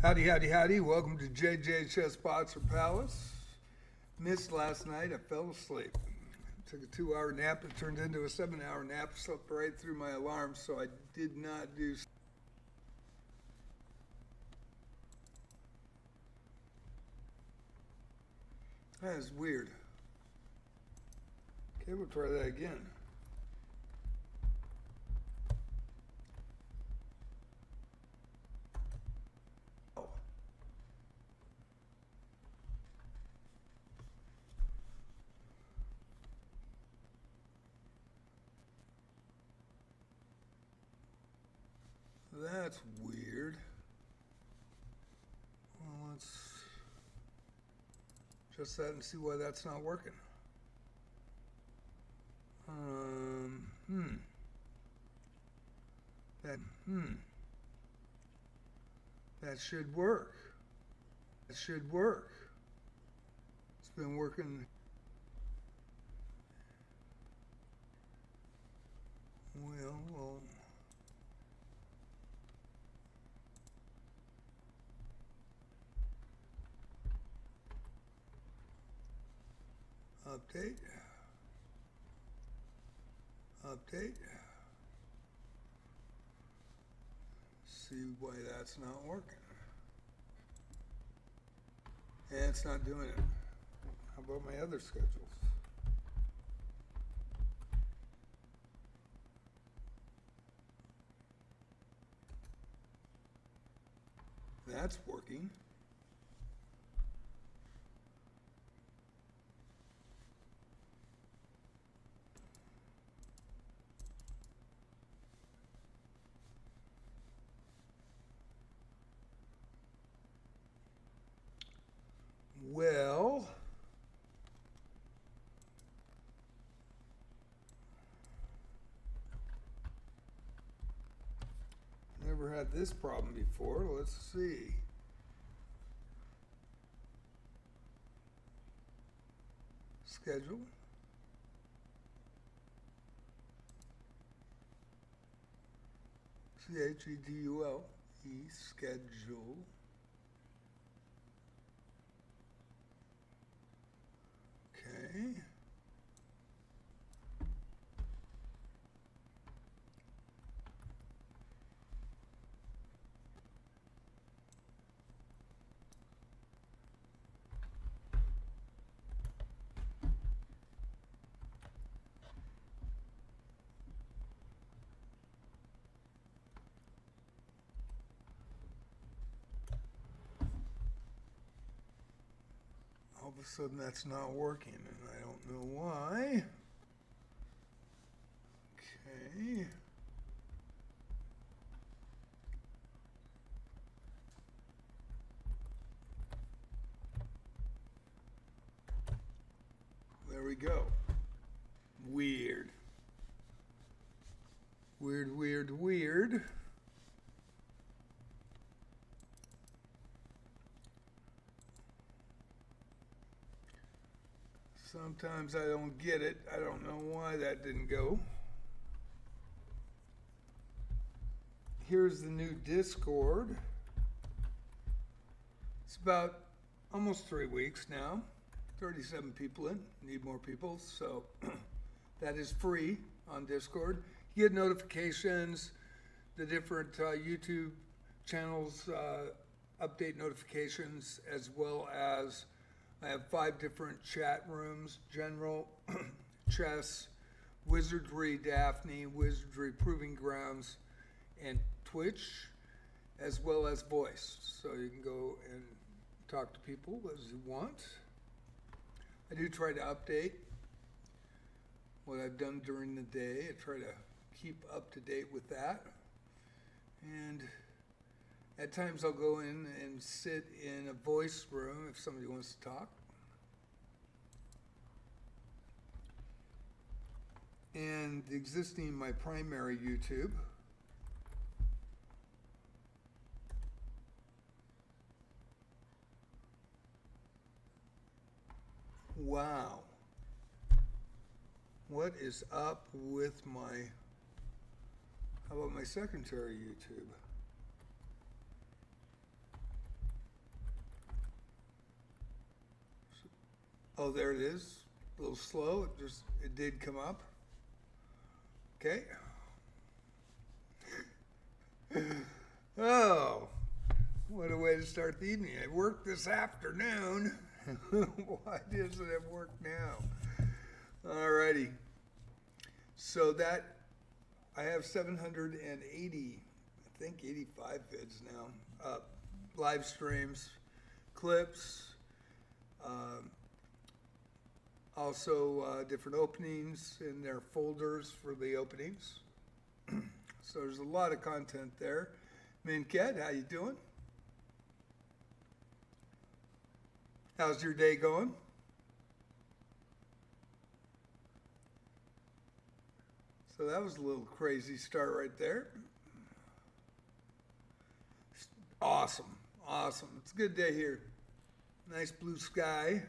Howdy, howdy, howdy. Welcome to JJHS Boxer Palace. Missed last night. I fell asleep. Took a 2-hour nap. It turned into a 7-hour nap. Slept right through my alarm, so I did not do. That is weird. Okay, we'll try that again. That's weird. Well, let's just that and see why that's not working. That should work. That should work. It's been working. Well. Update. See why that's not working. And it's not doing it. How about my other schedules? That's working. Well, never had this problem before. Let's see. Schedule. C-H-E-D-U-L-E, schedule. Okay. All of a sudden that's not working and I don't know why. Okay. There we go. Weird. Weird. Sometimes I don't get it. I don't know why that didn't go. Here's the new Discord. It's about almost 3 weeks now. 37 people in. Need more people. So that is free on Discord. You get notifications, the different YouTube channels update notifications, as well as I have 5 different chat rooms: general, chess, wizardry, Daphne, wizardry, proving grounds, and Twitch, as well as voice. So you can go and talk to people as you want. I do try to update what I've done during the day. I try to keep up to date with that. And at times I'll go in and sit in a voice room if somebody wants to talk. And existing my primary YouTube. Wow. What is up with my, how about my secondary YouTube? Oh, there it is. A little slow. It did come up. Okay. Oh, what a way to start the evening. I worked this afternoon. Why doesn't it work now? Alrighty. So that, I have 780, I think 85 vids now. Live streams, clips, also different openings in their folders for the openings. So there's a lot of content there. Minket, how you doing? How's your day going? So that was a little crazy start right there. Awesome, awesome. It's a good day here. Nice blue sky.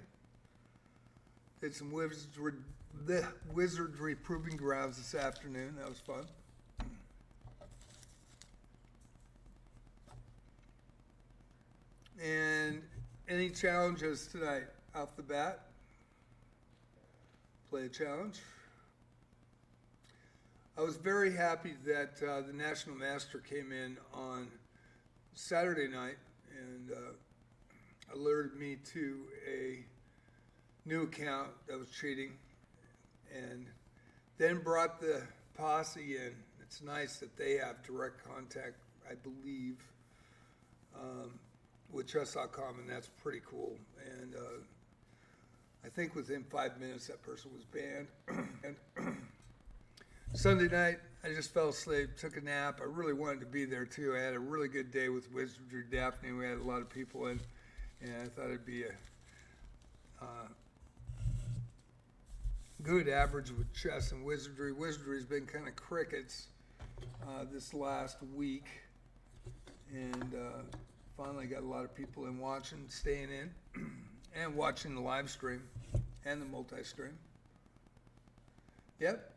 Did some wizardry proving grounds this afternoon. That was fun. And any challenges tonight off the bat? Play a challenge. I was very happy that the National Master came in on Saturday night and alerted me to a new account that was cheating, and then brought the posse in. It's nice that they have direct contact, I believe, with chess.com, and that's pretty cool. And I think within 5 minutes that person was banned. And Sunday night, I just fell asleep, took a nap. I really wanted to be there too. I had a really good day with Wizardry Daphne. We had a lot of people in, and I thought it'd be a good average with chess and wizardry. Wizardry's been kind of crickets this last week, and finally got a lot of people in watching, staying in, and watching the live stream and the multi-stream. Yep.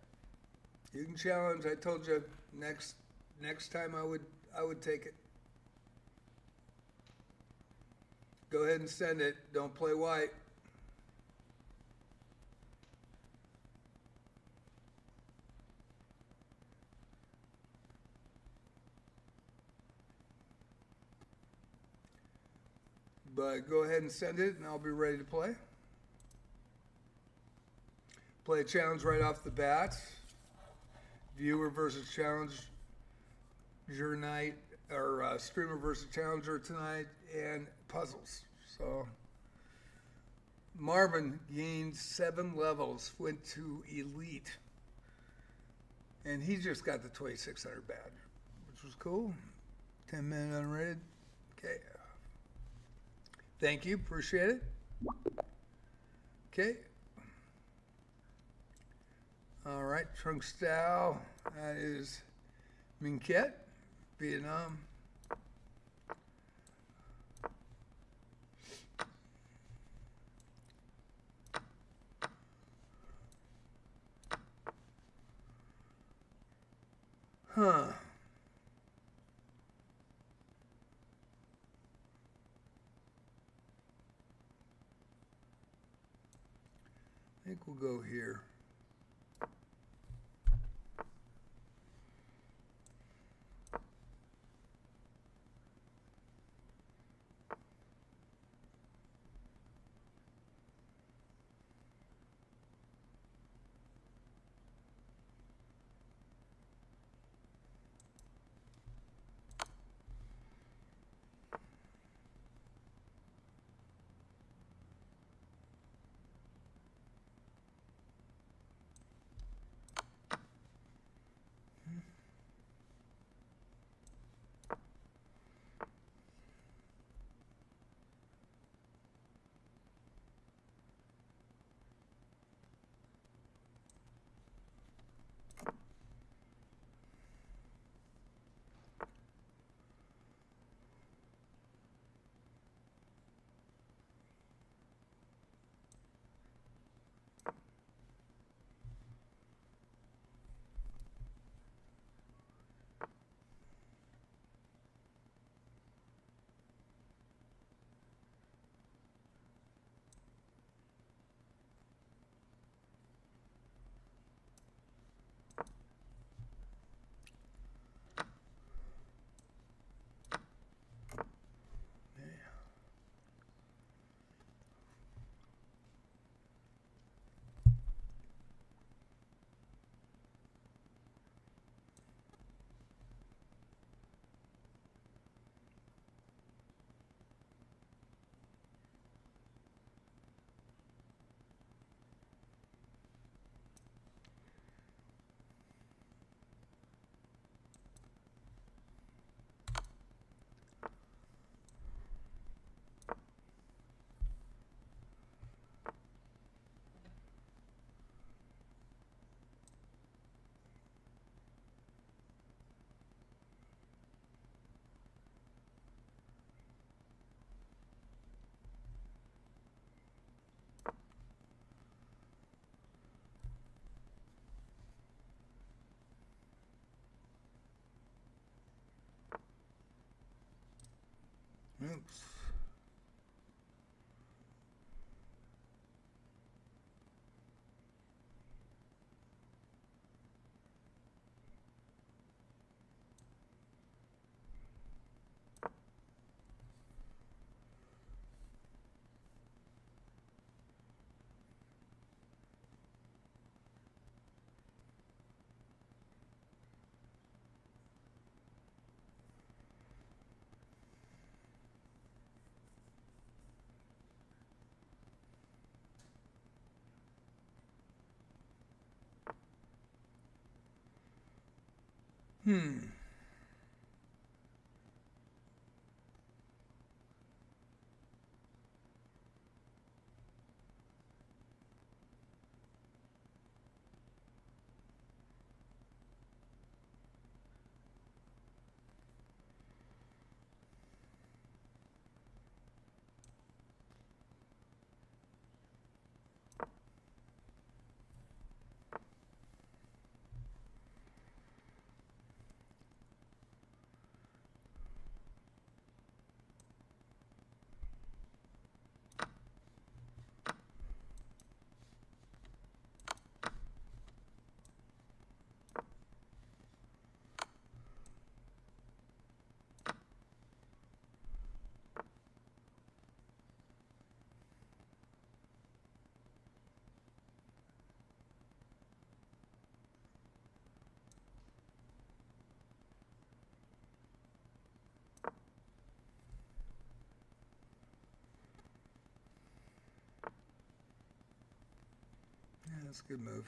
You can challenge. I told you next time I would take it. Go ahead and send it. Don't play white. But go ahead and send it and I'll be ready to play. Play a challenge right off the bat. Viewer versus challenger night, or streamer versus challenger tonight, and puzzles. So Marvin gained 7 levels, went to elite, and he just got the 2600 badge, which was cool. 10-minute unrated. Okay. Thank you, appreciate it. Okay. All right, trunk style, that is Minket, Vietnam. Huh. I think we'll go here. Oops. Yeah, that's a good move.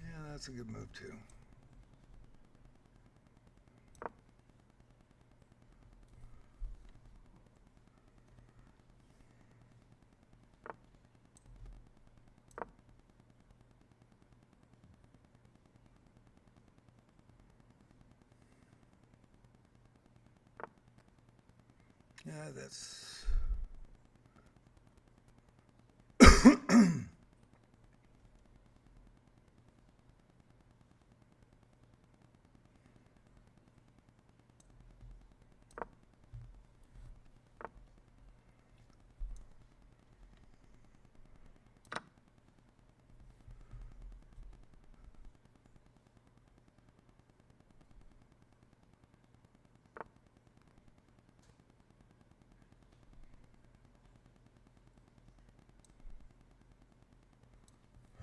Yeah, that's a good move too. Yeah, that's...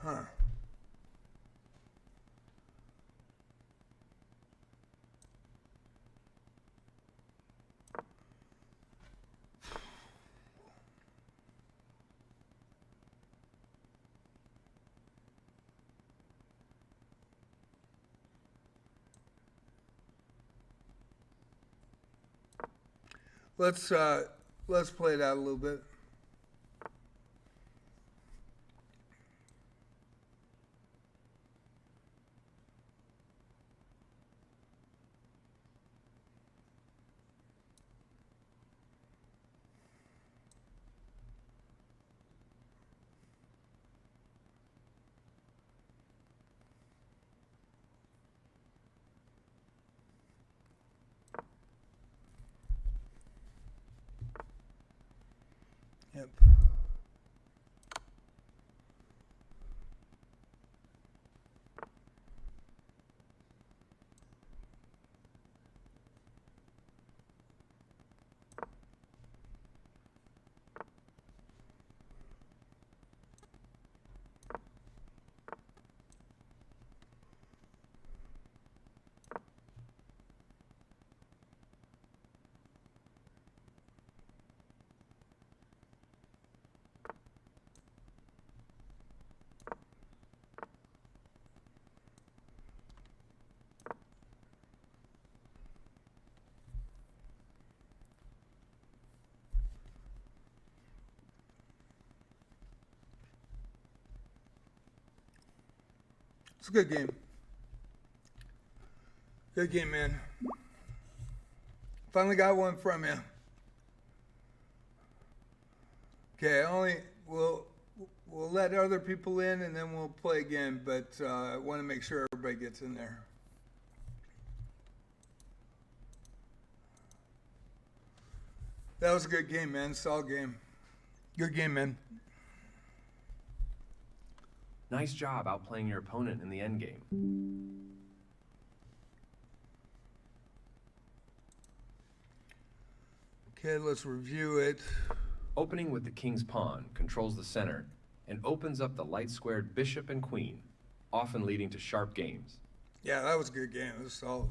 Huh. Let's play it out a little bit. Yep. It's a good game. Good game, man. Finally got one from you. Okay, we'll let other people in and then we'll play again, but I want to make sure everybody gets in there. That was a good game, man. Solid game. Good game, man. Nice job outplaying your opponent in the endgame. Okay, let's review it. Opening with the king's pawn controls the center and opens up the light-squared bishop and queen, often leading to sharp games. Yeah, that was a good game. It was solid.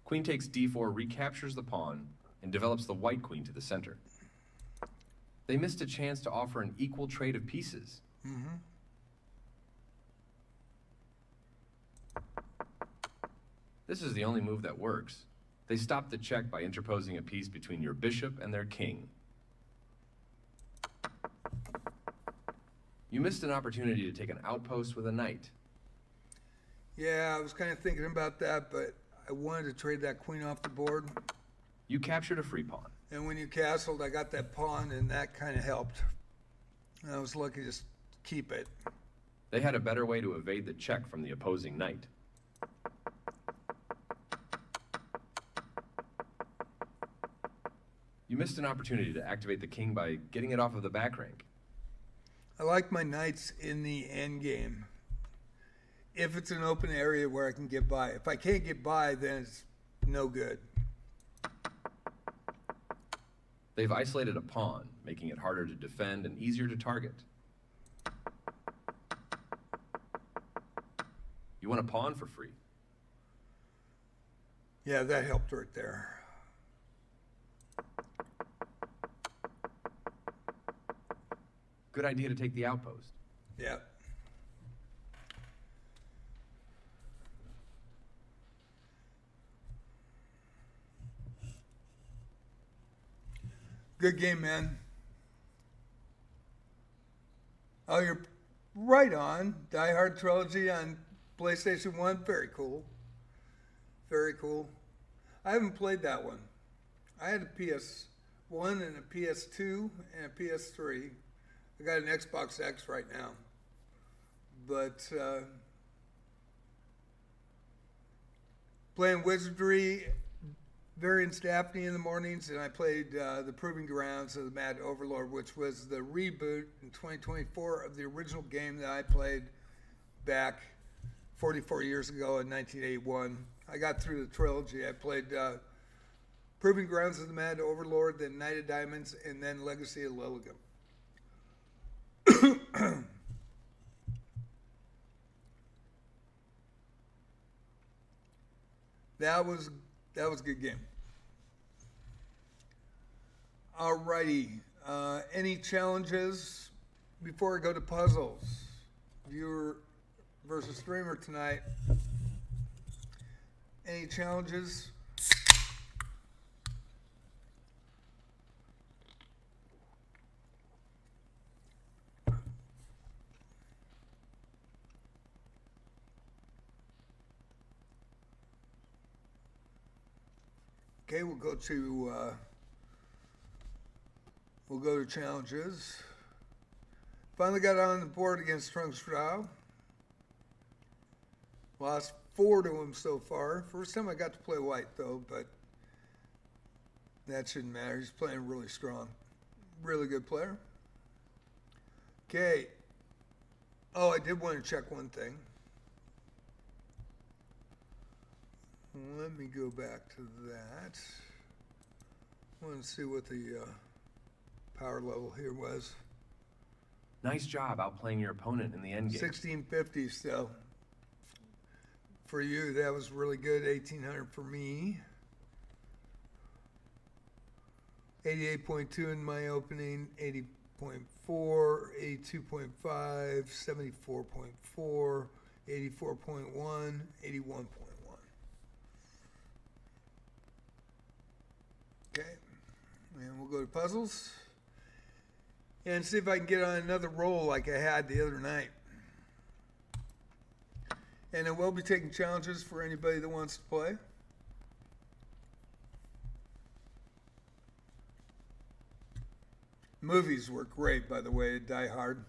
Queen takes d4 recaptures the pawn and develops the white queen to the center. They missed a chance to offer an equal trade of pieces. Mm-hmm. This is the only move that works. They stopped the check by interposing a piece between your bishop and their king. You missed an opportunity to take an outpost with a knight. Yeah, I was kind of thinking about that, but I wanted to trade that queen off the board. You captured a free pawn. And when you castled, I got that pawn, and that kind of helped. And I was lucky to just keep it. They had a better way to evade the check from the opposing knight. You missed an opportunity to activate the king by getting it off of the back rank. I like my knights in the end game. If it's an open area where I can get by. If I can't get by, then it's no good. They've isolated a pawn, making it harder to defend and easier to target. You want a pawn for free. Yeah, that helped right there. Good idea to take the outpost. Yeah. Good game, man. Oh, you're right on. Die Hard Trilogy on PlayStation 1. Very cool. Very cool. I haven't played that one. I had a PS1 and a PS2 and a PS3. I got an Xbox X right now. But playing Wizardry, Variance Daphne in the mornings, and I played The Proving Grounds of the Mad Overlord, which was the reboot in 2024 of the original game that I played back 44 years ago in 1981. I got through the trilogy. I played Proving Grounds of the Mad Overlord, then Knight of Diamonds, and then Legacy of Lilligant. That was a good game. Alrighty. Any challenges before I go to puzzles? Viewer versus streamer tonight. Any challenges? Okay, we'll go to challenges. Finally got on the board against Strongstrau. Lost 4 to him so far. First time I got to play white though, but that shouldn't matter. He's playing really strong. Really good player. Okay. Oh, I did want to check one thing. Let me go back to that. I want to see what the power level here was. Nice job outplaying your opponent in the endgame. 1650 still. For you, that was really good. 1800 for me. 88.2 in my opening. 80.4, 82.5, 74.4, 84.1, 81.1. Okay, and we'll go to puzzles and see if I can get on another roll like I had the other night. And I will be taking challenges for anybody that wants to play. Movies were great, by the way, Die Hard.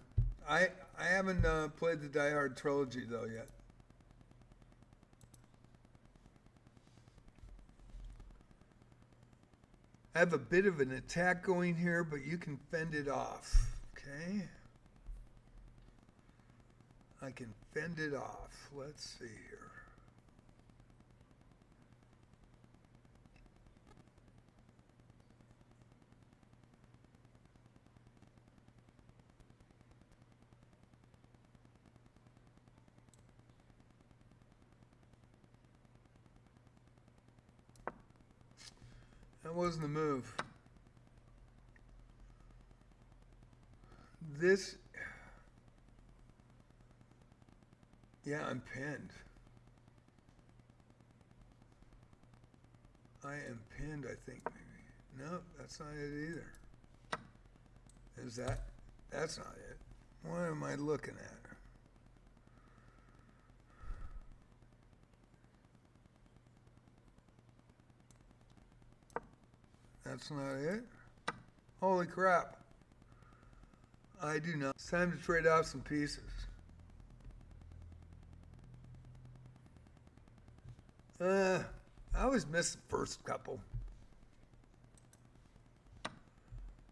I haven't played the Die Hard trilogy though yet. I have a bit of an attack going here, but you can fend it off, okay? I can fend it off. Let's see here. That wasn't a move. This, yeah, I'm pinned. I am pinned, I think, maybe. No, that's not it either. Is that? That's not it. What am I looking at? That's not it. Holy crap. I do not. It's time to trade off some pieces. I always miss the first couple.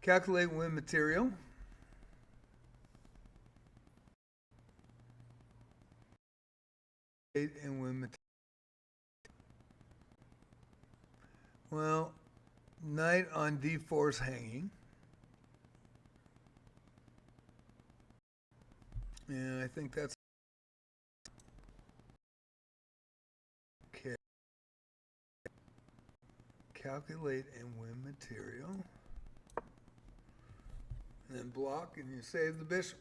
Calculate win material. And win material. Well, knight on d4 is hanging. Yeah, I think that's okay. Calculate and win material. And then block and you save the bishop.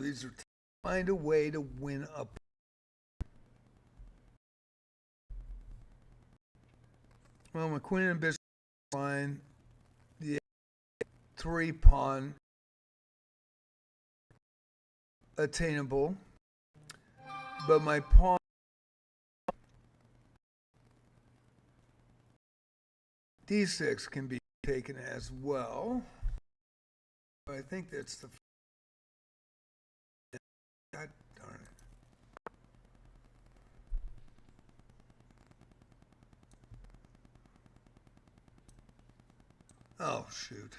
These are find a way to win up. Well, my queen and bishop line, the 3 pawn attainable, but my pawn d6 can be taken as well. I think that's the God darn it. Oh, shoot.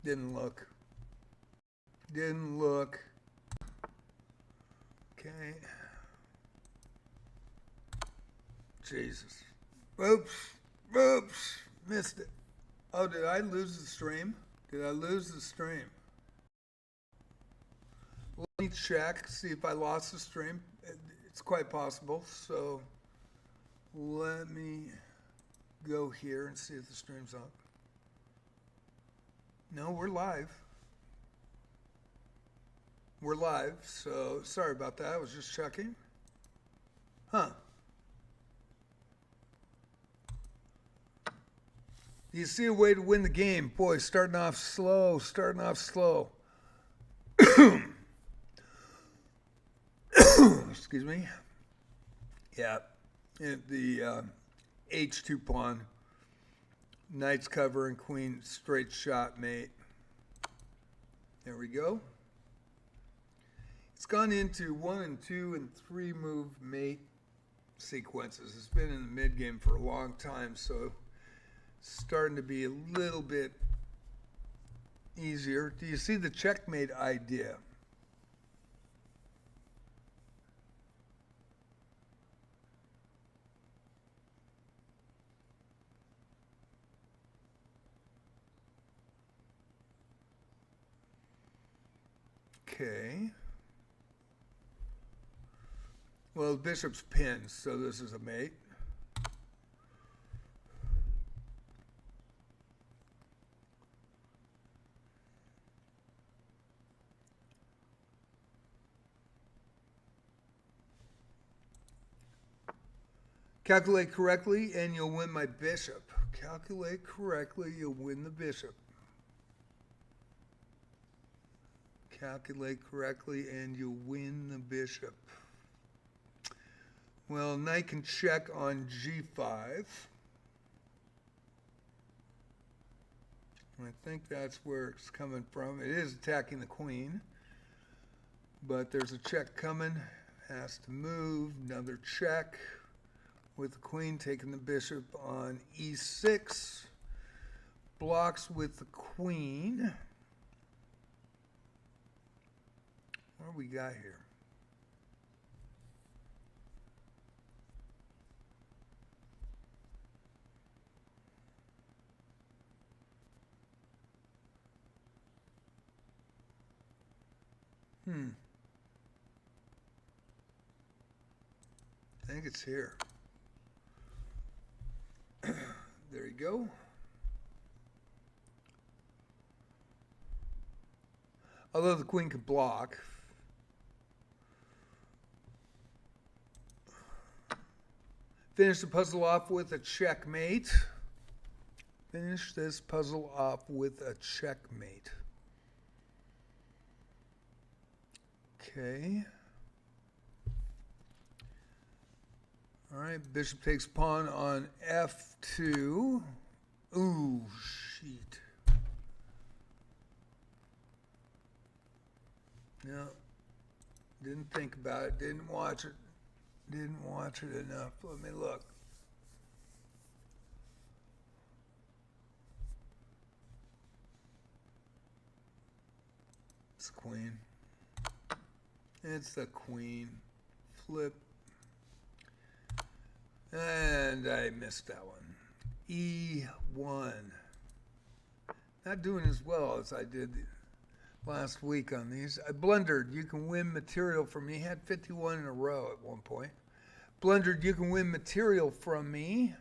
Didn't look. Didn't look. Okay. Jesus. Oops. Oops. Missed it. Oh, did I lose the stream? Did I lose the stream? Let me check, see if I lost the stream. It's quite possible. So let me go here and see if the stream's up. No, we're live. We're live, so sorry about that. I was just checking. Huh. Do you see a way to win the game? Boy, starting off slow, starting off slow. excuse me. Yeah, the H2 pawn, knight's cover and queen straight shot mate. There we go. It's gone into 1 and 2 and 3 move mate sequences. It's been in the mid game for a long time, so it's starting to be a little bit easier. Do you see the checkmate idea? Okay. Well, the bishop's pinned, so this is a mate. Calculate correctly and you'll win my bishop. Calculate correctly, you'll win the bishop. Calculate correctly and you'll win the bishop. Well, knight can check on g5. I think that's where it's coming from. It is attacking the queen, but there's a check coming. Has to move, another check with the queen taking the bishop on e6. Blocks with the queen. What do we got here? I think it's here. There you go. Although the queen could block. Finish the puzzle off with a checkmate. Finish this puzzle off with a checkmate. Okay. All right, bishop takes pawn on f2. Ooh, shit. No, didn't think about it, didn't watch it. Didn't watch it enough. Let me look. It's the queen. It's the queen. Flip. And I missed that one. E1. Not doing as well as I did last week on these. I blundered. You can win material from me. Had 51 in a row at one point. Blundered. You can win material from me.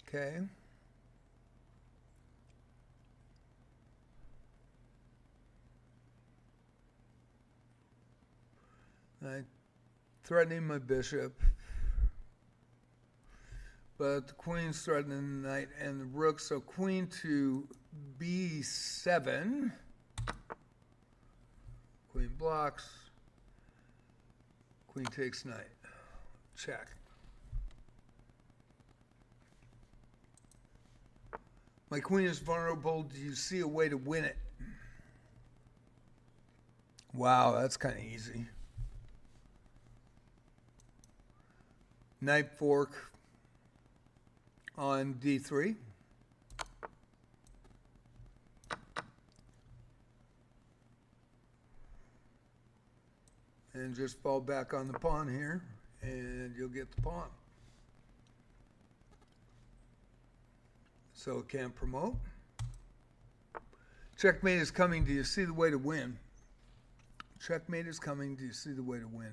Okay. I threatening my bishop, but the queen's threatening the knight and the rook, so queen to b7. Queen blocks. Queen takes knight. Check. My queen is vulnerable. Do you see a way to win it? Wow, that's kind of easy. Knight fork on d3. And just fall back on the pawn here, and you'll get the pawn. So it can't promote. Checkmate is coming. Do you see the way to win? Checkmate is coming. Do you see the way to win?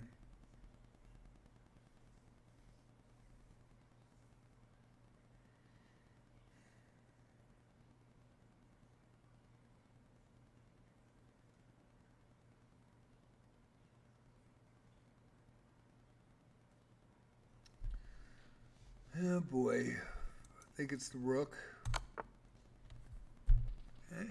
Oh boy, I think it's the rook. Okay.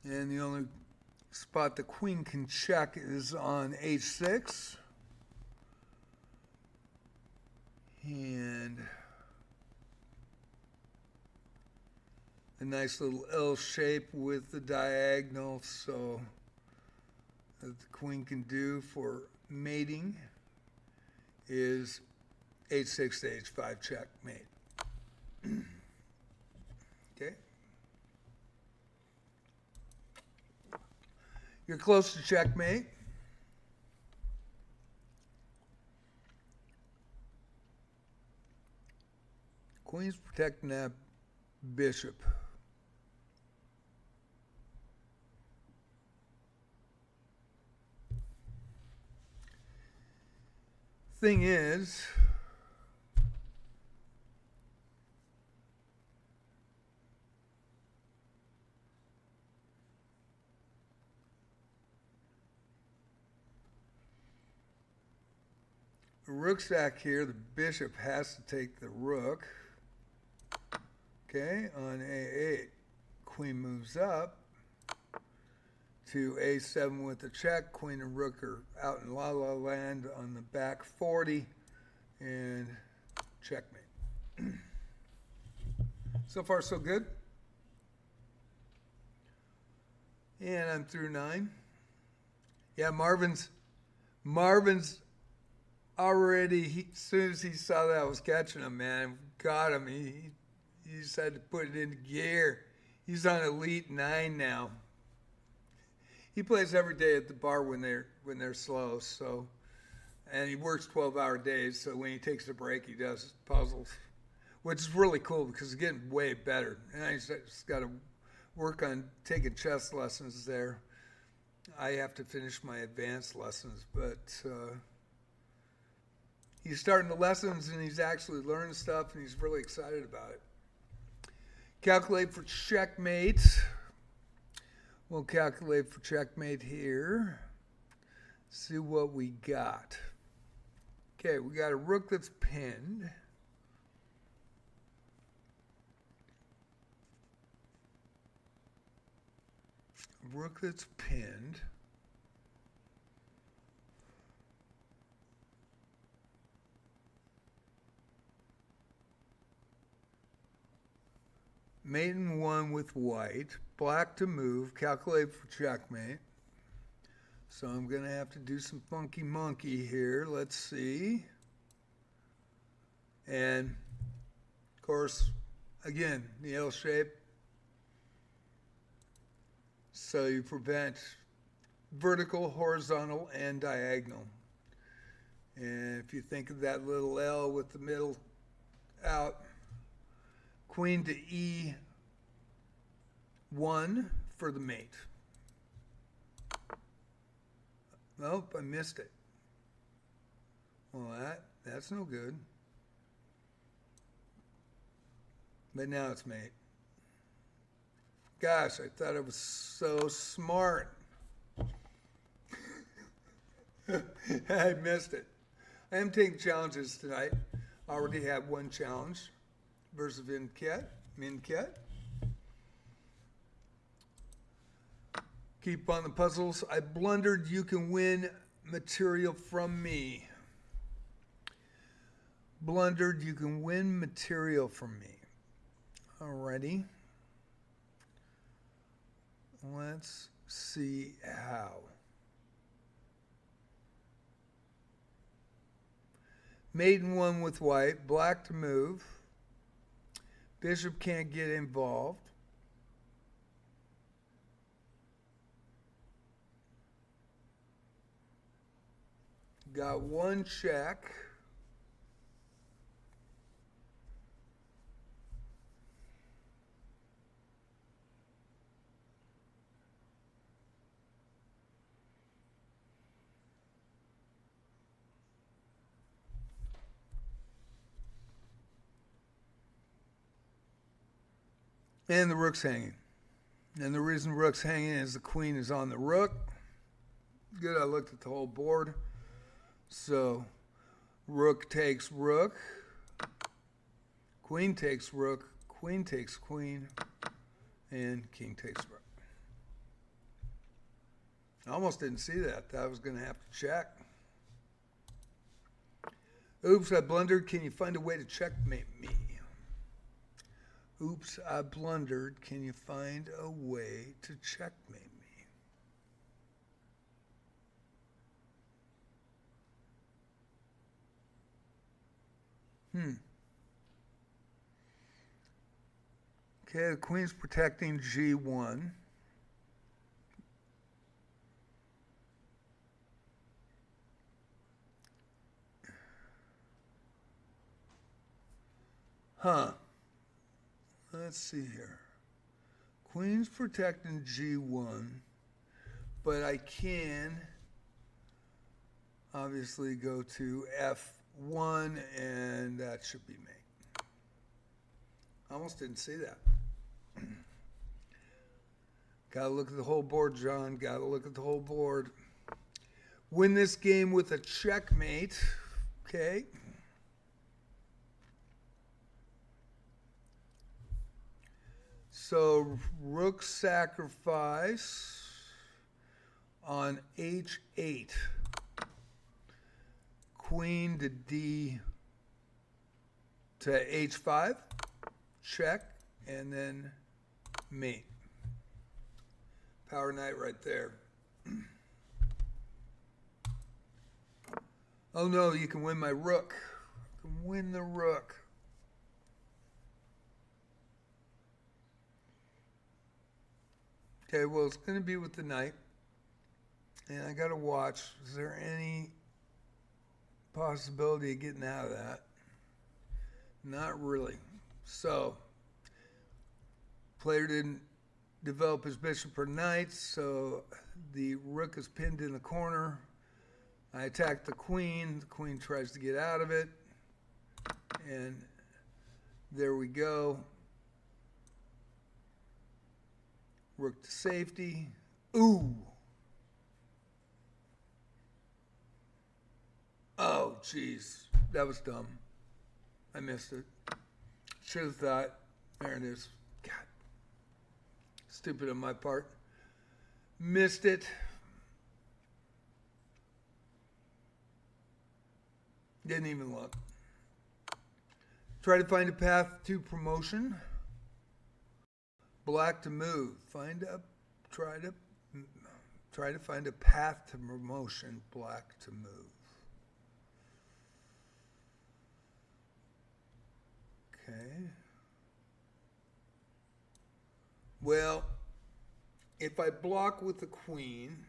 And the only spot the queen can check is on h6. And a nice little L shape with the diagonal, so that the queen can do for mating is h6 to h5 checkmate. Okay. You're close to checkmate. Queen's protecting that bishop. Thing is, rook's back here, the bishop has to take the rook. Okay, on a8, queen moves up to a7 with the check. Queen and rook are out in la la land on the back 40, and checkmate. So far, so good. And I'm through 9. Yeah, Marvin's already, as soon as he saw that I was catching him, man, got him. He just had to put it into gear. He's on Elite 9 now. He plays every day at the bar when they're slow, so, and he works 12-hour days, so when he takes a break, he does puzzles, which is really cool because he's getting way better. And I just got to work on taking chess lessons there. I have to finish my advanced lessons, but he's starting the lessons and he's actually learning stuff and he's really excited about it. Calculate for checkmate. We'll calculate for checkmate here. See what we got. Okay, we got a rook that's pinned. Rook that's pinned. Mate in 1 with white. Black to move. Calculate for checkmate. So I'm going to have to do some funky monkey here. Let's see. And, of course, again, the L shape. So you prevent vertical, horizontal, and diagonal. And if you think of that little L with the middle out, queen to E1 for the mate. Nope, I missed it. Well, that's no good. But now it's mate. Gosh, I thought I was so smart. I missed it. I am taking challenges tonight. I already have one challenge versus Minket. Keep on the puzzles. I blundered. You can win material from me. Blundered. You can win material from me. Alrighty. Let's see how. Mate in 1 with white. Black to move. Bishop can't get involved. Got one check. And the rook's hanging. And the reason rook's hanging is the queen is on the rook. Good, I looked at the whole board. So, rook takes rook. Queen takes rook. Queen takes queen. And king takes rook. I almost didn't see that. I was going to have to check. Oops, I blundered. Can you find a way to checkmate me? Oops, I blundered. Can you find a way to checkmate me? Okay, the queen's protecting G1. Huh. Let's see here. Queen's protecting G1, but I can obviously go to F1, and that should be mate. I almost didn't see that. Gotta look at the whole board, John. Gotta look at the whole board. Win this game with a checkmate. Okay. So rook sacrifice on H8. Queen to D to H5. Check. And then mate. Power knight right there. Oh no, you can win my rook. You can win the rook. Okay, well, it's going to be with the knight. And I got to watch. Is there any possibility of getting out of that? Not really. So, player didn't develop his bishop or knight, so the rook is pinned in the corner. I attack the queen. The queen tries to get out of it. And there we go. Rook to safety. Ooh. Oh, jeez. That was dumb. I missed it. Should have thought. There it is. God. Stupid on my part. Missed it. Didn't even look. Try to find a path to promotion. Black to move. Try to find a path to promotion. Black to move. Okay. Well, if I block with the queen,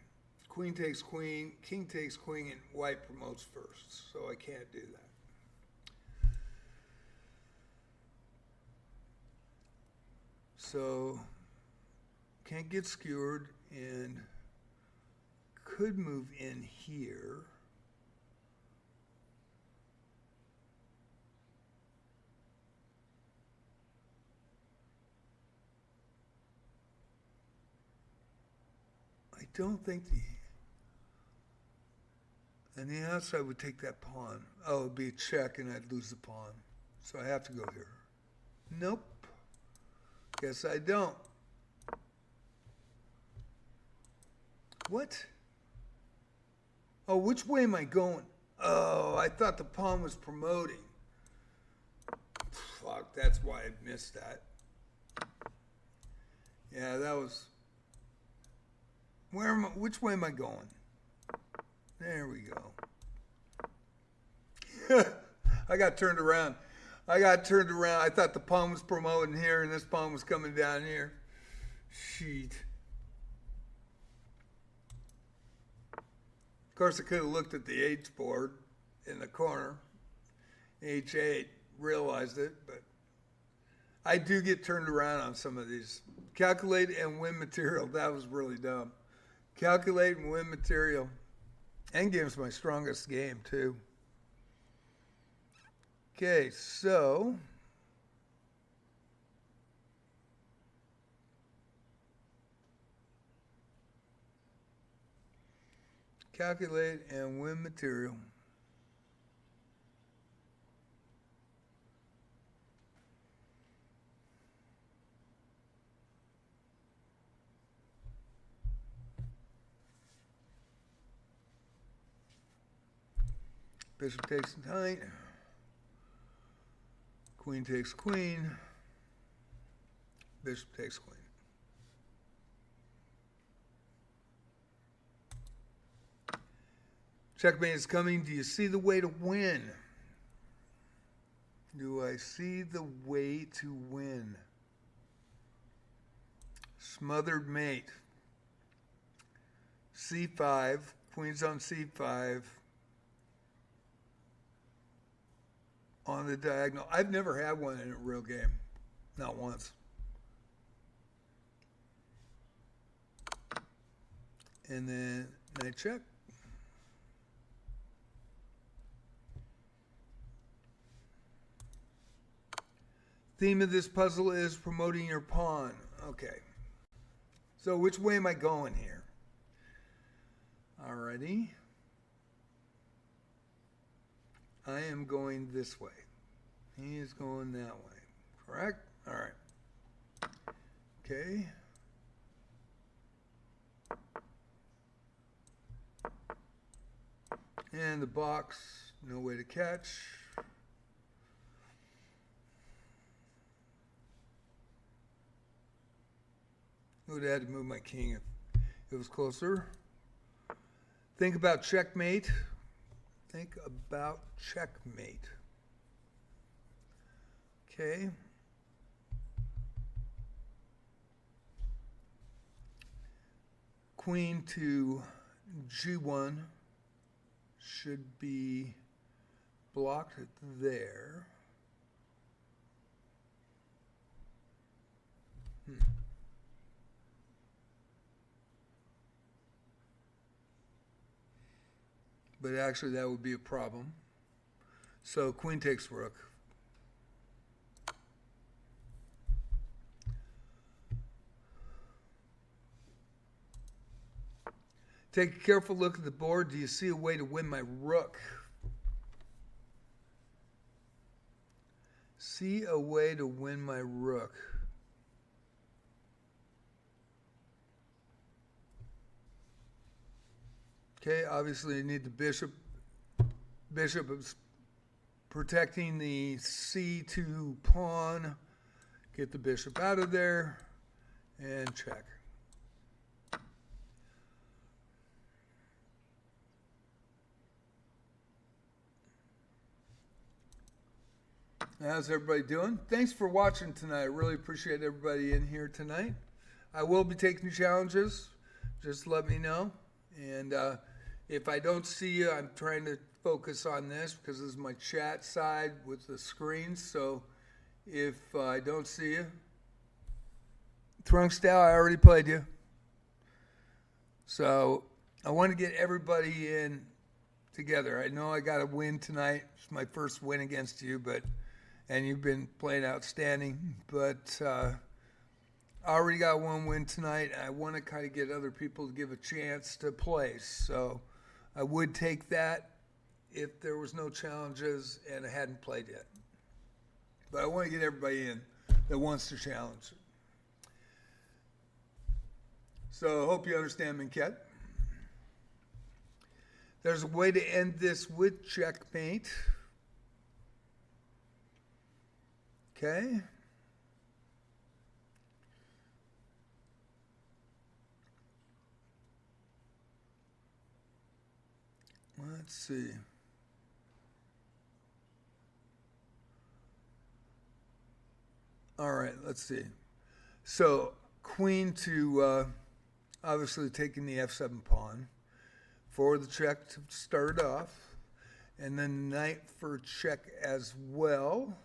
queen takes queen, king takes queen, and white promotes first. So I can't do that. So, can't get skewered and could move in here. I don't think and the outside would take that pawn. Oh, it'd be a check and I'd lose the pawn. So I have to go here. Nope. Guess I don't. What? Oh, which way am I going? Oh, I thought the pawn was promoting. Fuck, that's why I missed that. Yeah, that was... which way am I going? There we go. I got turned around. I thought the pawn was promoting here and this pawn was coming down here. Shit. Of course, I could have looked at the H board in the corner. H8, realized it, but I do get turned around on some of these. Calculate and win material. That was really dumb. Calculate and win material. Endgame's my strongest game, too. Okay, so calculate and win material. Bishop takes the knight. Queen takes queen. Bishop takes queen. Checkmate is coming. Do you see the way to win? Do I see the way to win? Smothered mate. C5. Queen's on C5. On the diagonal. I've never had one in a real game. Not once. And then knight check. Theme of this puzzle is promoting your pawn. Okay. So which way am I going here? Alrighty. I am going this way. He is going that way. Correct? Alright. Okay. And the box, no way to catch. I would have had to move my king if it was closer. Think about checkmate. Think about checkmate. Okay. Queen to G1 should be blocked there. But actually that would be a problem. So queen takes rook. Take a careful look at the board. Do you see a way to win my rook? See a way to win my rook. Okay, obviously you need the bishop. Bishop is protecting the C2 pawn. Get the bishop out of there and check. How's everybody doing? Thanks for watching tonight. I really appreciate everybody in here tonight. I will be taking challenges. Just let me know. And if I don't see you, I'm trying to focus on this because this is my chat side with the screen. So if I don't see you, Trunkstyle, I already played you. So I want to get everybody in together. I know I got to win tonight. It's my first win against you, and you've been playing outstanding. But I already got one win tonight. I want to kind of get other people to give a chance to play. So I would take that if there was no challenges and I hadn't played yet. But I want to get everybody in that wants to challenge. So I hope you understand, Minket. There's a way to end this with checkmate. Okay. Let's see. All right, let's see. So queen to obviously taking the f7 pawn for the check to start off, and then knight for check as well.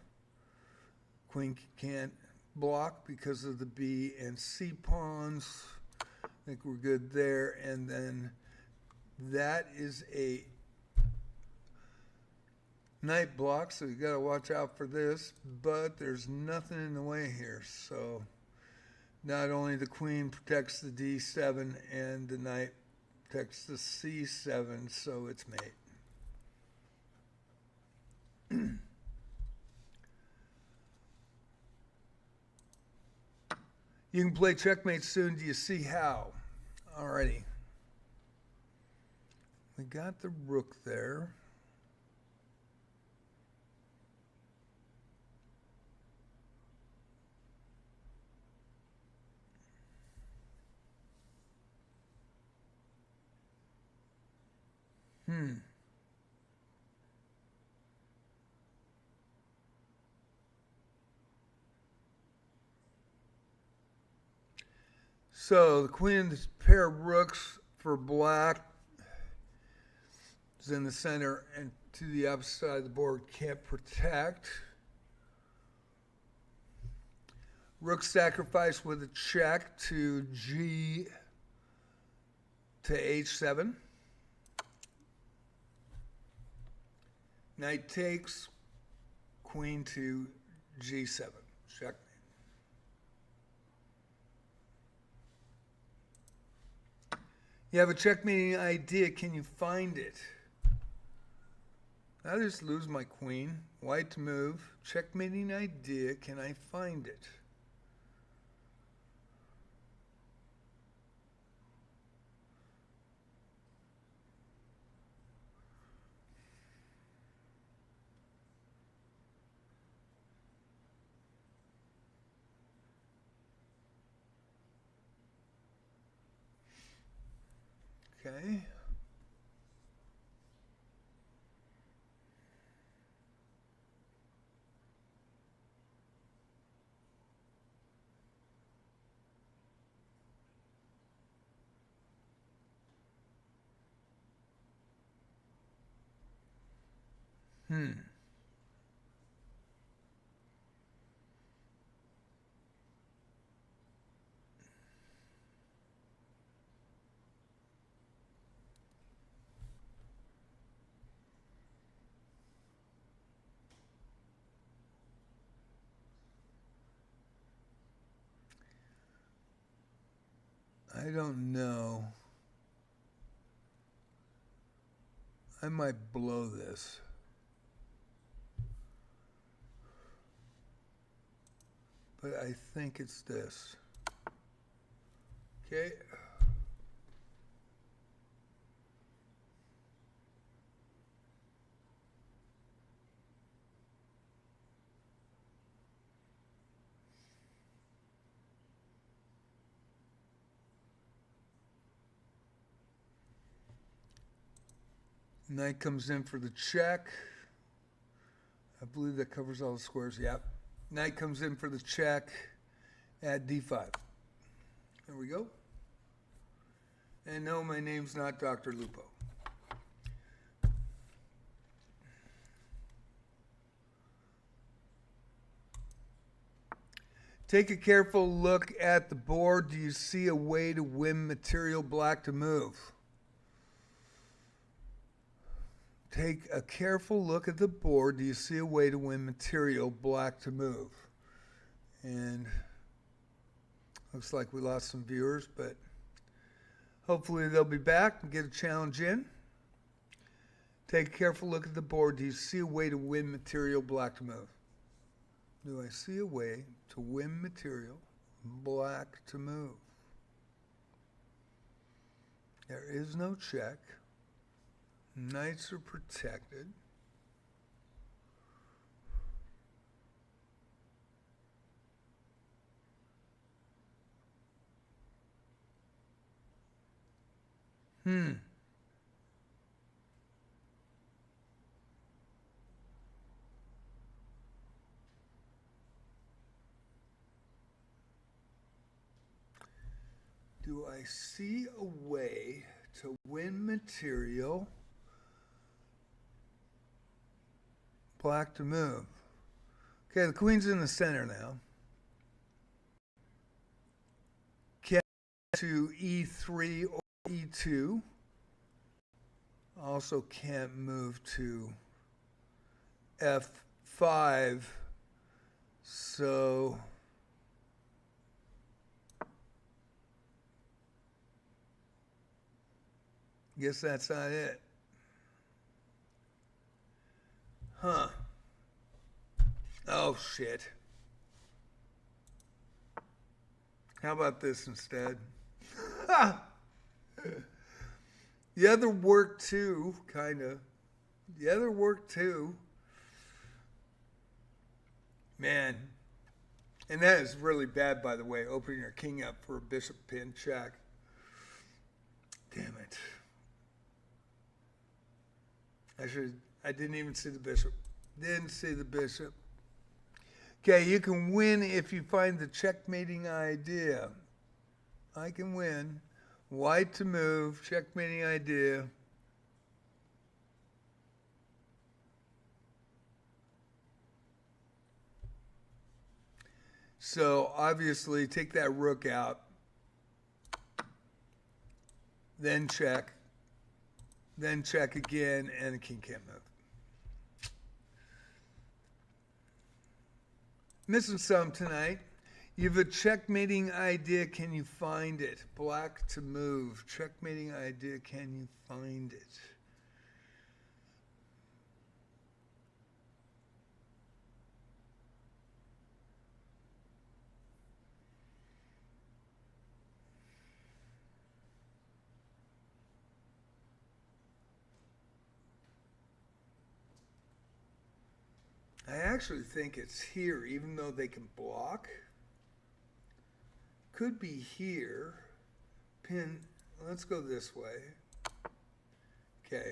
Queen can't block because of the B and C pawns. I think we're good there. And then that is a knight block, so you got to watch out for this. But there's nothing in the way here. So not only the queen protects the D7 and the knight protects the C7, so it's mate. You can play checkmate soon. Do you see how? Alrighty. We got the rook there. So the queen and this pair of rooks for black is in the center and to the opposite side of the board, can't protect. Rook sacrifice with a check to G to H7. Knight takes, queen to G7. Check. You have a checkmating idea. Can you find it? I just lose my queen. White to move. Checkmating idea. Can I find it? Okay. I don't know. I might blow this. But I think it's this. Okay. Knight comes in for the check. I believe that covers all the squares. Yep. Knight comes in for the check at D5. There we go. And no, my name's not Dr. Lupo. Take a careful look at the board. Do you see a way to win material black to move? Take a careful look at the board. Do you see a way to win material black to move? And looks like we lost some viewers, but hopefully they'll be back and get a challenge in. Take a careful look at the board. Do you see a way to win material black to move? Do I see a way to win material black to move? There is no check. Knights are protected. Do I see a way to win material black to move? Okay, the queen's in the center now. Can't to E3 or E2. Also can't move to F5. So guess that's not it. Huh. Oh, shit. How about this instead? The other worked too, kind of. The other worked too. Man. And that is really bad, by the way, opening your king up for a bishop pin check. Damn it. I didn't even see the bishop. Didn't see the bishop. Okay, you can win if you find the checkmating idea. I can win. White to move, checkmating idea. So obviously take that rook out, then check again, and the king can't move. Missing some tonight. You have a checkmating idea, can you find it? Black to move, checkmating idea, can you find it? I actually think it's here, even though they can block. Could be here. Pin, let's go this way. Okay.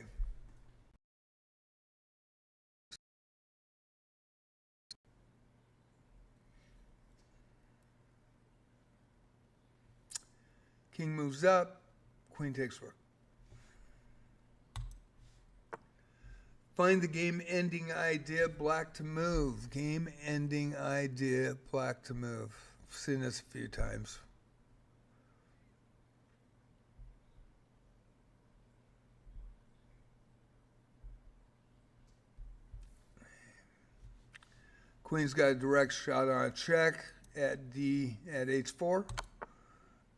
King moves up, queen takes rook. Find the game-ending idea, black to move. Game-ending idea, black to move. I've seen this a few times. Queen's got a direct shot on a check at h4.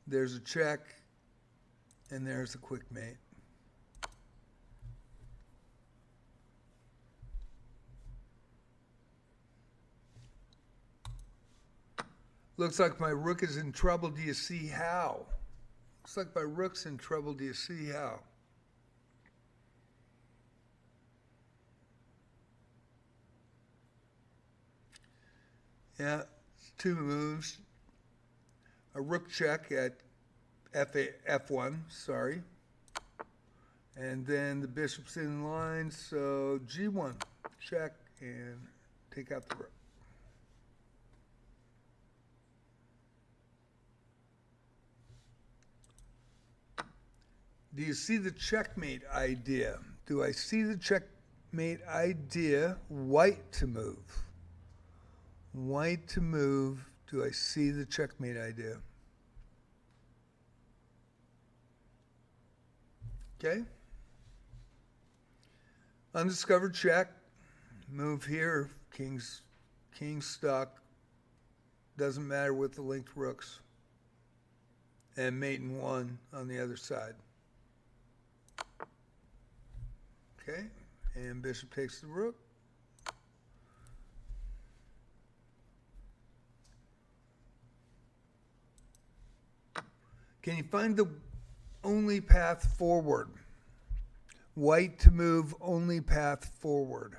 There's a check, and there's a quick mate. Looks like my rook is in trouble. Do you see how? Looks like my rook's in trouble. Do you see how? Yeah, two moves. A rook check at f1, sorry. And then the bishop's in line, so g1, check, and take out the rook. Do you see the checkmate idea? Do I see the checkmate idea? White to move. White to move. Do I see the checkmate idea? Okay. Undiscovered check. Move here. King's stuck. Doesn't matter with the linked rooks. And mate in one on the other side. Okay, and bishop takes the rook. Can you find the only path forward? White to move, only path forward.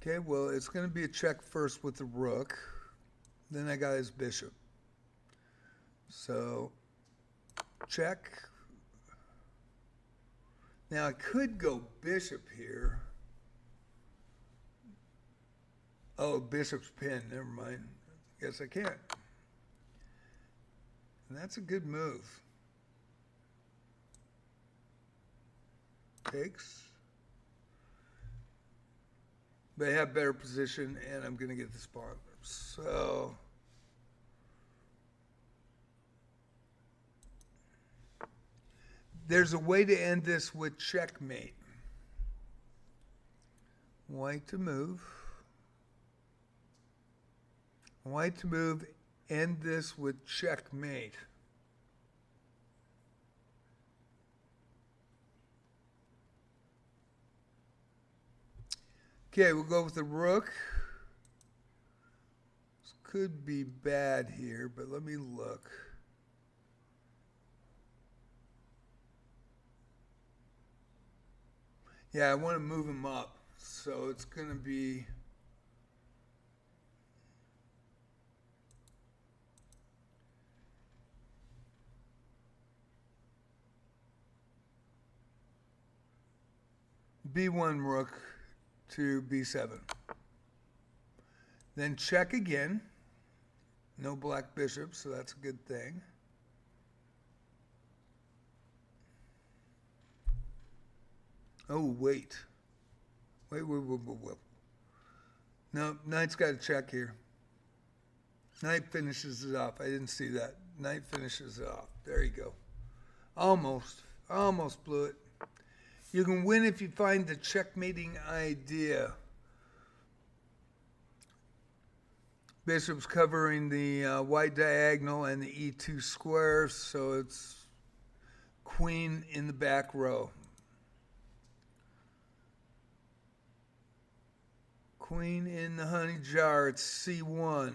Okay, well, it's going to be a check first with the rook. Then I got his bishop. So, check. Now I could go bishop here. Oh, bishop's pinned. Never mind. Guess I can't. And that's a good move. Takes. They have better position, and I'm going to get this pawn. So there's a way to end this with checkmate. White to move. White to move, end this with checkmate. Okay, we'll go with the rook. This could be bad here, but let me look. Yeah, I want to move him up, so it's going to be... b1 rook to b7. Then check again. No black bishop, so that's a good thing. Oh, wait. Wait. No, knight's got to check here. Knight finishes it off. I didn't see that. Knight finishes it off. There you go. Almost blew it. You can win if you find the checkmating idea. Bishop's covering the white diagonal and the e2 square, so it's queen in the back row. Queen in the honey jar, it's c1.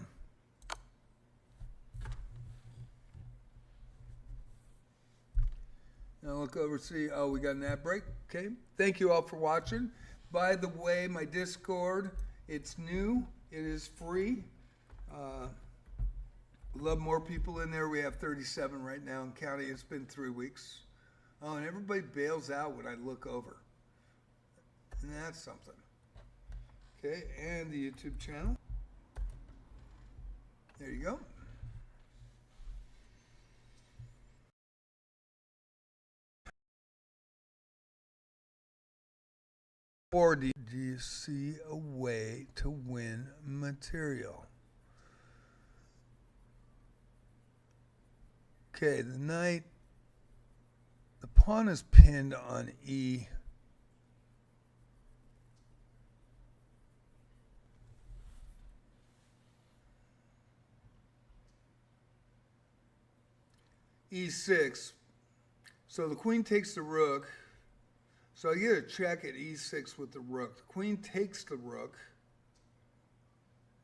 Now look over, see, oh, we got an ad break. Okay. Thank you all for watching. By the way, my Discord, it's new. It is free. Love more people in there. We have 37 right now in county. It's been 3 weeks. Oh, and everybody bails out when I look over. And that's something. Okay, and the YouTube channel. There you go. Or do you see a way to win material? Okay, the knight, the pawn is pinned on E. E6. So the queen takes the rook. So I get a check at e6 with the rook. The queen takes the rook,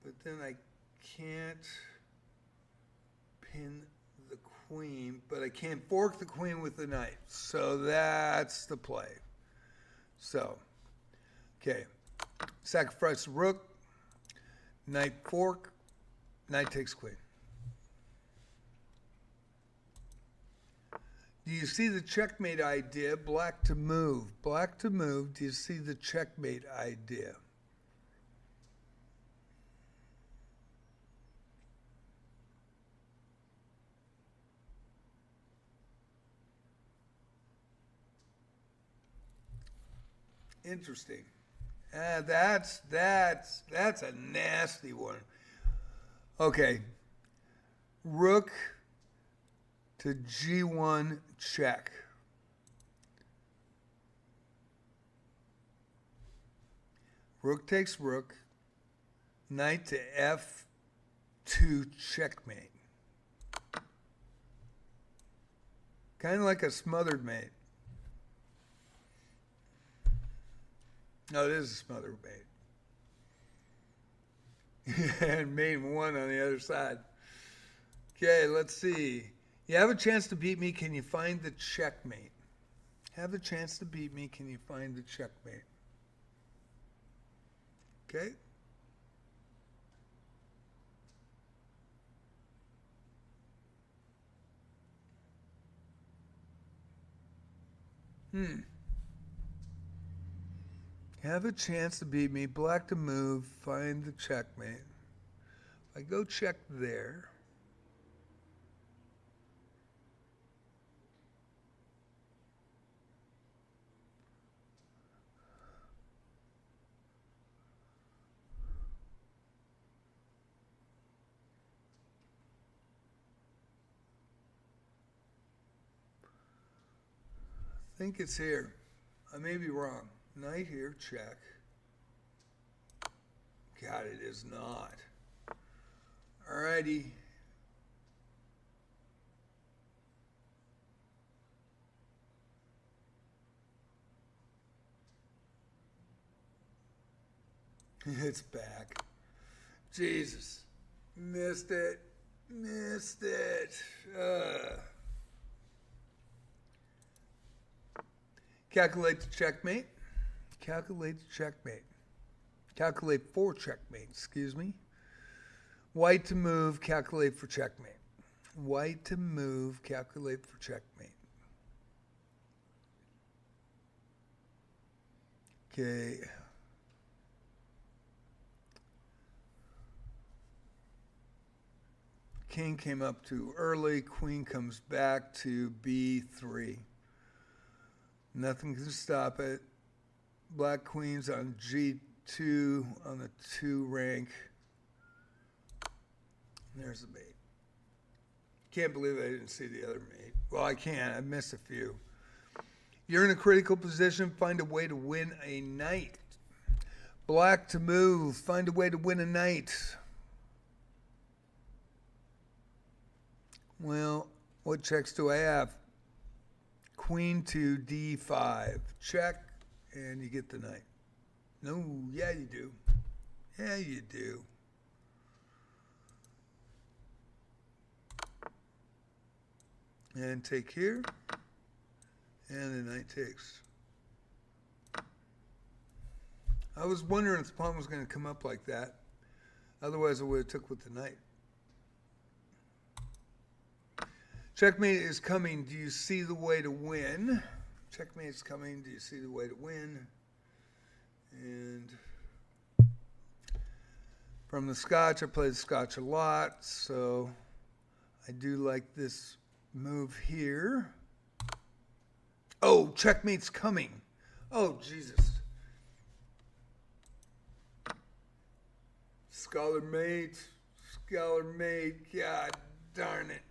but then I can't pin the queen, but I can't fork the queen with the knight. So that's the play. So, okay, sacrifice the rook, knight fork, knight takes queen. Do you see the checkmate idea? Black to move. Black to move. Do you see the checkmate idea? Interesting. That's a nasty one. Okay. Rook to G1 check. Rook takes rook. Knight to F2 checkmate. Kind of like a smothered mate. No, it is a smothered mate. And main one on the other side. Okay, let's see. You have a chance to beat me. Can you find the checkmate? Have a chance to beat me. Can you find the checkmate? Okay. Have a chance to beat me. Black to move. Find the checkmate. If I go check there. I think it's here. I may be wrong. Knight here, check. God, it is not. Alrighty. It's back. Jesus. Missed it. Missed it. Calculate the checkmate. Calculate the checkmate. Calculate for checkmate, excuse me. White to move, calculate for checkmate. White to move, calculate for checkmate. Okay. King came up too early. Queen comes back to B3. Nothing can stop it. Black queen's on G2 on the 2 rank. There's the mate. Can't believe I didn't see the other mate. Well, I can't. I missed a few. You're in a critical position. Find a way to win a knight. Black to move. Find a way to win a knight. Well, what checks do I have? Queen to D5. Check, and you get the knight. No, yeah, you do. Yeah, you do. And take here, and the knight takes. I was wondering if the pawn was going to come up like that. Otherwise, I would have took with the knight. Checkmate is coming. Do you see the way to win? Checkmate is coming. Do you see the way to win? And from the Scotch, I play the Scotch a lot, so I do like this move here. Oh, checkmate's coming. Oh, Jesus. Scholar mate, God darn it.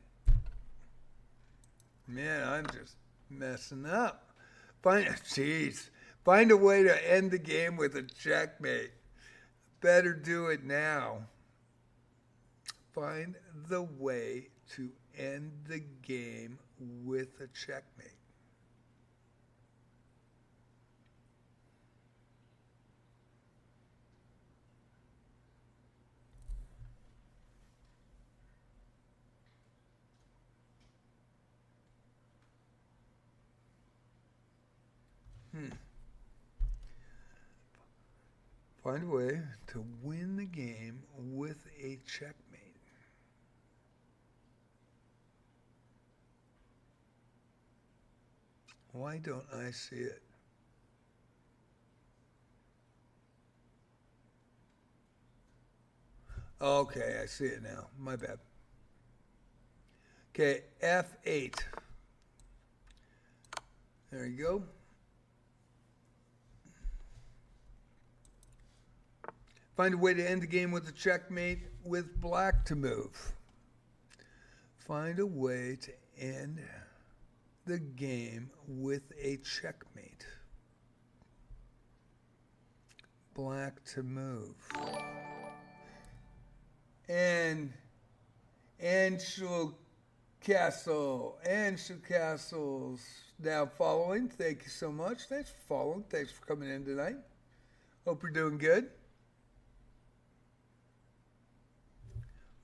Man, I'm just messing up. Find a way to end the game with a checkmate. Better do it now. Find the way to end the game with a checkmate. Find a way to win the game with a checkmate. Why don't I see it? Okay, I see it now. My bad. Okay, F8. There you go. Find a way to end the game with a checkmate with black to move. Find a way to end the game with a checkmate. Black to move. And Anshul Castle's now following. Thank you so much. Thanks for following. Thanks for coming in tonight. Hope you're doing good.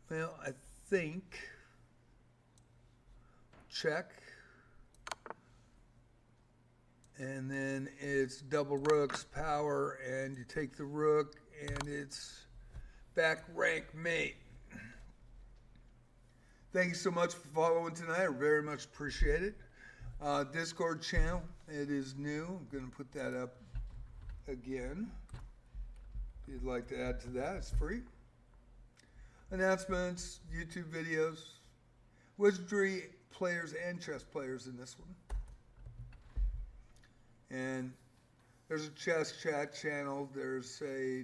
Well, I think check, and then it's double rooks, power, and you take the rook, and it's back rank mate. Thank you so much for following tonight. I very much appreciate it. Discord channel, it is new. I'm going to put that up again. If you'd like to add to that, it's free. Announcements, YouTube videos, wizardry players and chess players in this one. And there's a chess chat channel, there's a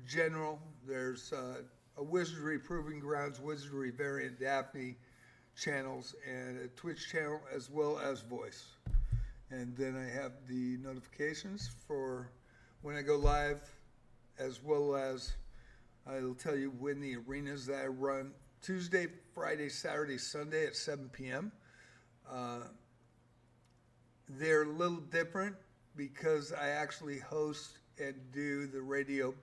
general, there's a wizardry proving grounds, wizardry variant Daphne channels, and a Twitch channel as well as voice. And then I have the notifications for when I go live, as well as I'll tell you when the arenas that I run, Tuesday, Friday, Saturday, Sunday at 7 p.m. They're a little different because I actually host and do the radio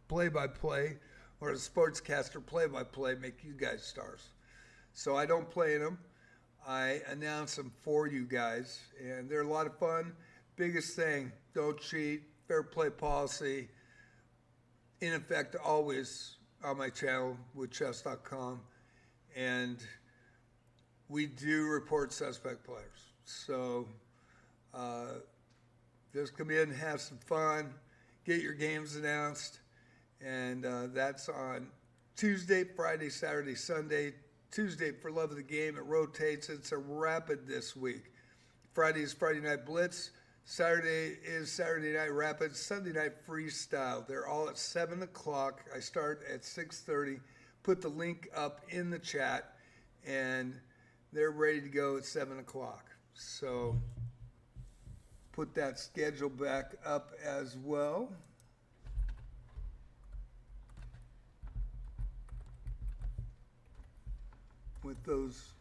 play-by-play, or the sportscaster play-by-play, make you guys stars. So I don't play in them. I announce them for you guys, and they're a lot of fun. Biggest thing, don't cheat, fair play policy. In effect, always on my channel with chess.com, and we do report suspect players. So Just come in, have some fun, get your games announced, and that's on Tuesday, Friday, Saturday, Sunday. Tuesday for Love of the Game. It rotates. It's a rapid this week. Friday is Friday Night Blitz. Saturday is Saturday Night Rapid. Sunday Night Freestyle. They're all at 7 o'clock. I start at 6:30. Put the link up in the chat, and they're ready to go at 7 o'clock. So put that schedule back up as well. With those,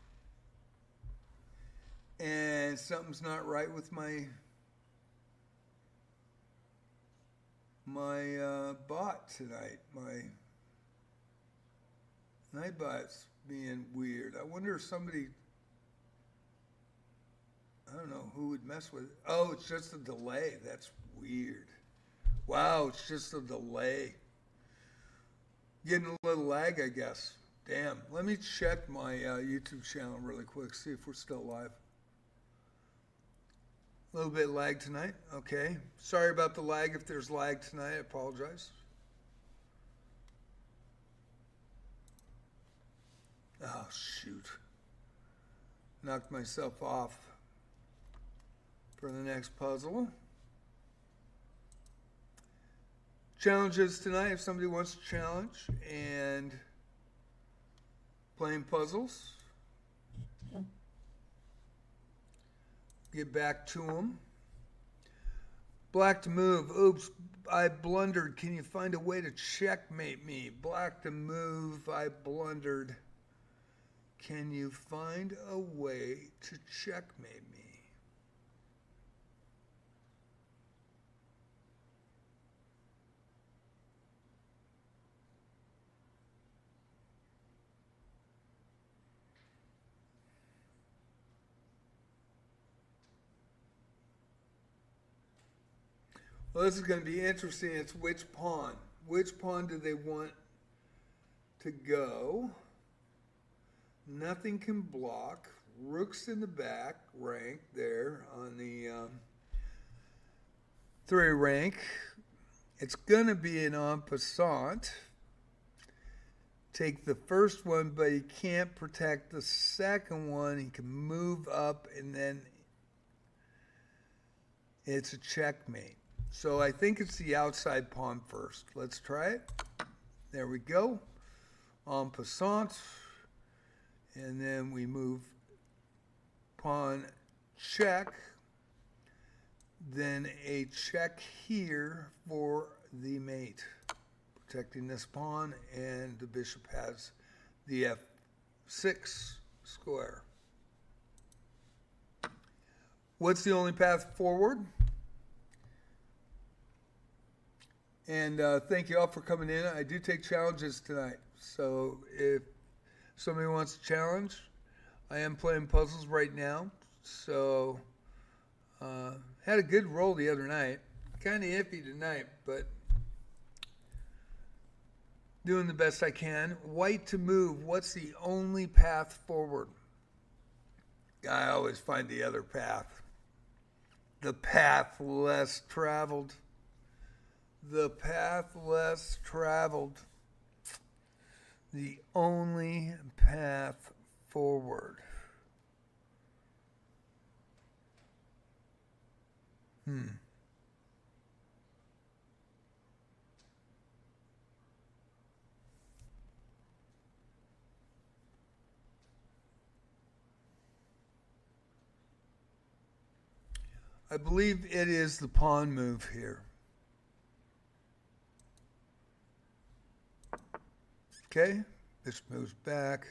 and something's not right with my bot tonight. My Nightbot's being weird. I wonder if somebody, I don't know who would mess with it. Oh, it's just a delay. That's weird. Wow, it's just a delay. Getting a little lag, I guess. Damn. Let me check my YouTube channel really quick, see if we're still live. A little bit lag tonight. Okay. Sorry about the lag. If there's lag tonight, I apologize. Oh, shoot. Knocked myself off for the next puzzle. Challenges tonight, if somebody wants to challenge, and playing puzzles. Get back to them. Black to move. Oops, I blundered. Can you find a way to checkmate me? Black to move. I blundered. Can you find a way to checkmate me? Well, this is going to be interesting. It's which pawn? Which pawn do they want to go? Nothing can block. Rook's in the back rank there on the 3 rank. It's going to be an en passant. Take the first one, but he can't protect the second one. He can move up, and then it's a checkmate. So I think it's the outside pawn first. Let's try it. There we go. En passant. And then we move pawn check. Then a check here for the mate. Protecting this pawn, and the bishop has the F6 square. What's the only path forward? And thank you all for coming in. I do take challenges tonight. So if somebody wants to challenge, I am playing puzzles right now. So had a good roll the other night. Kind of iffy tonight, but doing the best I can. White to move. What's the only path forward? I always find the other path. The path less traveled. The path less traveled. The only path forward. I believe it is the pawn move here. Okay, this moves back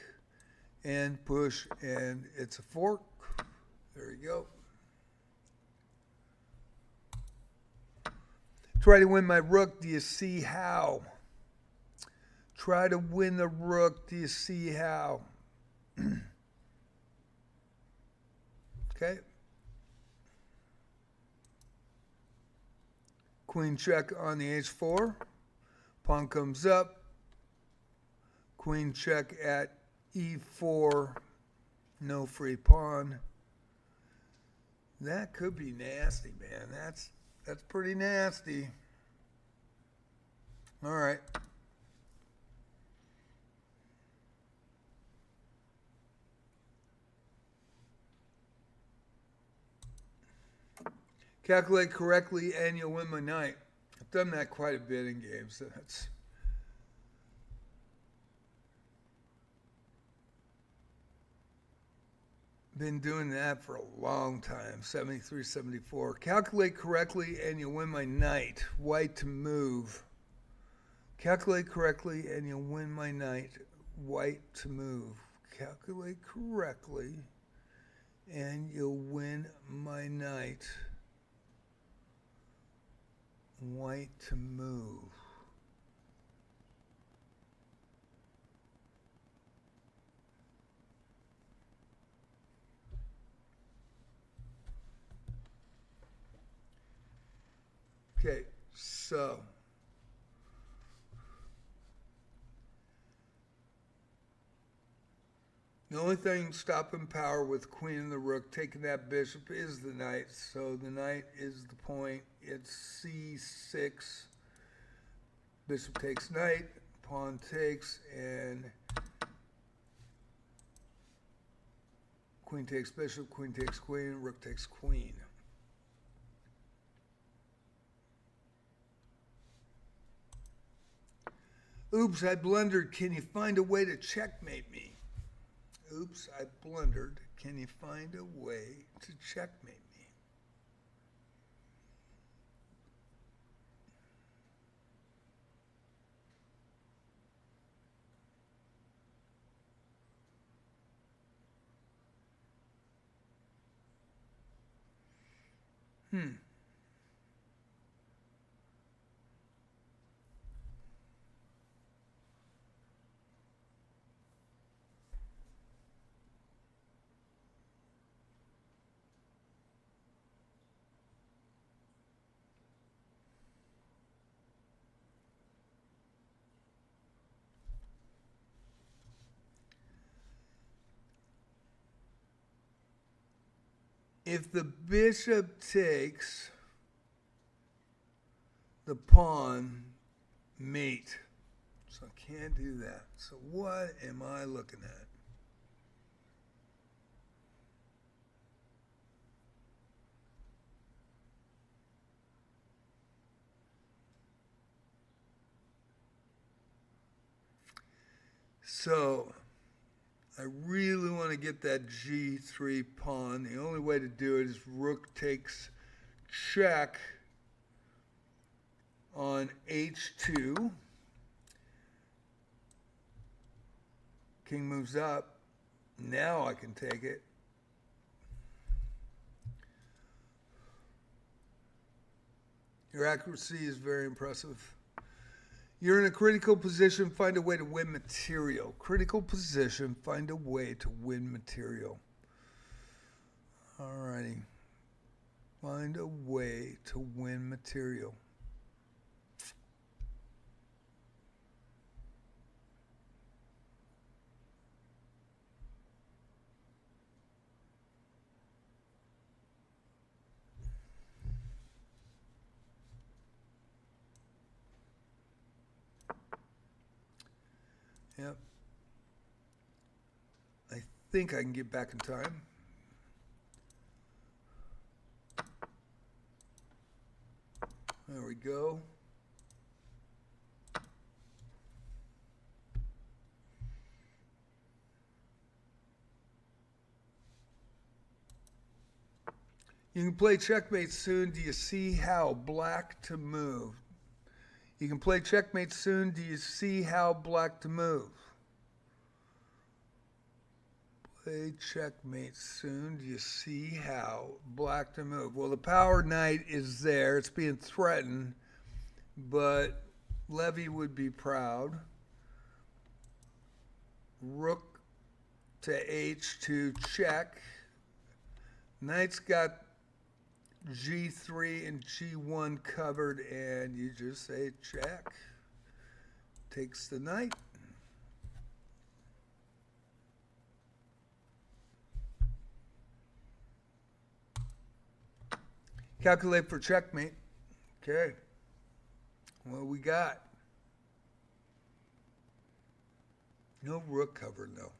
and push, and it's a fork. There you go. Try to win my rook. Do you see how? Try to win the rook. Do you see how? Okay. Queen check on the h4. Pawn comes up. Queen check at e4. No free pawn. That could be nasty, man. That's pretty nasty. All right. Calculate correctly and you'll win my night. I've done that quite a bit in games. So that's been doing that for a long time. 73, 74. Calculate correctly and you'll win my knight. White to move. Calculate correctly and you'll win my knight. White to move. Calculate correctly and you'll win my knight. White to move. Okay, so the only thing stopping power with queen and the rook taking that bishop is the knight. So the knight is the point. It's c6. Bishop takes knight, pawn takes, and queen takes bishop, queen takes queen, rook takes queen. Oops, I blundered. Can you find a way to checkmate me? Oops, I blundered. Can you find a way to checkmate me? If the bishop takes the pawn, mate. So I can't do that. So what am I looking at? So I really want to get that g3 pawn. The only way to do it is rook takes check on h2. King moves up. Now I can take it. Your accuracy is very impressive. You're in a critical position, find a way to win material. Critical position, find a way to win material. Alrighty. Find a way to win material. Yep. I think I can get back in time. There we go. You can play checkmate soon. Do you see how? Black to move. You can play checkmate soon. Do you see how? Black to move. Play checkmate soon. Do you see how? Black to move. Well, the power knight is there. It's being threatened, but Levy would be proud. Rook to h2 check. Knight's got g3 and g1 covered, and you just say check. Takes the knight. Calculate for checkmate. Okay. What we got? No rook cover, though.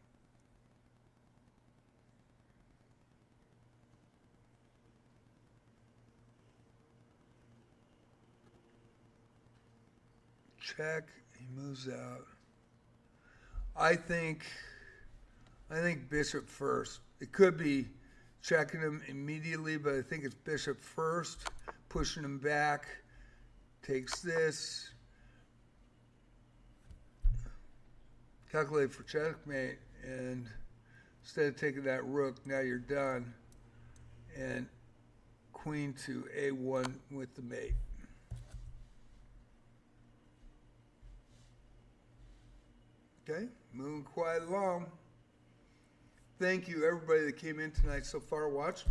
Check. He moves out. I think bishop first. It could be checking him immediately, but I think it's bishop first, pushing him back. Takes this. Calculate for checkmate, and instead of taking that rook, now you're done. And queen to a1 with the mate. Okay, moving quite along. Thank you, everybody that came in tonight so far, watched.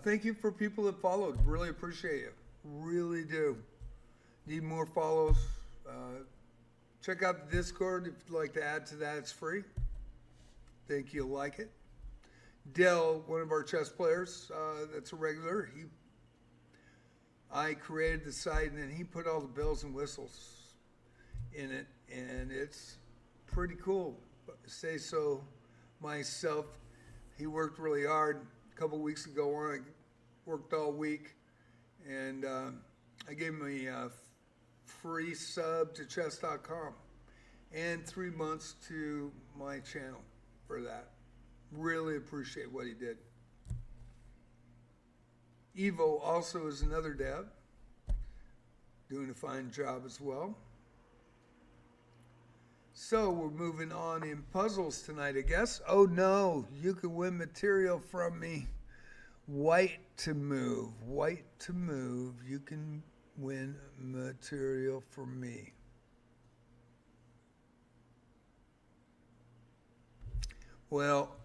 Thank you for people that followed. Really appreciate it. Really do. Need more follows. Check out the Discord if you'd like to add to that. It's free. Think you'll like it. Dell, one of our chess players, that's a regular. I created the site, and then he put all the bells and whistles in it, and it's pretty cool. Say so myself. He worked really hard. A couple weeks ago, I worked all week, and I gave him a free sub to chess.com and 3 months to my channel for that. Really appreciate what he did. Evo also is another dad, doing a fine job as well. So we're moving on in puzzles tonight, I guess. Oh no, you can win material from me. White to move. White to move. You can win material from me. Well,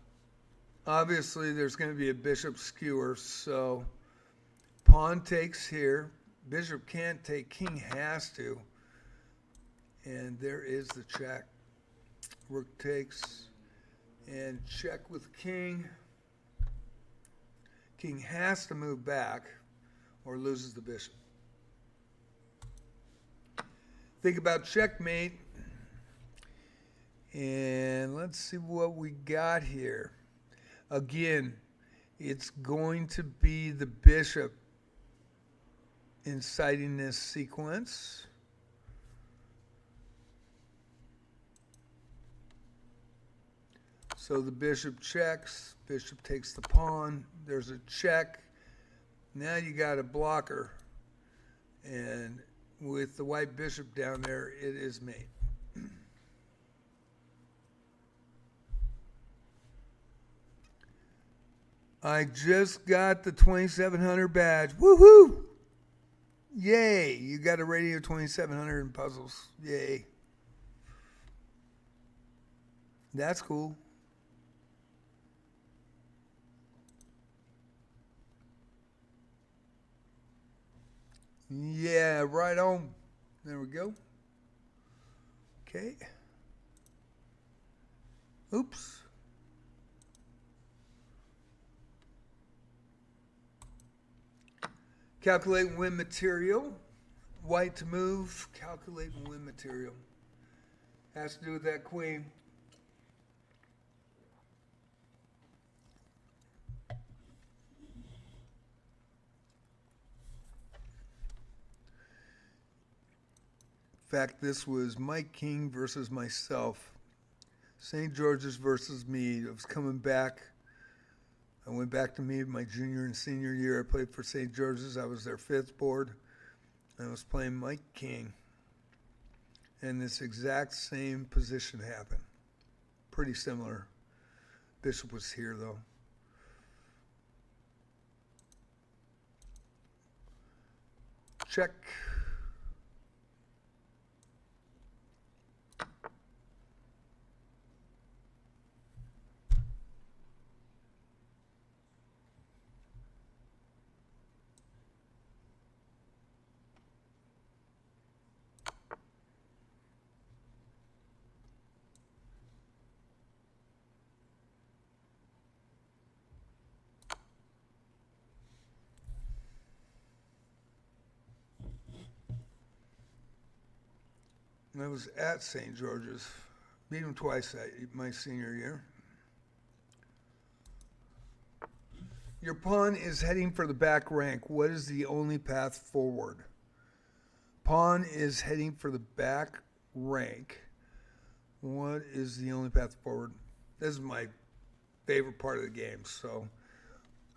obviously there's going to be a bishop skewer, so pawn takes here. Bishop can't take, king has to. And there is the check. Rook takes and check with king. King has to move back or loses the bishop. Think about checkmate. And let's see what we got here. Again, it's going to be the bishop inciting this sequence. So the bishop checks, bishop takes the pawn, there's a check. Now you got a blocker. And with the white bishop down there, it is mate. I just got the 2700 badge. Woohoo! Yay! You got a radio 2700 in puzzles. Yay. That's cool. Yeah, right on. There we go. Okay. Oops. Calculate and win material. White to move. Calculate and win material. Has to do with that queen. In fact, this was Mike King versus myself. St. George's versus me. I was coming back. I went back to me my junior and senior year. I played for St. George's. I was their fifth board. I was playing Mike King. And this exact same position happened. Pretty similar. Bishop was here, though. Check. I was at St. George's. Beat them twice my senior year. Your pawn is heading for the back rank. What is the only path forward? Pawn is heading for the back rank. What is the only path forward? This is my favorite part of the game. So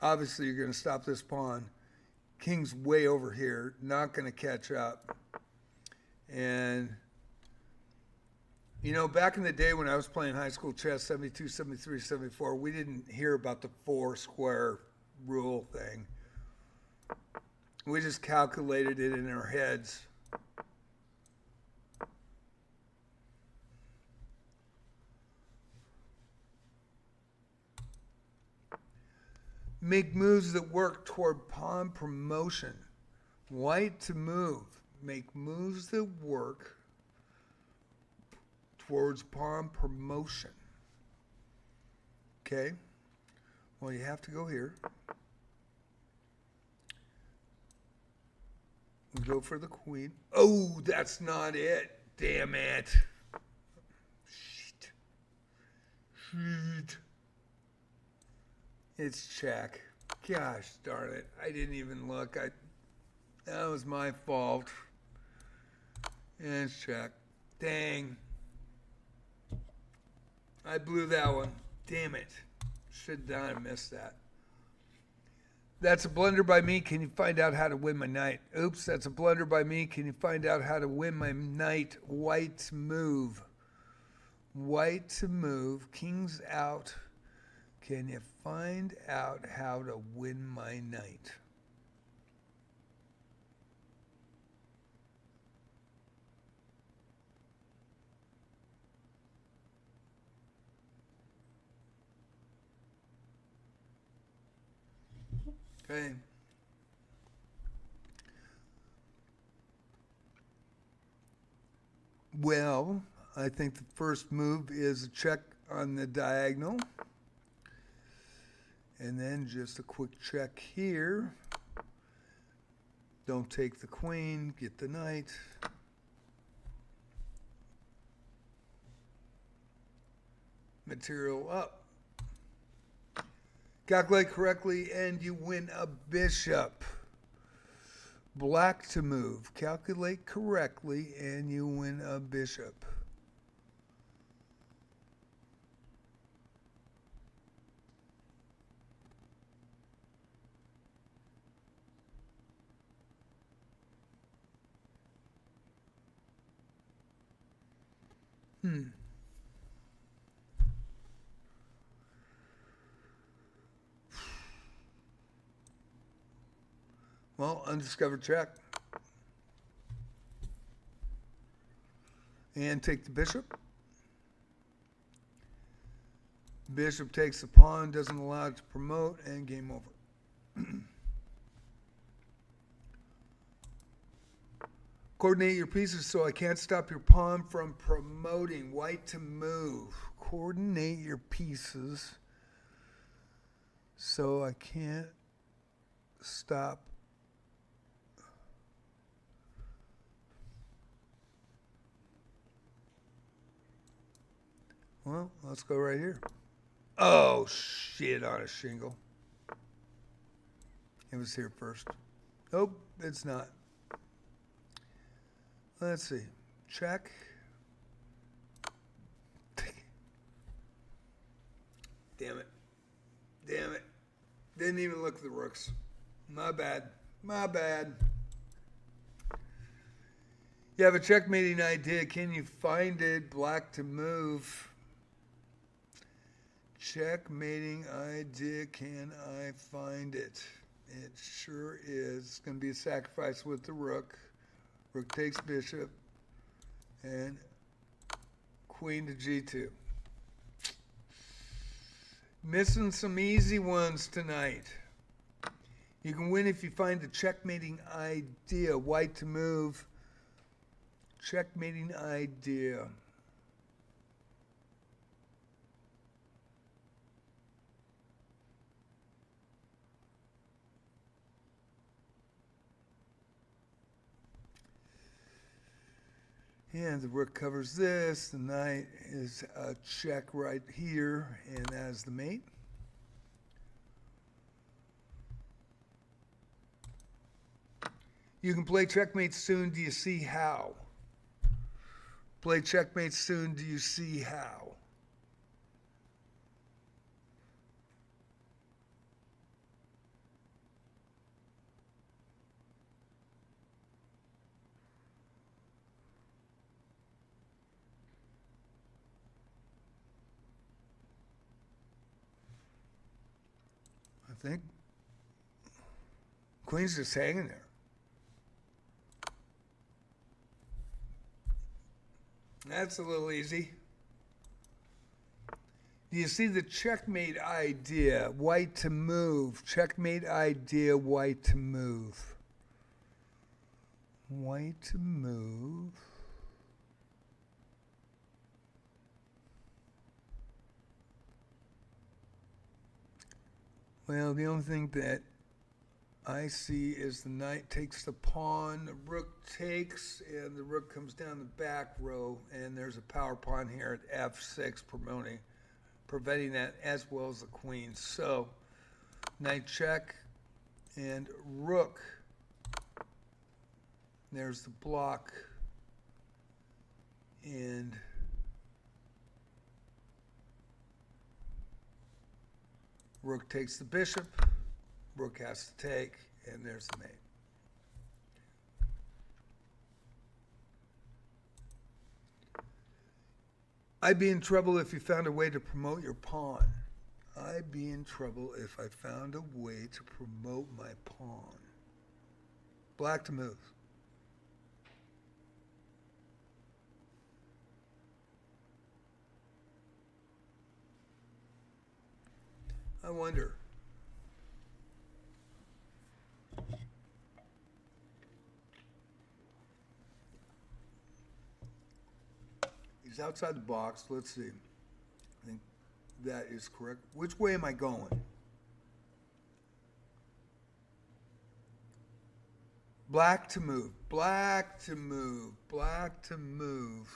obviously you're going to stop this pawn. King's way over here, not going to catch up. And, you know, back in the day when I was playing high school chess, 72, 73, 74, we didn't hear about the 4-square rule thing. We just calculated it in our heads. Make moves that work toward pawn promotion. White to move. Make moves that work towards pawn promotion. Okay. Well, you have to go here. We go for the queen. Oh, that's not it. Damn it. Shit. Shit. It's check. Gosh darn it. I didn't even look. That was my fault. And it's check. Dang. I blew that one. Damn it. Should have missed that. That's a blunder by me. Can you find out how to win my knight? Oops, that's a blunder by me. Can you find out how to win my knight? White to move. White to move. King's out. Can you find out how to win my knight? Okay. Well, I think the first move is a check on the diagonal. And then just a quick check here. Don't take the queen, get the knight. Material up. Calculate correctly and you win a bishop. Black to move. Calculate correctly and you win a bishop. Well, undiscovered check. And take the bishop. Bishop takes the pawn, doesn't allow it to promote, and game over. Coordinate your pieces so I can't stop your pawn from promoting. White to move. Coordinate your pieces so I can't stop. Well, let's go right here. Oh, shit, on a shingle. It was here first. Nope, it's not. Let's see. Check. Damn it. Damn it. Didn't even look at the rooks. My bad. My bad. You have a checkmating idea. Can you find it? Black to move. Checkmating idea. Can I find it? It sure is. It's going to be a sacrifice with the rook. Rook takes bishop. And queen to g2. Missing some easy ones tonight. You can win if you find the checkmating idea. White to move. Checkmating idea. And the rook covers this. The knight is a check right here, and that is the mate. You can play checkmate soon. Do you see how? Play checkmate soon. Do you see how? I think Queen's just hanging there. That's a little easy. Do you see the checkmate idea? White to move. Checkmate idea, white to move. White to move. Well, the only thing that I see is the knight takes the pawn, the rook takes, and the rook comes down the back row, and there's a power pawn here at f6 preventing that, as well as the queen. So, knight check and rook. There's the block, and rook takes the bishop. Rook has to take, and there's the mate. I'd be in trouble if you found a way to promote your pawn. I'd be in trouble if I found a way to promote my pawn. Black to move. I wonder. He's outside the box. Let's see. I think that is correct. Which way am I going? Black to move. Black to move. Black to move.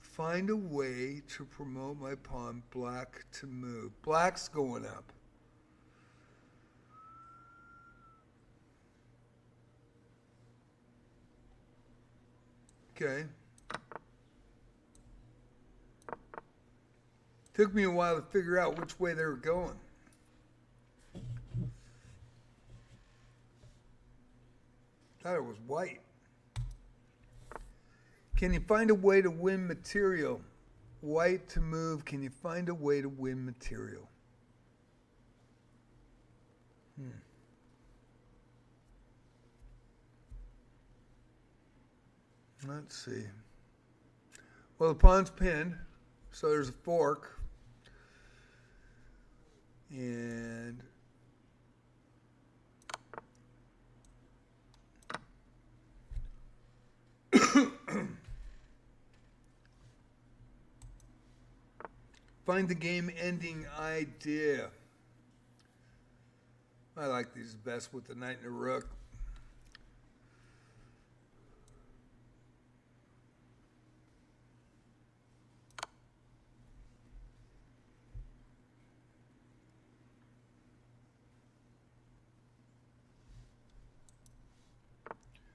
Find a way to promote my pawn. Black to move. Black's going up. Okay. Took me a while to figure out which way they were going. Thought it was white. Can you find a way to win material? White to move. Can you find a way to win material? Let's see. Well, the pawn's pinned, so there's a fork. And find the game ending idea. I like these best with the knight and the rook.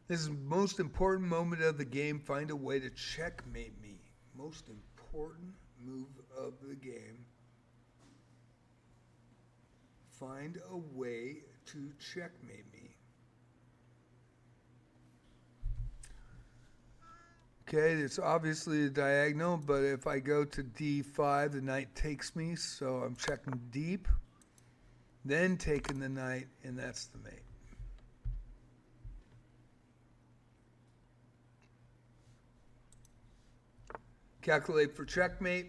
This is the most important moment of the game. Find a way to checkmate me. Most important move of the game. Find a way to checkmate me. Okay, it's obviously a diagonal, but if I go to d5, the knight takes me, so I'm checking deep, then taking the knight, and that's the mate. Calculate for checkmate.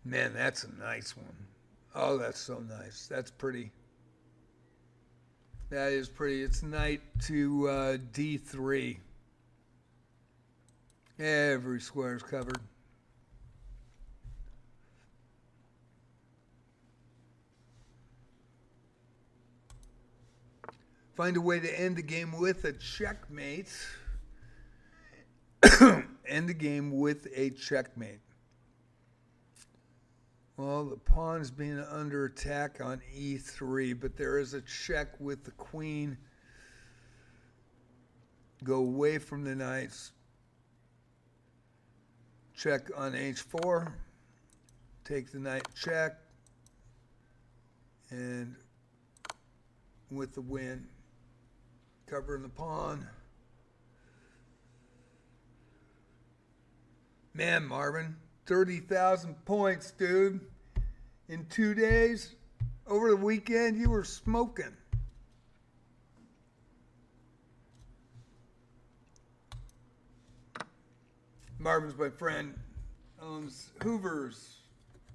Man, that's a nice one. Oh, that's so nice. That's pretty. That is pretty. It's knight to d3. Every square is covered. Find a way to end the game with a checkmate. End the game with a checkmate. Well, the pawn's being under attack on e3, but there is a check with the queen. Go away from the knights. Check on h4. Take the knight check. And with the win, covering the pawn. Man, Marvin, 30,000 points, dude. In 2 days, over the weekend, you were smoking. Marvin's my friend, owns Hoover's,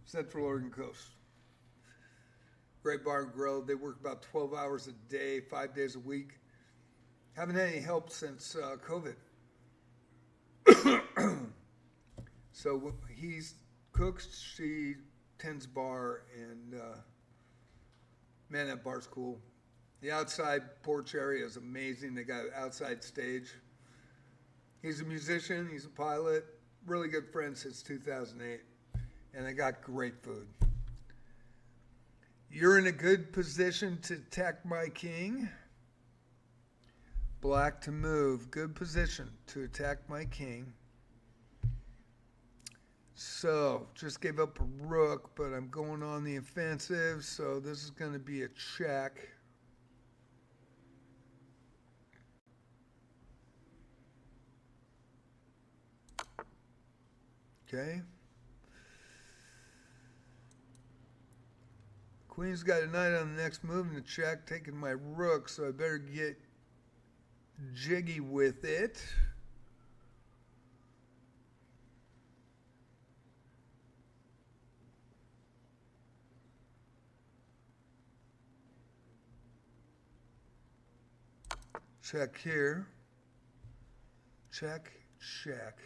Central Oregon Coast. Great bar and grill. They work about 12 hours a day, 5 days a week. Haven't had any help since COVID. So he cooks, she tends bar, and man, that bar's cool. The outside porch area is amazing. They got an outside stage. He's a musician, he's a pilot, really good friend since 2008, and they got great food. You're in a good position to attack my king. Black to move, good position to attack my king. So, just gave up a rook, but I'm going on the offensive, so this is going to be a check. Okay. Queen's got a knight on the next move in the check, taking my rook, so I better get jiggy with it. Check here. Check, check.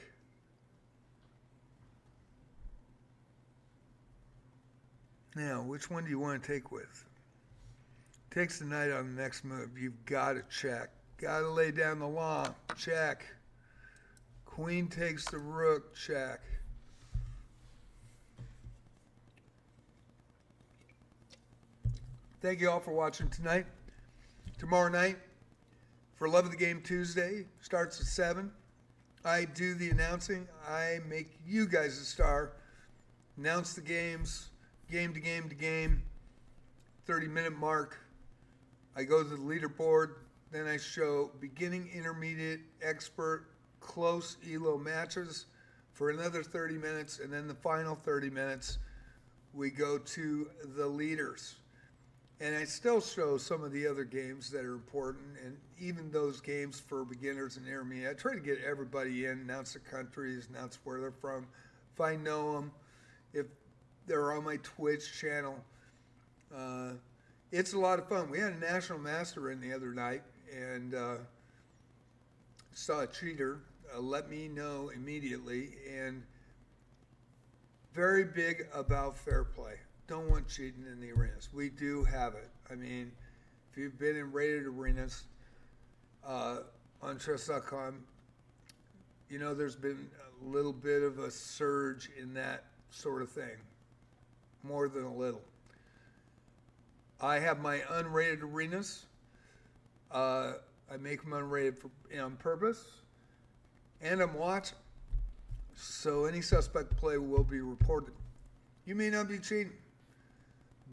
Now, which one do you want to take with? Takes the knight on the next move. You've got to check. Got to lay down the law. Check. Queen takes the rook. Check. Thank you all for watching tonight. Tomorrow night, for Love of the Game Tuesday, starts at 7. I do the announcing. I make you guys a star. Announce the games, game to game to game, 30-minute mark. I go to the leaderboard. Then I show beginning, intermediate, expert, close ELO matches for another 30 minutes. And then the final 30 minutes, we go to the leaders. And I still show some of the other games that are important, and even those games for beginners and intermediate. I try to get everybody in, announce the countries, announce where they're from, if I know them, if they're on my Twitch channel. It's a lot of fun. We had a national master in the other night, and saw a cheater. Let me know immediately, and very big about fair play. Don't want cheating in the arenas. We do have it. I mean, if you've been in rated arenas on chess.com, you know there's been a little bit of a surge in that sort of thing. More than a little. I have my unrated arenas. I make them unrated on purpose. And I'm watching. So any suspect play will be reported. You may not be cheating,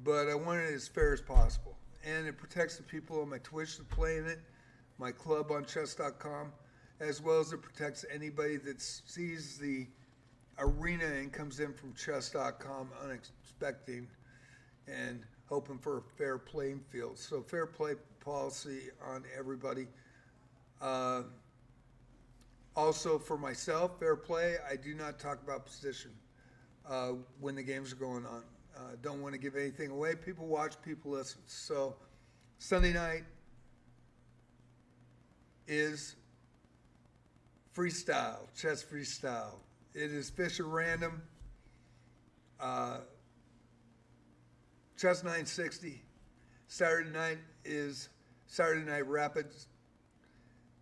but I want it as fair as possible. And it protects the people on my Twitch that play in it, my club on chess.com, as well as it protects anybody that sees the arena and comes in from chess.com unexpecting and hoping for a fair playing field. So fair play policy on everybody. Also for myself, fair play, I do not talk about position when the games are going on. Don't want to give anything away. People watch, people listen. So Sunday night is freestyle, chess freestyle. It is Fisher Random, Chess 960. Saturday night is Saturday night rapids.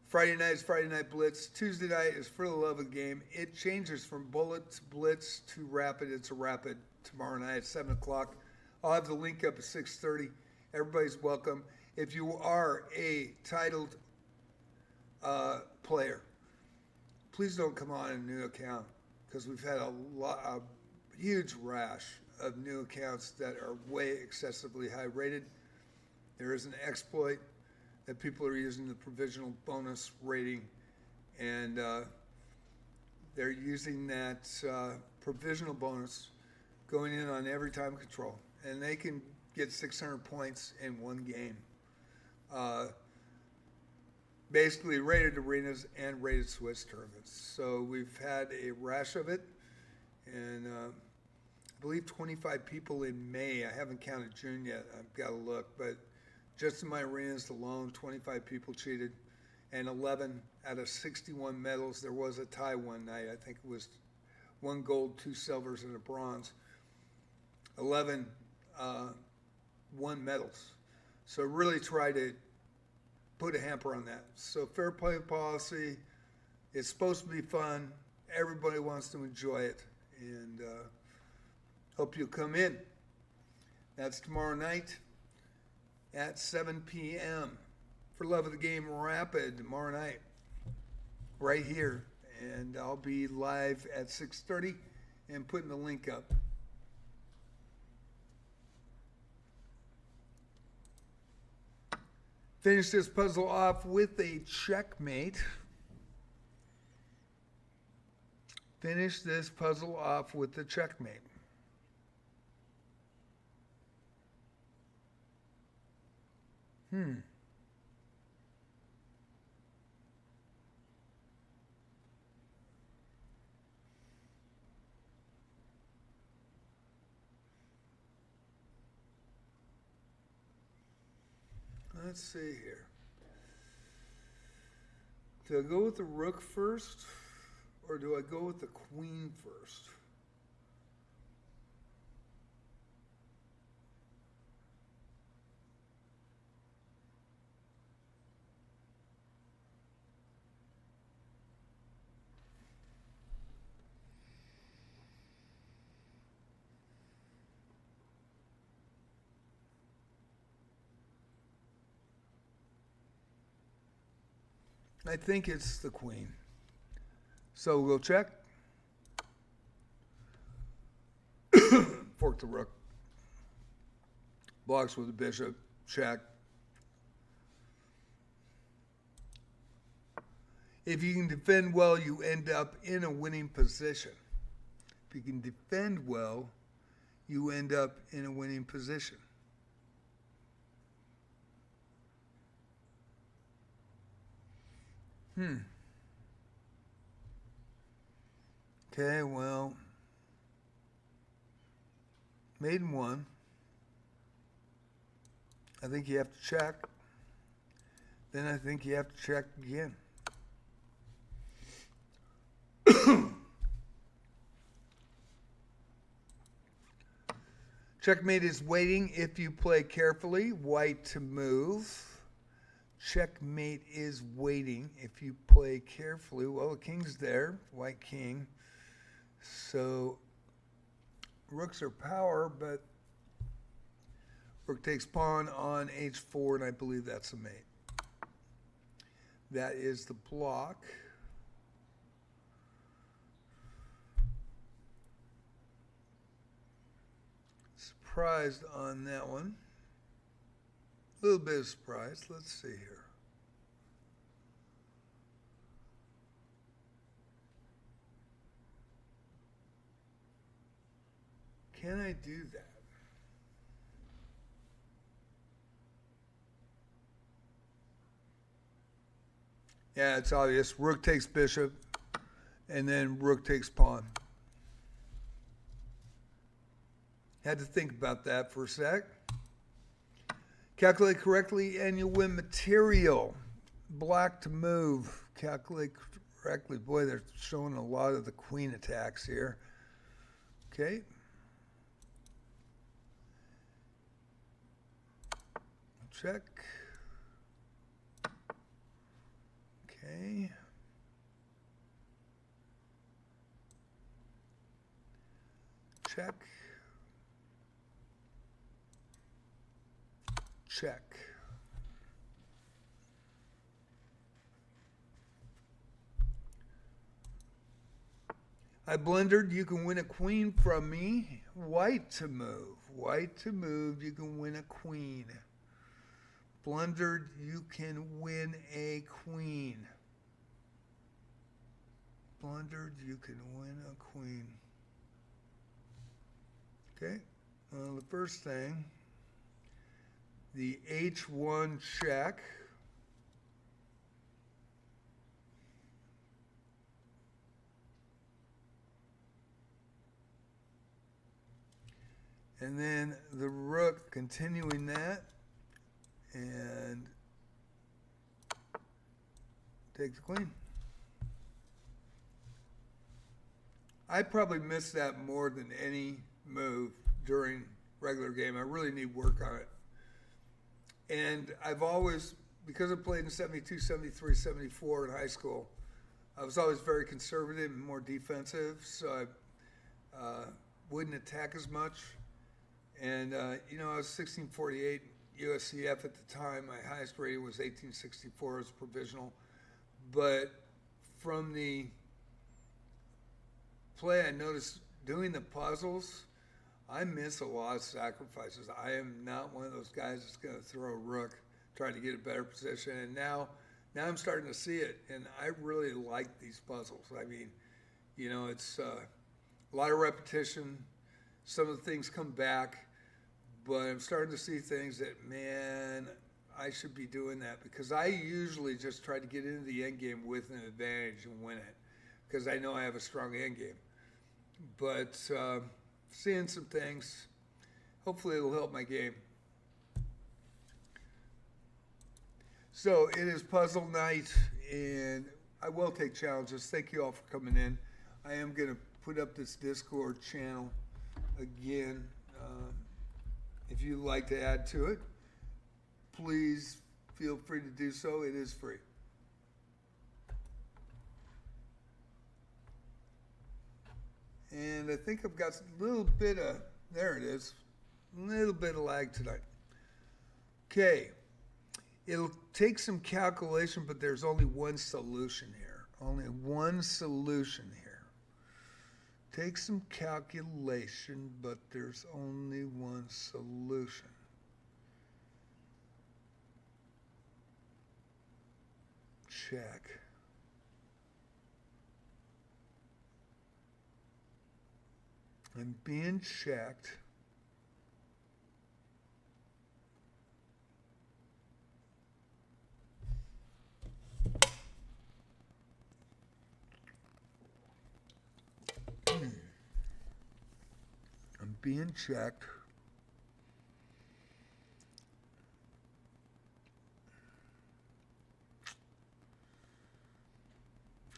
Friday night is Friday night blitz. Tuesday night is for the love of the game. It changes from bullet to blitz to rapid. It's a rapid tomorrow night at 7 o'clock. I'll have the link up at 6:30. Everybody's welcome. If you are a titled player, please don't come on a new account because we've had a huge rash of new accounts that are way excessively high rated. There is an exploit that people are using the provisional bonus rating, and they're using that provisional bonus going in on every time control, and they can get 600 points in one game. Basically rated arenas and rated Swiss tournaments. So we've had a rash of it, and I believe 25 people in May. I haven't counted June yet. I've got to look, but just in my arenas alone, 25 people cheated, and 11 out of 61 medals. There was a tie one night. I think it was 1 gold, 2 silvers, and a bronze. 11 won medals. So really try to put a hamper on that. So fair play policy. It's supposed to be fun. Everybody wants to enjoy it, and hope you'll come in. That's tomorrow night at 7 p.m. for Love of the Game Rapid tomorrow night, right here. And I'll be live at 6:30 and putting the link up. Finish this puzzle off with a checkmate. Finish this puzzle off with the checkmate. Let's see here. Do I go with the rook first, or do I go with the queen first? I think it's the queen. So we'll check. Fork the rook. Blocks with the bishop. Check. If you can defend well, you end up in a winning position. If you can defend well, you end up in a winning position. Okay, well, maiden one. I think you have to check. Then I think you have to check again. Checkmate is waiting if you play carefully. White to move. Checkmate is waiting if you play carefully. Well, the king's there, white king. So rooks are power, but rook takes pawn on h4, and I believe that's a mate. That is the block. Surprised on that one. A little bit of surprise. Let's see here. Can I do that? Yeah, it's obvious. Rook takes bishop, and then rook takes pawn. Had to think about that for a sec. Calculate correctly and you'll win material. Black to move. Calculate correctly. Boy, they're showing a lot of the queen attacks here. Okay. Check. Okay. Check. Check. I blundered. You can win a queen from me. White to move. White to move. You can win a queen. Blundered. You can win a queen. Blundered. You can win a queen. Okay. Well, the first thing, the H1 check. And then the rook continuing that and take the queen. I probably missed that more than any move during regular game. I really need work on it. And I've always, because I played in 72, 73, 74 in high school, I was always very conservative and more defensive, so I wouldn't attack as much. And, you know, I was 1648 USCF at the time. My highest rating was 1864 as provisional. But from the play, I noticed doing the puzzles, I miss a lot of sacrifices. I am not one of those guys that's going to throw a rook, trying to get a better position. And now I'm starting to see it, and I really like these puzzles. I mean, you know, it's a lot of repetition. Some of the things come back. But I'm starting to see things that, man, I should be doing that, because I usually just try to get into the end game with an advantage and win it, because I know I have a strong end game. But seeing some things, hopefully it'll help my game. So it is puzzle night, and I will take challenges. Thank you all for coming in. I am going to put up this Discord channel again. If you'd like to add to it, please feel free to do so. It is free. And I think I've got a little bit of, there it is, a little bit of lag tonight. Okay, it'll take some calculation, but there's only one solution here. Only one solution here. Take some calculation, but there's only one solution. Check. I'm being checked. I'm being checked.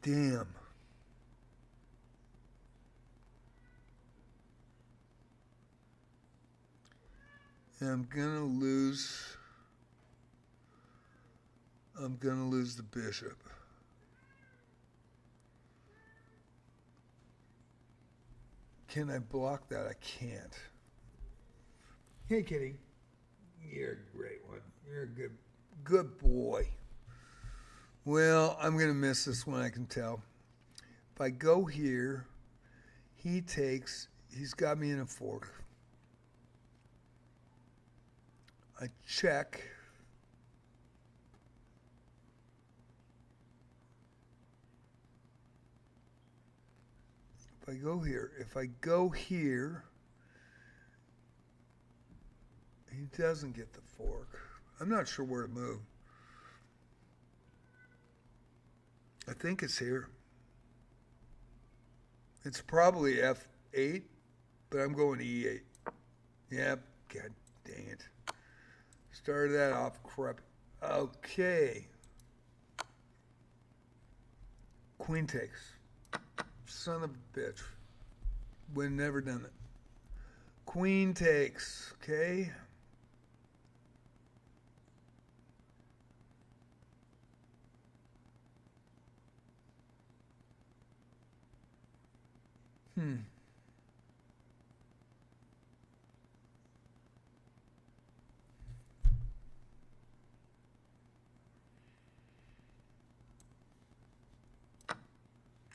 Damn. And I'm gonna lose the bishop. Can I block that? I can't. Hey, Kitty. You're a great one. You're a good boy. Well, I'm going to miss this one, I can tell. If I go here, he's got me in a fork. I check. If I go here, he doesn't get the fork. I'm not sure where to move. I think it's here. It's probably F8, but I'm going E8. Yep, god dang it. Started that off crap. Okay. Queen takes. Son of a bitch. Would never done it. Queen takes. Okay.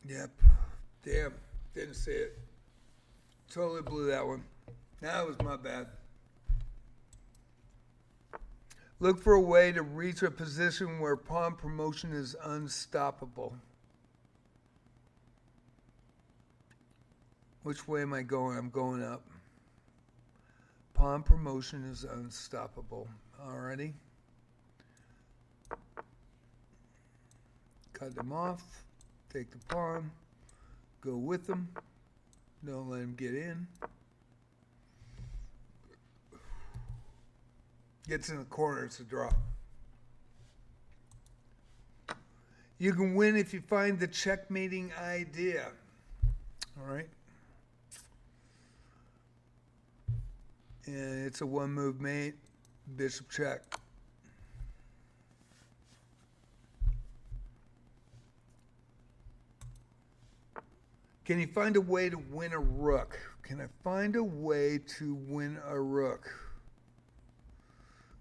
Yep. Damn. Didn't see it. Totally blew that one. That was my bad. Look for a way to reach a position where pawn promotion is unstoppable. Which way am I going? I'm going up. Pawn promotion is unstoppable. Alrighty. Cut them off. Take the pawn. Go with them. Don't let him get in. Gets in the corner, it's a draw. You can win if you find the checkmating idea. All right. And it's a one move mate. Bishop check. Can you find a way to win a rook? Can I find a way to win a rook?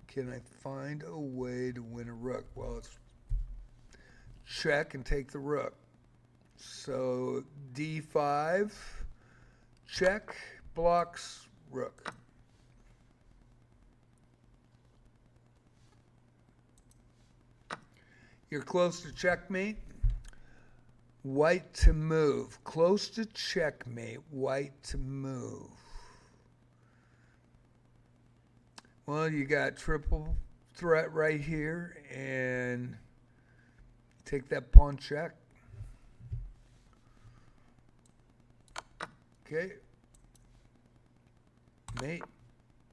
Can I find a way to win a rook? Well, it's check and take the rook. So d5, check, blocks, rook. You're close to checkmate. White to move. Close to checkmate. White to move. Well, you got triple threat right here, and take that pawn check. Okay. Mate.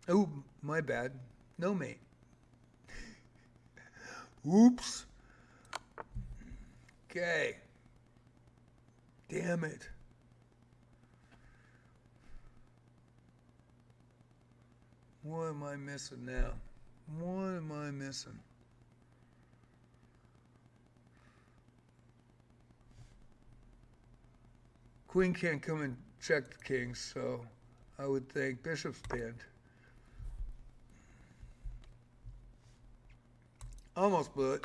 Oh, my bad. No mate. Oops. Okay. Damn it. What am I missing now? What am I missing? Queen can't come and check the king, so I would think bishop's pinned. Almost blew it.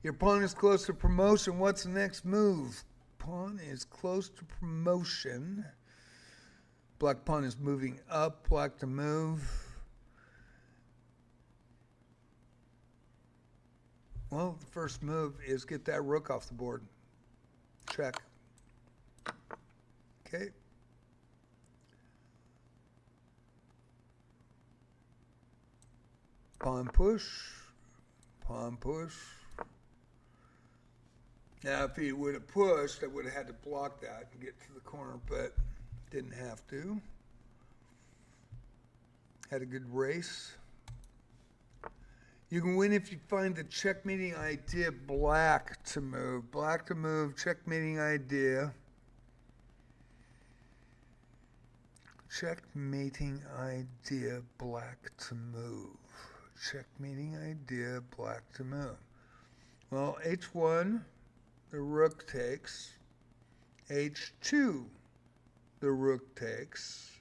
Your pawn is close to promotion. What's the next move? Pawn is close to promotion. Black pawn is moving up. Black to move. Well, the first move is get that rook off the board. Check. Okay. Pawn push. Pawn push. Now, if he would have pushed, I would have had to block that and get to the corner, but didn't have to. Had a good race. You can win if you find the checkmating idea. Black to move. Black to move. Checkmating idea. Checkmating idea. Black to move. Checkmating idea. Black to move. Well, h1, the rook takes. h2, the rook takes.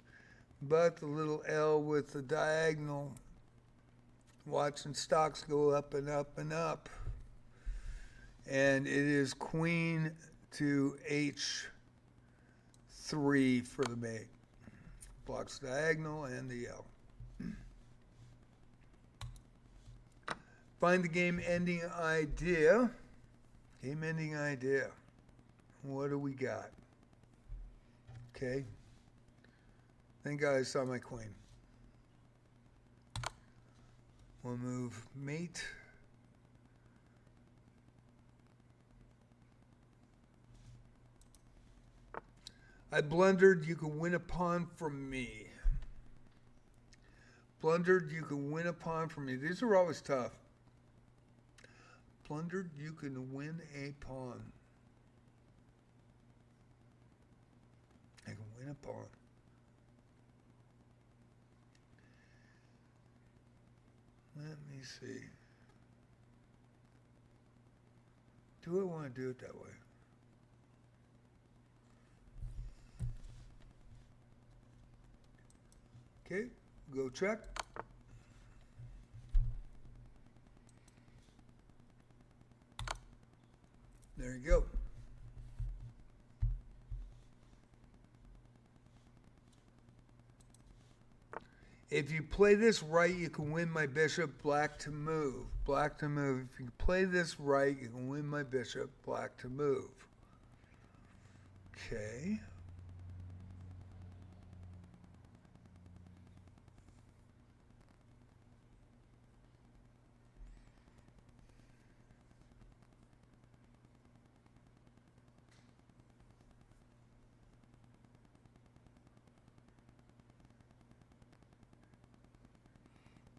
But the little L with the diagonal, watching stocks go up and up and up. And it is queen to h3 for the mate. Blocks diagonal and the L. Find the game ending idea. Game ending idea. What do we got? Okay. Thank God I saw my queen. We'll move mate. I blundered, you can win a pawn from me. Blundered, you can win a pawn from me. These are always tough. Blundered, you can win a pawn. I can win a pawn. Let me see. Do I want to do it that way? Okay, go check. There you go. If you play this right, you can win my bishop, black to move. Black to move. If you play this right, you can win my bishop, black to move. Okay.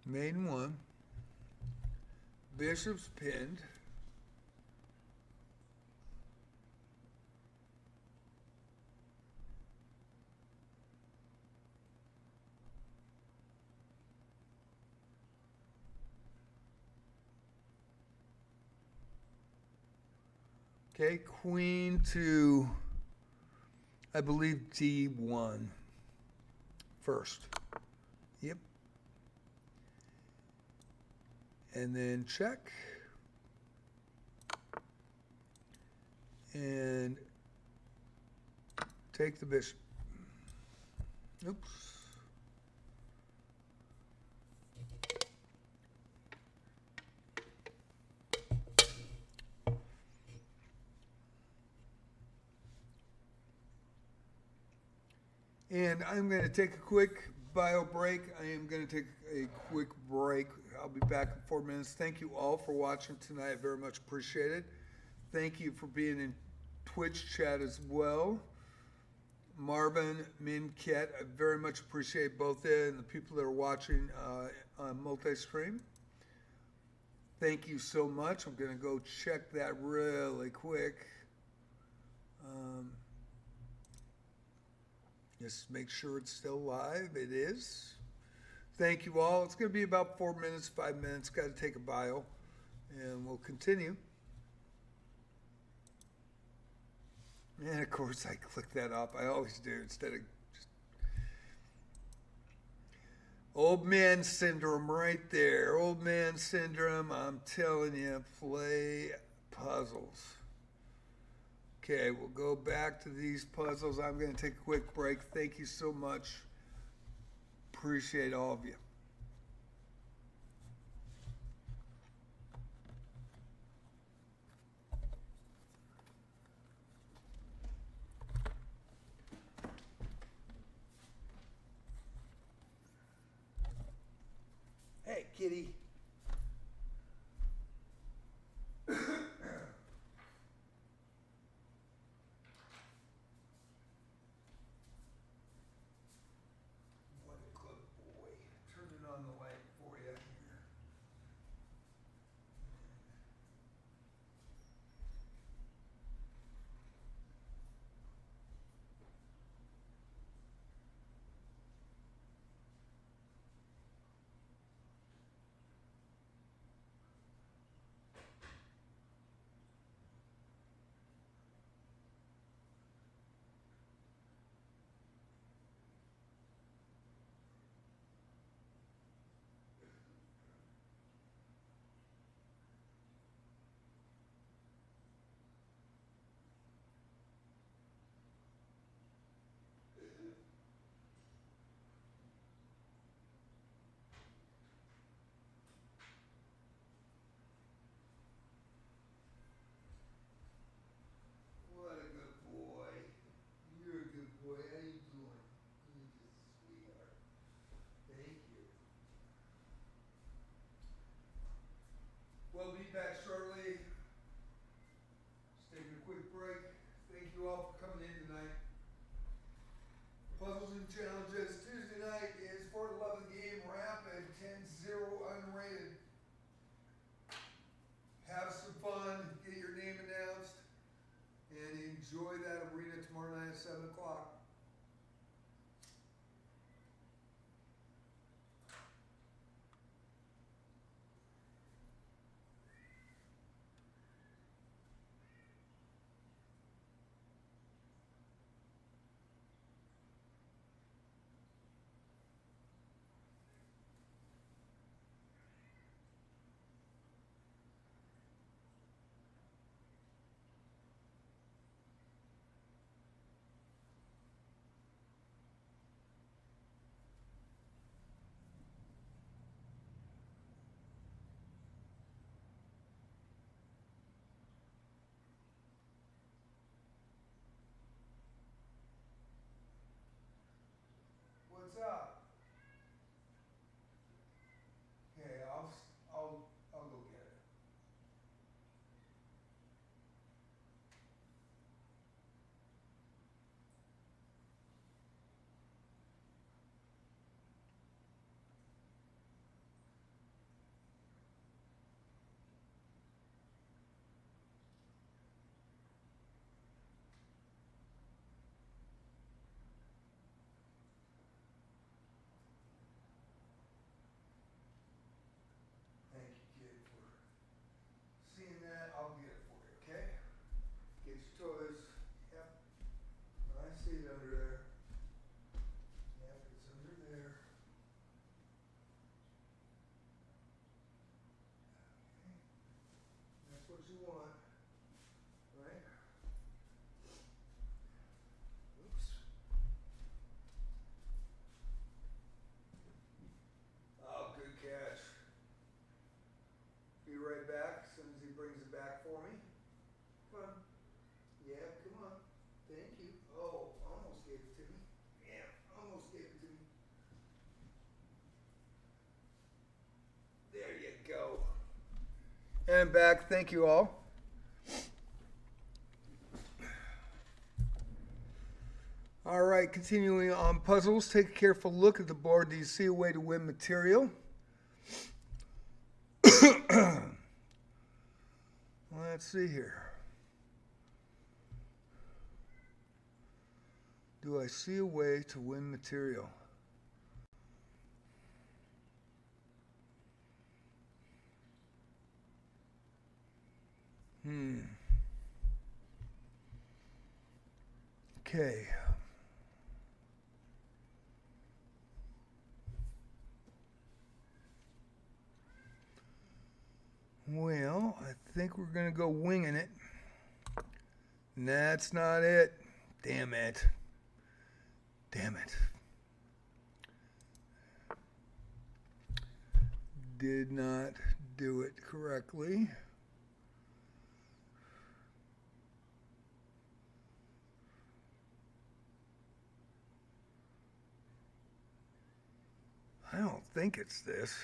Main one. Bishop's pinned. Okay, queen to, I believe, D1 first. Yep. And then check. And take the bishop. Oops. And I'm going to take a quick bio break. I am going to take a quick break. I'll be back in 4 minutes. Thank you all for watching tonight. I very much appreciate it. Thank you for being in Twitch chat as well. Marvin, Min, Ket, I very much appreciate both of you and the people that are watching on multi-stream. Thank you so much. I'm going to go check that really quick. Just make sure it's still live. It is. Thank you all. It's going to be about 4 minutes, 5 minutes. Got to take a bio, and we'll continue. And of course, I click that off. I always do instead of just old man syndrome right there. Old man syndrome. I'm telling you, play puzzles. Okay, we'll go back to these puzzles. I'm going to take a quick break. Thank you so much. Appreciate all of you. Hey, kitty. What a good boy. Turning on the light for you here. see it under there. Yep, it's under there. That's what you want, right? Oops. Oh, good catch. Be right back as soon as he brings it back for me. Come on. Yeah, come on. Thank you. Oh, almost gave it to me. Yeah, almost gave it to me. There you go. And back. Thank you all. All right, continuing on puzzles. Take a careful look at the board. Do you see a way to win material? Let's see here. Do I see a way to win material? Okay. Well, I think we're going to go winging it. That's not it. Damn it. Damn it. Did not do it correctly. I don't think it's this.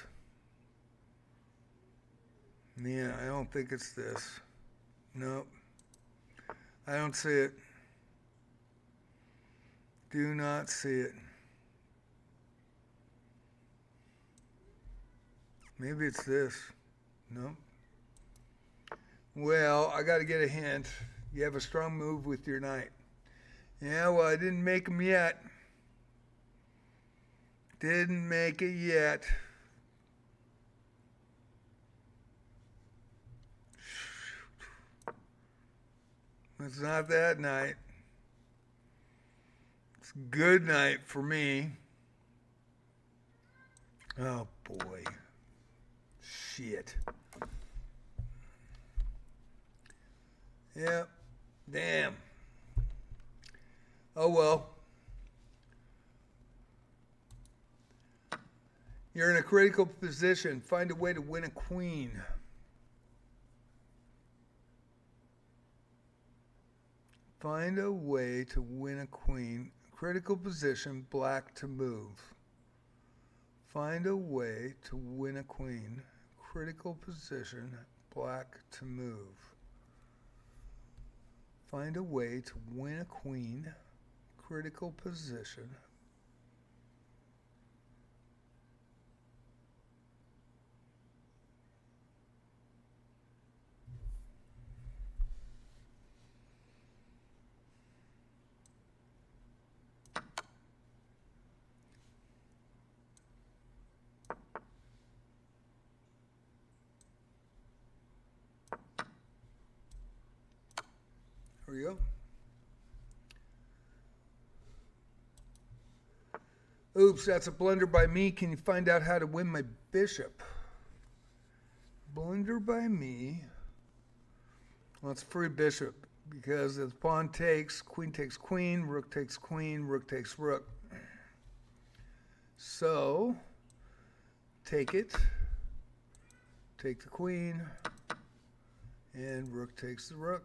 Yeah, I don't think it's this. Nope. I don't see it. Do not see it. Maybe it's this. Nope. Well, I got to get a hint. You have a strong move with your knight. Yeah, well, I didn't make them yet. Didn't make it yet. It's not that night. It's good night for me. Oh boy. Shit. Yep. Damn. Oh well. You're in a critical position. Find a way to win a queen. Find a way to win a queen. Critical position, black to move. Find a way to win a queen. Critical position, black to move. Find a way to win a queen. Critical position. There we go. Oops, that's a blunder by me. Can you find out how to win my bishop? Blunder by me. Well, it's free bishop because if pawn takes queen, rook takes queen, rook takes rook. So, take it. Take the queen. And rook takes the rook.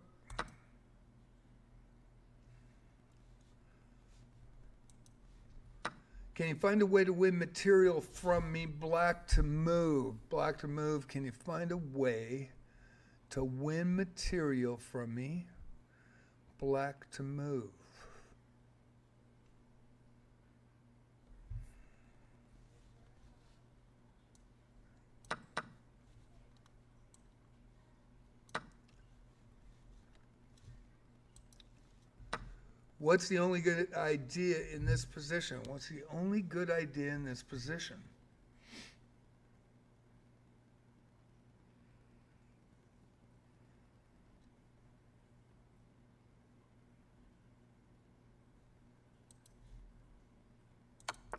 Can you find a way to win material from me? Black to move. Black to move. Can you find a way to win material from me? Black to move. What's the only good idea in this position? What's the only good idea in this position?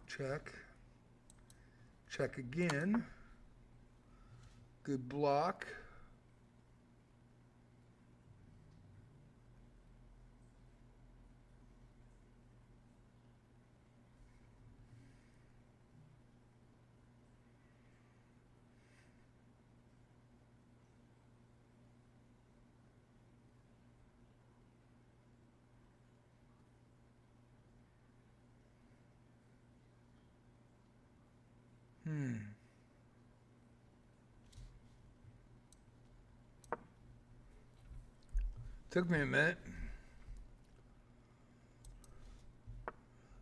Check. Check again. Good block. Took me a minute.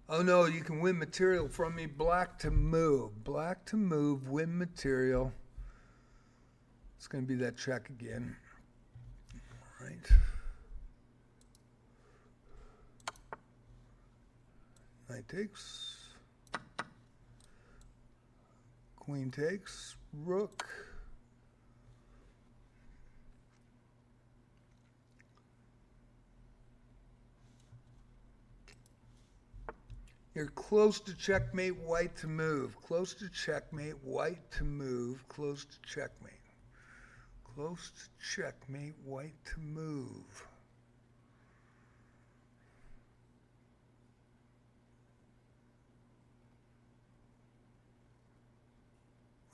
Oh no, you can win material from me. Black to move. Black to move, win material. It's going to be that check again. All right. Knight takes. Queen takes. Rook. You're close to checkmate, white to move. Close to checkmate, white to move. Close to checkmate. Close to checkmate, white to move.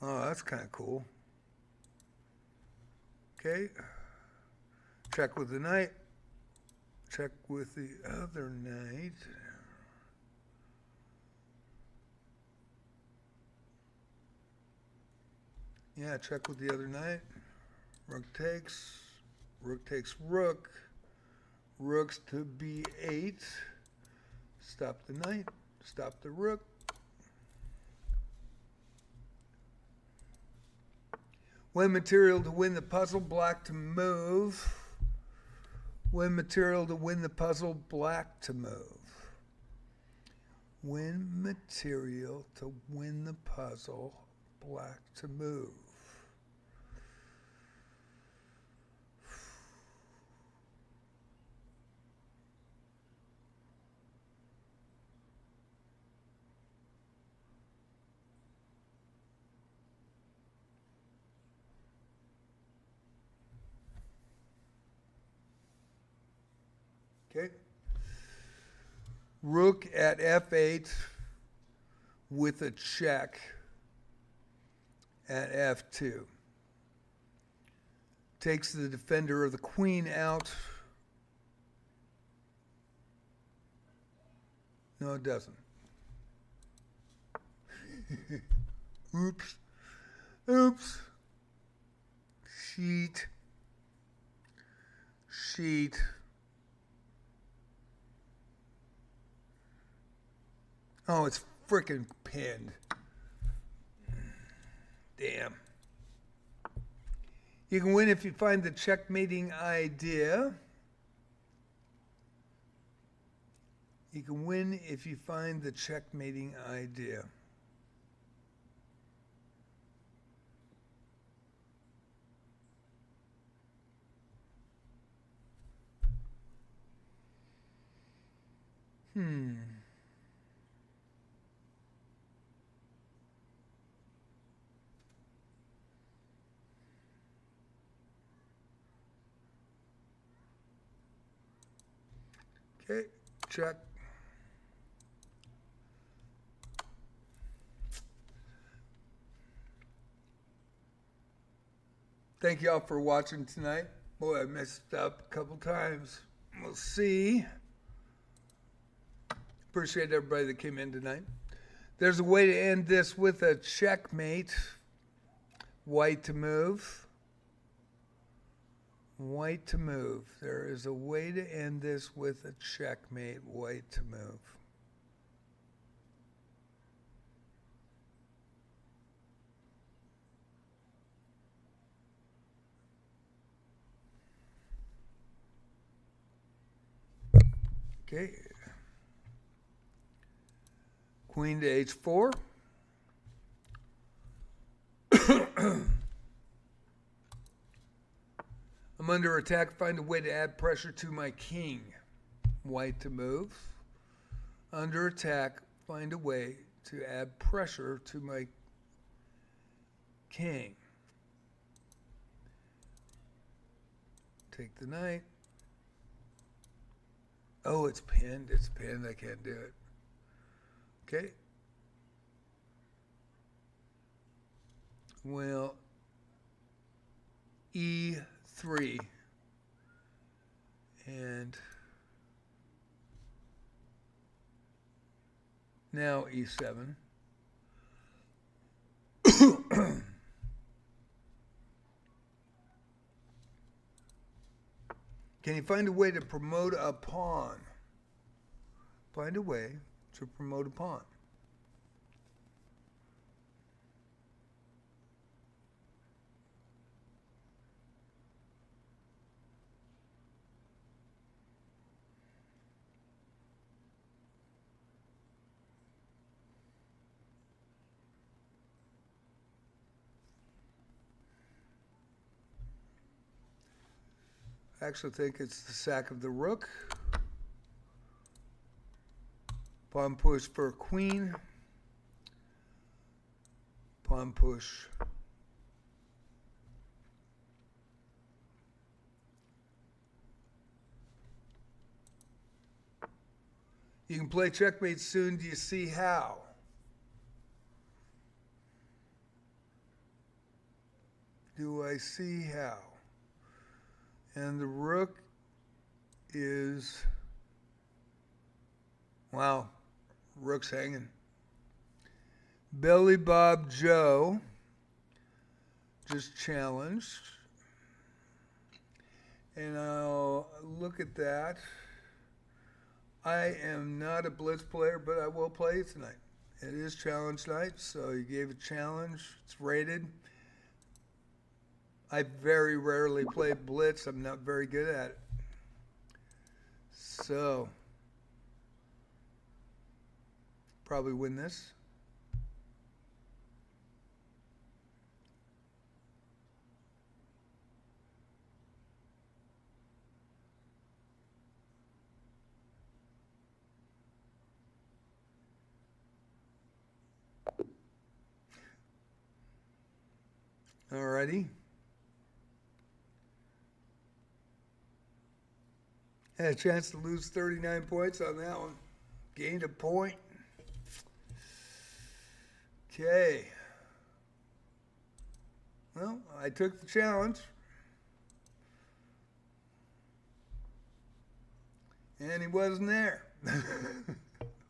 Oh, that's kind of cool. Okay. Check with the knight. Check with the other knight. Yeah, check with the other knight. Rook takes. Rook takes rook. Rooks to b8. Stop the knight. Stop the rook. Win material to win the puzzle. Black to move. Win material to win the puzzle. Black to move. Win material to win the puzzle. Black to move. Okay. Rook at f8 with a check at f2. Takes the defender of the queen out. No, it doesn't. Oops. Oops. Sheet. Sheet. Oh, it's frickin' pinned. Damn. You can win if you find the checkmating idea. You can win if you find the checkmating idea. Okay, check. Thank y'all for watching tonight. Boy, I messed up a couple times. We'll see. Appreciate everybody that came in tonight. There's a way to end this with a checkmate. White to move. White to move. There is a way to end this with a checkmate. White to move. Okay. Queen to h4. I'm under attack. Find a way to add pressure to my king. White to move. Under attack. Find a way to add pressure to my king. Take the knight. Oh, it's pinned. It's pinned. I can't do it. Okay. Well, E3. And now E7. Can you find a way to promote a pawn? Find a way to promote a pawn. I actually think it's the sack of the rook. Pawn push for queen. Pawn push. You can play checkmate soon. Do you see how? Do I see how? And the rook is, wow, rook's hanging. Billy Bob Joe just challenged. And I'll look at that. I am not a blitz player, but I will play it tonight. It is challenge night, so you gave a challenge. It's rated. I very rarely play blitz. I'm not very good at it. So, probably win this. Alrighty. Had a chance to lose 39 points on that one. Gained a point. Okay. Well, I took the challenge. And he wasn't there.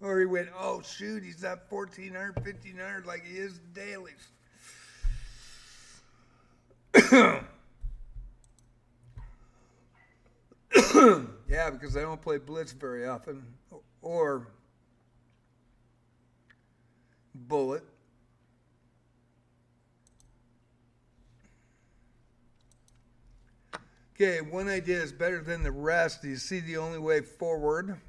Or he went, oh, shoot, he's not 1,400, 1,500 like he is the dailies. Yeah, because I don't play blitz very often, or bullet. Okay, one idea is better than the rest. Do you see the only way forward?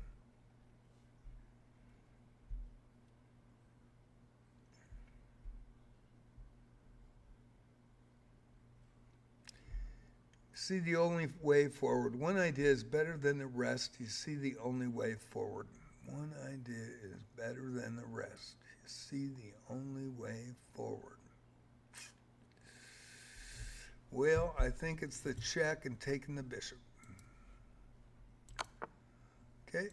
See the only way forward. One idea is better than the rest. You see the only way forward. One idea is better than the rest. You see the only way forward. Well, I think it's the check and taking the bishop. Okay.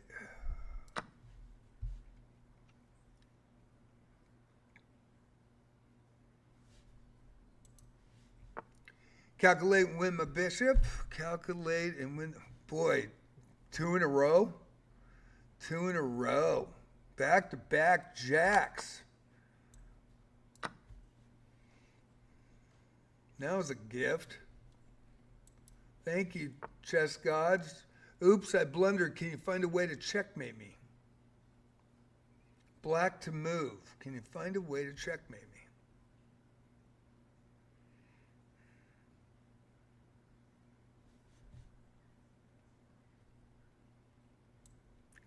Calculate and win my bishop. Calculate and win. Boy, 2 in a row. 2 in a row. Back-to-back jacks. That was a gift. Thank you, chess gods. Oops, I blundered. Can you find a way to checkmate me? Black to move. Can you find a way to checkmate me?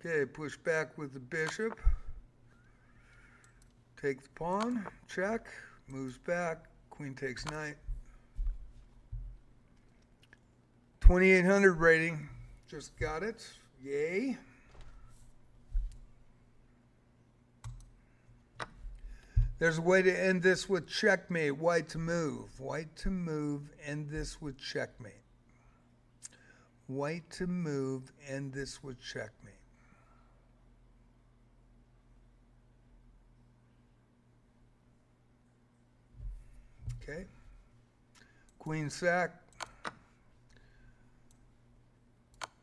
Okay, push back with the bishop. Take the pawn, check, moves back, queen takes knight. 2,800 rating, just got it, yay. There's a way to end this with checkmate. White to move. White to move. End this with checkmate. White to move. End this with checkmate. Okay. Queen sack.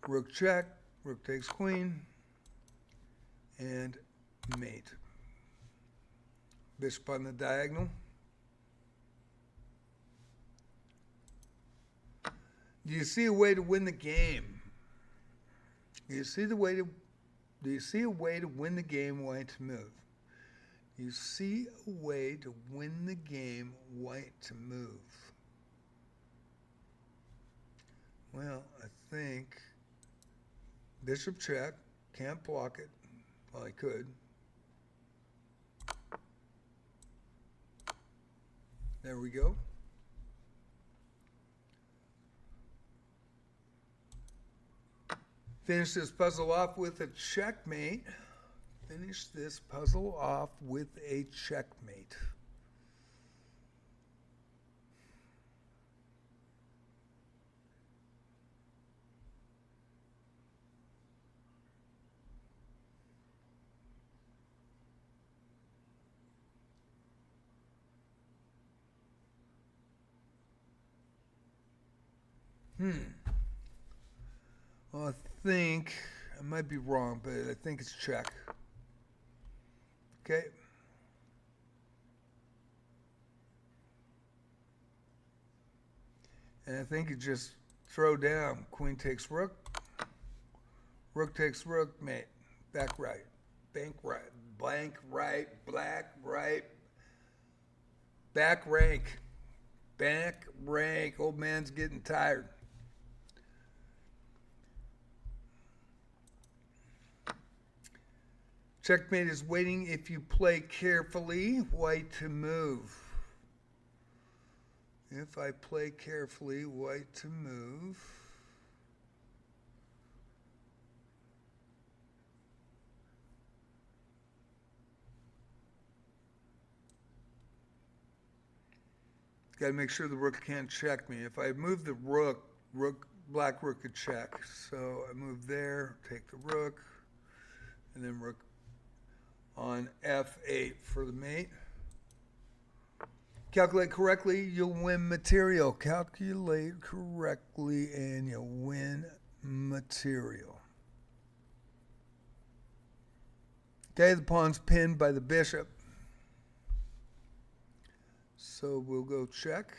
Rook check. Rook takes queen. And mate. Bishop on the diagonal. Do you see a way to win the game? Do you see a way to win the game, white to move? Do you see a way to win the game, white to move? Well, I think bishop check, can't block it. Well, I could. There we go. Finish this puzzle off with a checkmate. Finish this puzzle off with a checkmate. Well, I think, I might be wrong, but I think it's check. Okay. And I think you just throw down. Queen takes rook. Rook takes rook, mate. Back right. Bank right. Blank right. Black right. Back rank. Back rank. Old man's getting tired. Checkmate is waiting if you play carefully. White to move. If I play carefully, white to move. Got to make sure the rook can't check me. If I move the rook, black rook could check. So I move there, take the rook, and then rook on f8 for the mate. Calculate correctly, you'll win material. Calculate correctly and you'll win material. Okay, the pawn's pinned by the bishop. So we'll go check.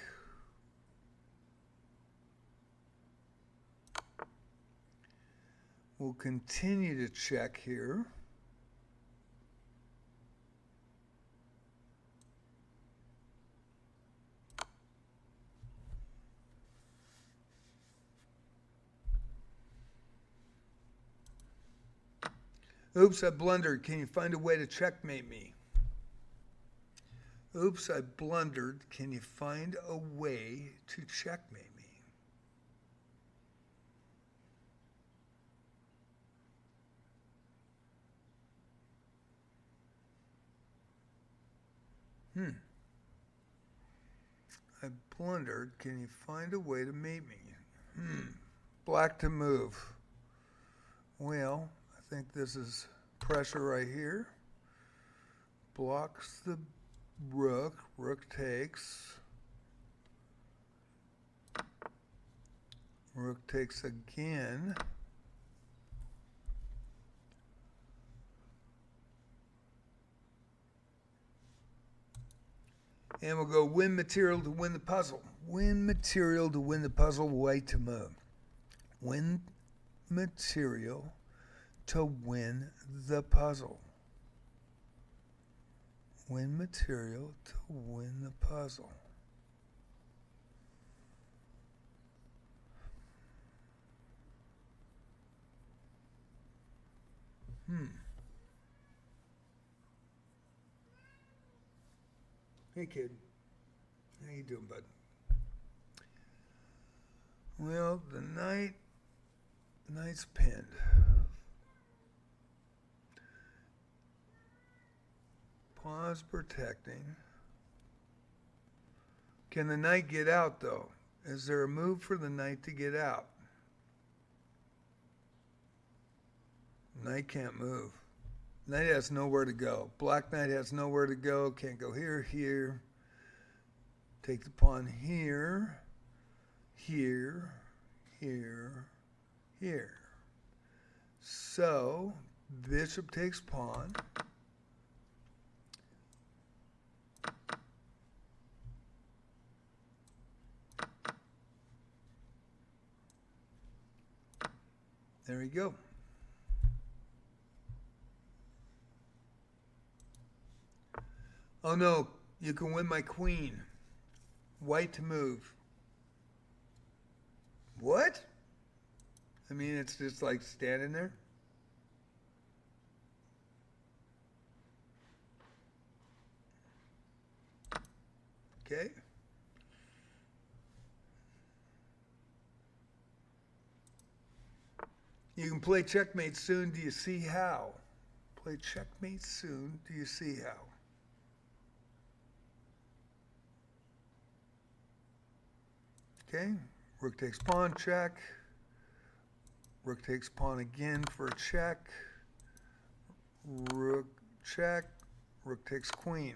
We'll continue to check here. Oops, I blundered. Can you find a way to checkmate me? Oops, I blundered. Can you find a way to checkmate me? I blundered. Can you find a way to mate me? Black to move. Well, I think this is pressure right here. Blocks the rook. Rook takes. Rook takes again. And we'll go win material to win the puzzle. Win material to win the puzzle, white to move. Win material to win the puzzle. Win material to win the puzzle. Hey, kid. How you doing, bud? Well, the knight's pinned. Pawn's protecting. Can the knight get out, though? Is there a move for the knight to get out? Knight can't move. Knight has nowhere to go. Black knight has nowhere to go. Can't go here, here. Take the pawn here, here, here, here. So, bishop takes pawn. There we go. Oh no, you can win my queen. White to move. What? I mean, it's just like standing there. Okay. You can play checkmate soon. Do you see how? Play checkmate soon. Do you see how? Okay. Rook takes pawn, check. Rook takes pawn again for a check. Rook check. Rook takes queen.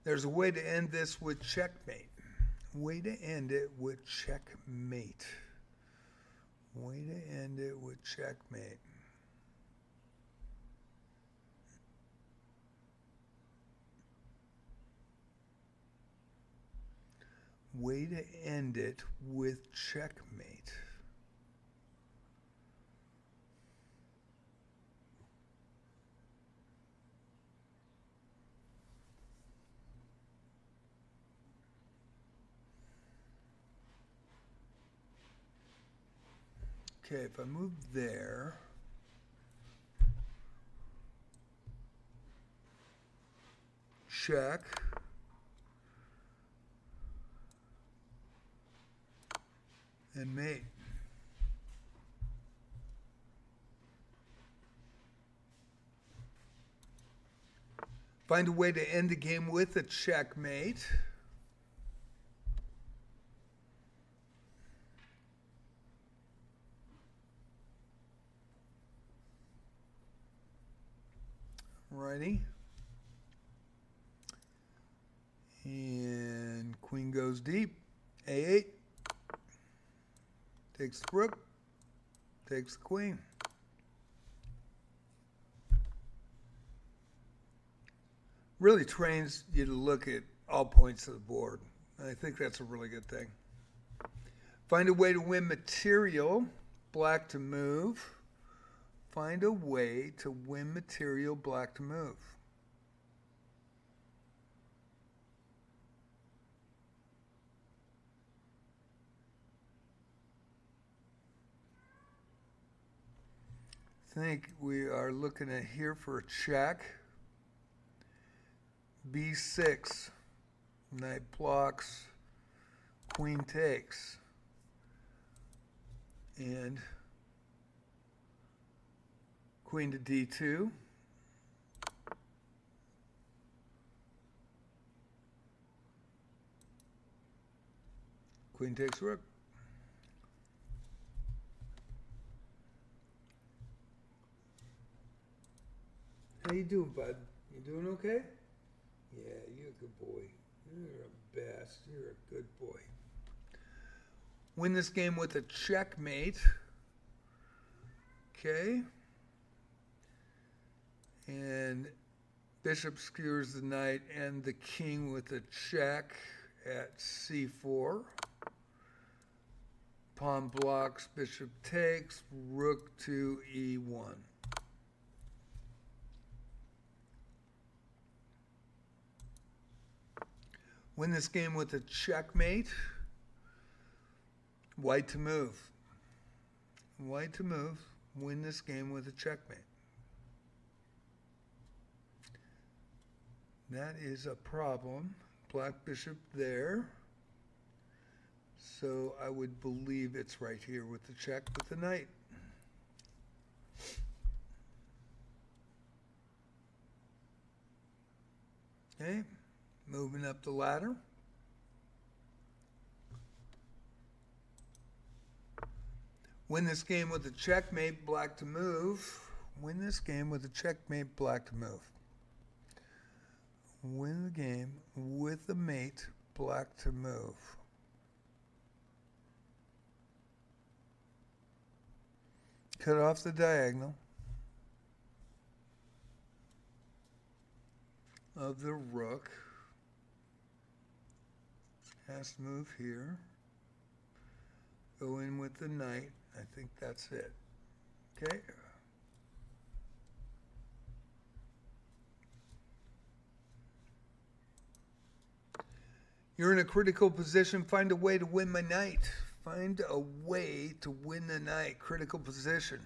There's a way to end this with checkmate. Way to end it with checkmate. Way to end it with checkmate. Way to end it with checkmate. Okay, if I move there, check, and mate. Find a way to end the game with a checkmate. Righty. And queen goes deep. A8. Takes the rook. Takes the queen. Really trains you to look at all points of the board. I think that's a really good thing. Find a way to win material. Black to move. Find a way to win material, black to move. I think we are looking at here for a check. B6. Knight blocks. Queen takes. And queen to D2. Queen takes rook. How you doing, bud? You doing okay? Yeah, you're a good boy. You're a best. You're a good boy. Win this game with a checkmate. Okay. And bishop skewers the knight and the king with a check at c4. Pawn blocks, bishop takes, rook to e1. Win this game with a checkmate. White to move. White to move. Win this game with a checkmate. That is a problem. Black bishop there. So I would believe it's right here with the check with the knight. Okay, moving up the ladder. Win this game with a checkmate, black to move. Win this game with a checkmate, black to move. Win the game with a mate, black to move. Cut off the diagonal of the rook. Has to move here. Go in with the knight. I think that's it. Okay. You're in a critical position. Find a way to win my knight. Find a way to win the knight. Critical position.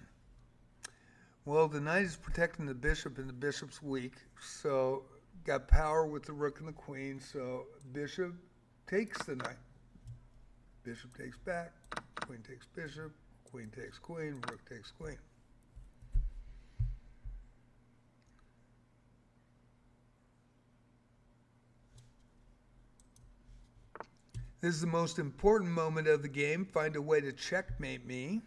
Well, the knight is protecting the bishop, and the bishop's weak. So, got power with the rook and the queen. So, bishop takes the knight. Bishop takes back. Queen takes bishop. Queen takes queen. Rook takes queen. This is the most important moment of the game. Find a way to checkmate me.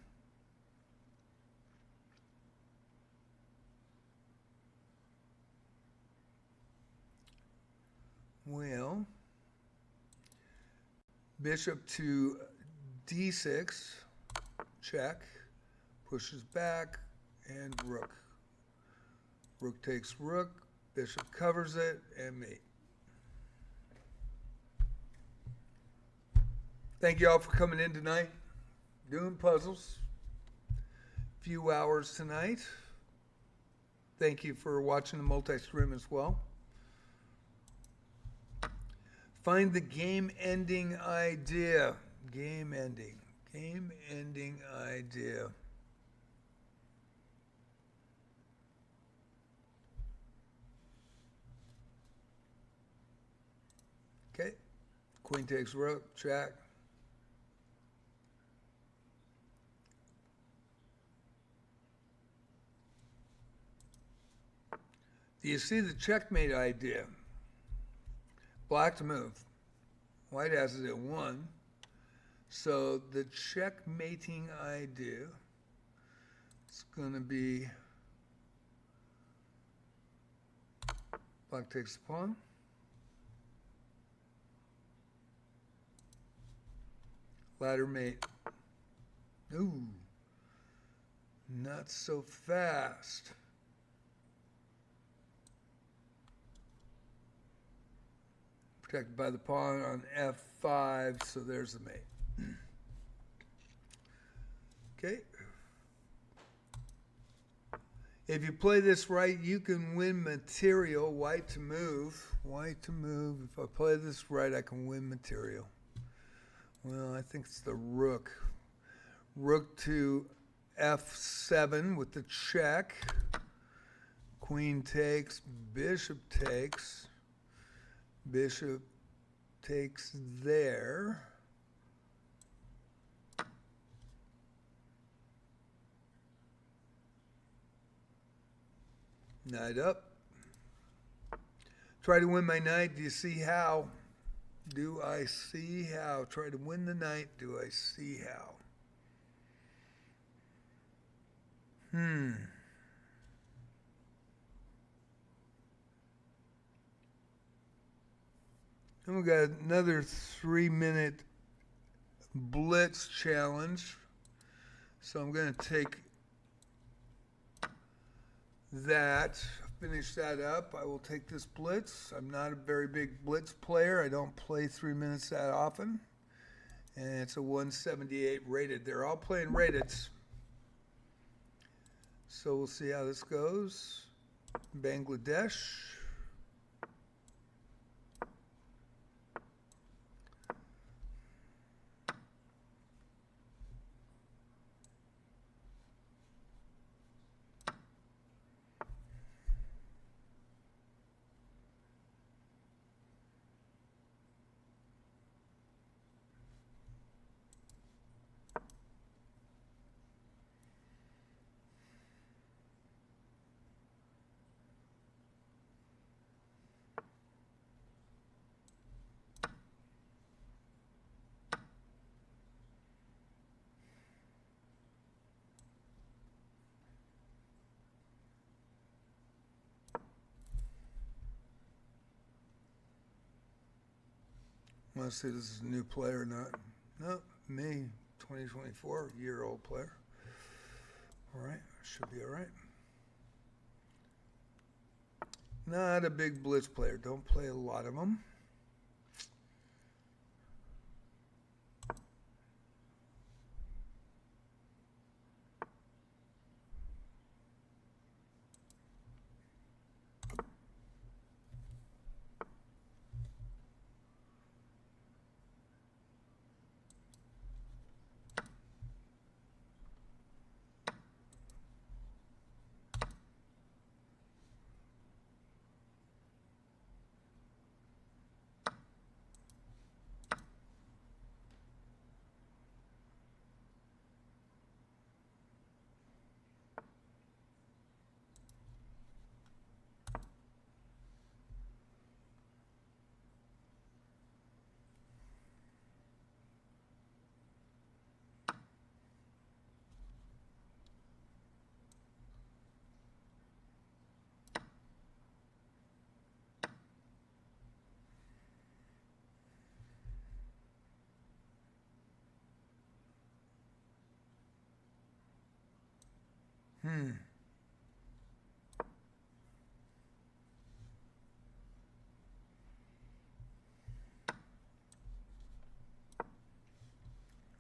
Well, bishop to d6, check, pushes back, and rook. Rook takes rook, bishop covers it, and mate. Thank you all for coming in tonight, doing puzzles. Few hours tonight. Thank you for watching the multi-stream as well. Find the game-ending idea. Game-ending. Game-ending idea. Okay. Queen takes rook, check. Do you see the checkmate idea? Black to move. White has it at 1. So the checkmating idea is going to be black takes the pawn. Ladder mate. Ooh, not so fast. Protected by the pawn on f5, so there's the mate. Okay. If you play this right, you can win material. White to move. White to move. If I play this right, I can win material. Well, I think it's the rook. Rook to f7 with the check. Queen takes, bishop takes. Bishop takes there. Knight up. Try to win my knight. Do you see how? Do I see how? Try to win the knight. Do I see how? And we got another 3-minute blitz challenge. So I'm going to take that, finish that up. I will take this blitz. I'm not a very big blitz player. I don't play 3 minutes that often. And it's a 178 rated. They're all playing rateds. So we'll see how this goes. Bangladesh. Must say this is a new player, not. No, me, 2024-year-old player. All right, should be all right. Not a big blitz player. Don't play a lot of them.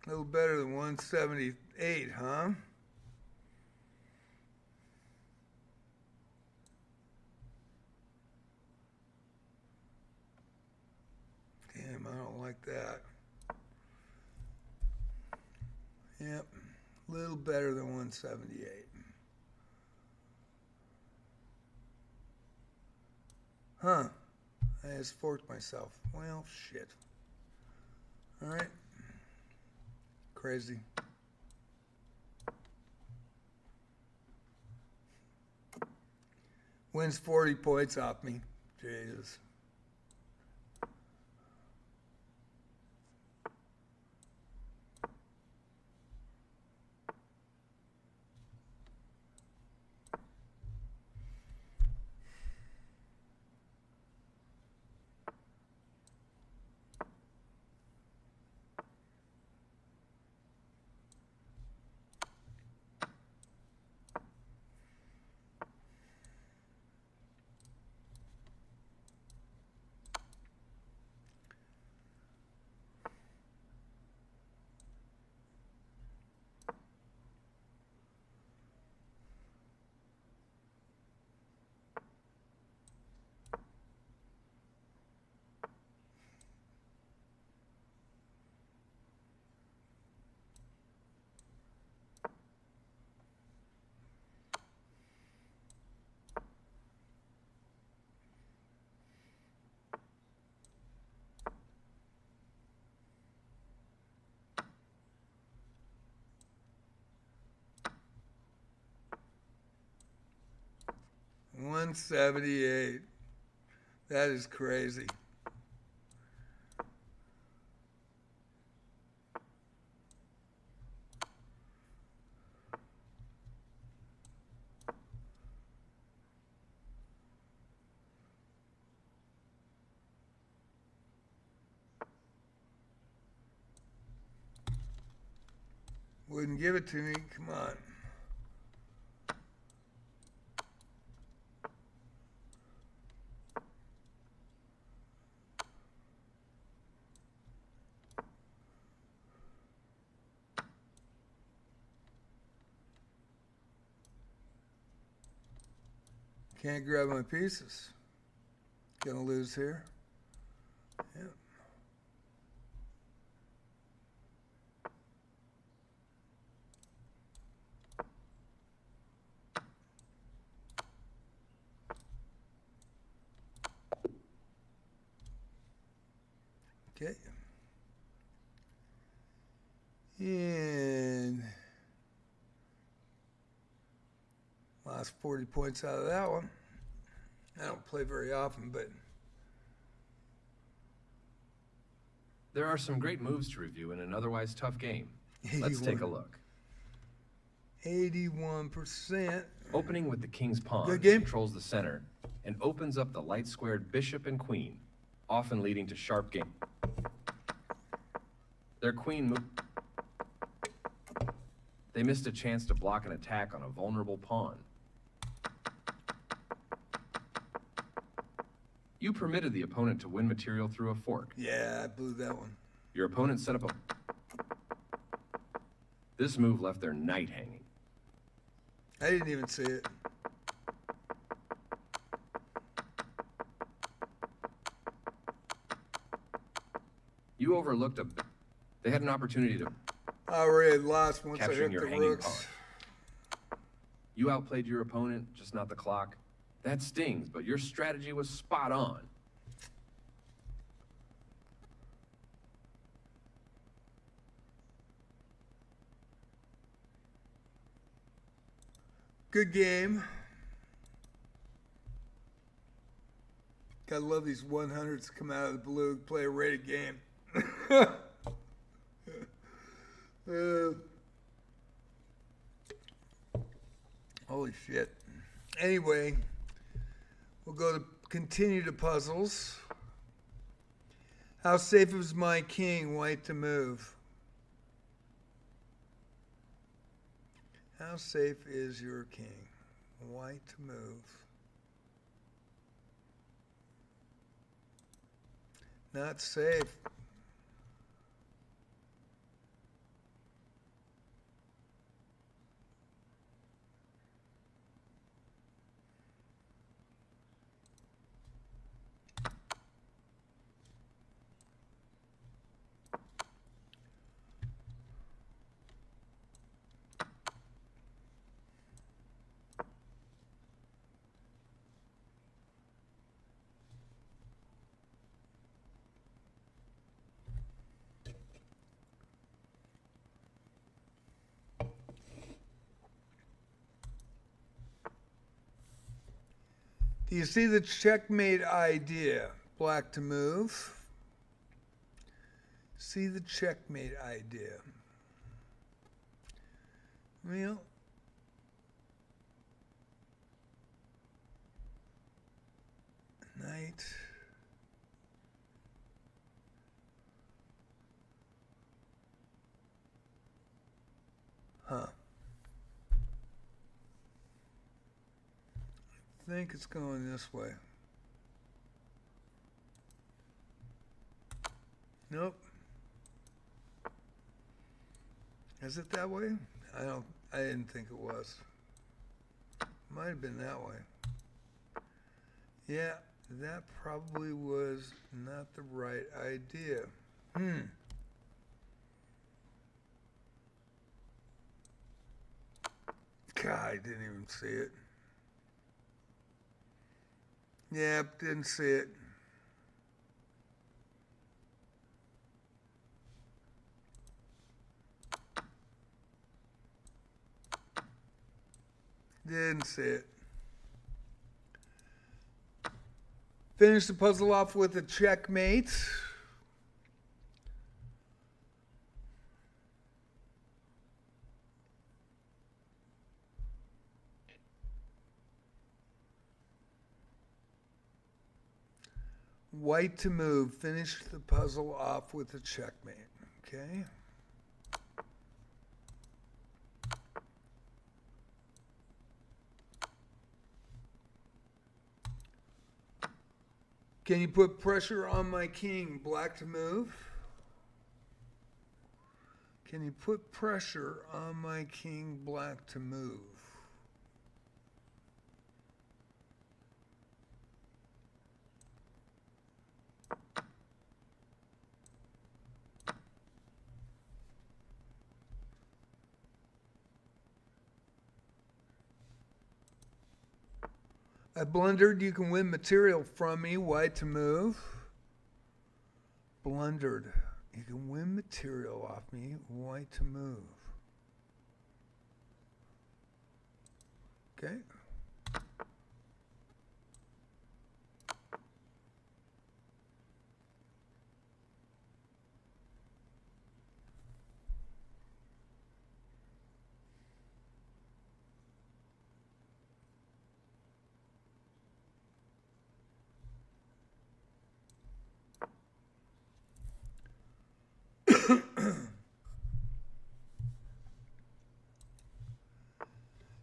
A little better than 178, huh? Damn, I don't like that. Yep, a little better than 178. Huh, I just forked myself. Well, shit. All right. Crazy. Wins 40 points off me. Jesus. $178. That is crazy. Wouldn't give it to me. Come on. Can't grab my pieces. Gonna lose here. Yep. Okay. And lost 40 points out of that one. I don't play very often, but There are some great moves to review in an otherwise tough game. Let's take a look. 81%. Opening with the king's pawn, Good game. controls the center and opens up the light-squared bishop and queen, often leading to sharp game. Their queen They missed a chance to block an attack on a vulnerable pawn. You permitted the opponent to win material through a fork. Yeah, I blew that one. Your opponent set up a... This move left their knight hanging. I didn't even see it. You overlooked a... They had an opportunity to... I already lost once I capturing hit your the hanging rooks. pawn. You outplayed your opponent, just not the clock. That stings, but your strategy was spot on. Good game. Gotta love these 100s come out of the blue, play a rated game. Holy shit. Anyway, we'll go to continue to puzzles. How safe is my king, white to move? How safe is your king, white to move? Not safe. Do you see the checkmate idea? Black to move. See the checkmate idea. Well, knight. Huh. I think it's going this way. Nope. Is it that way? I didn't think it was. Might have been that way. Yeah, that probably was not the right idea. God, I didn't even see it. Yep, didn't see it. Didn't see it. Finish the puzzle off with a checkmate. White to move. Finish the puzzle off with a checkmate. Okay. Can you put pressure on my king, black to move? Can you put pressure on my king, black to move? I blundered. You can win material from me. White to move. Blundered. You can win material off me. White to move. Okay.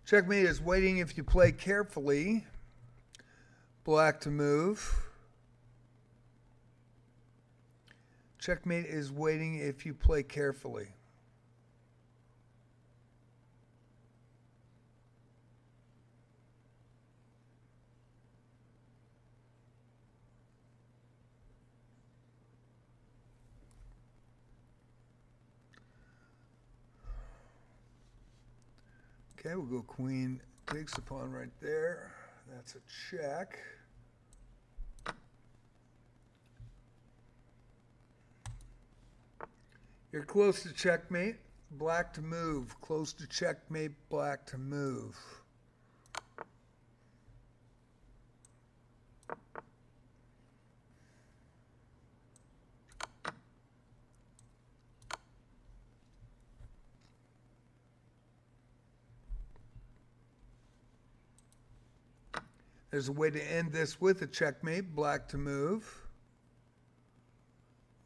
Checkmate is waiting if you play carefully. Black to move. Checkmate is waiting if you play carefully. Okay, we'll go queen takes the pawn right there. That's a check. You're close to checkmate. Black to move. Close to checkmate. Black to move. There's a way to end this with a checkmate. Black to move.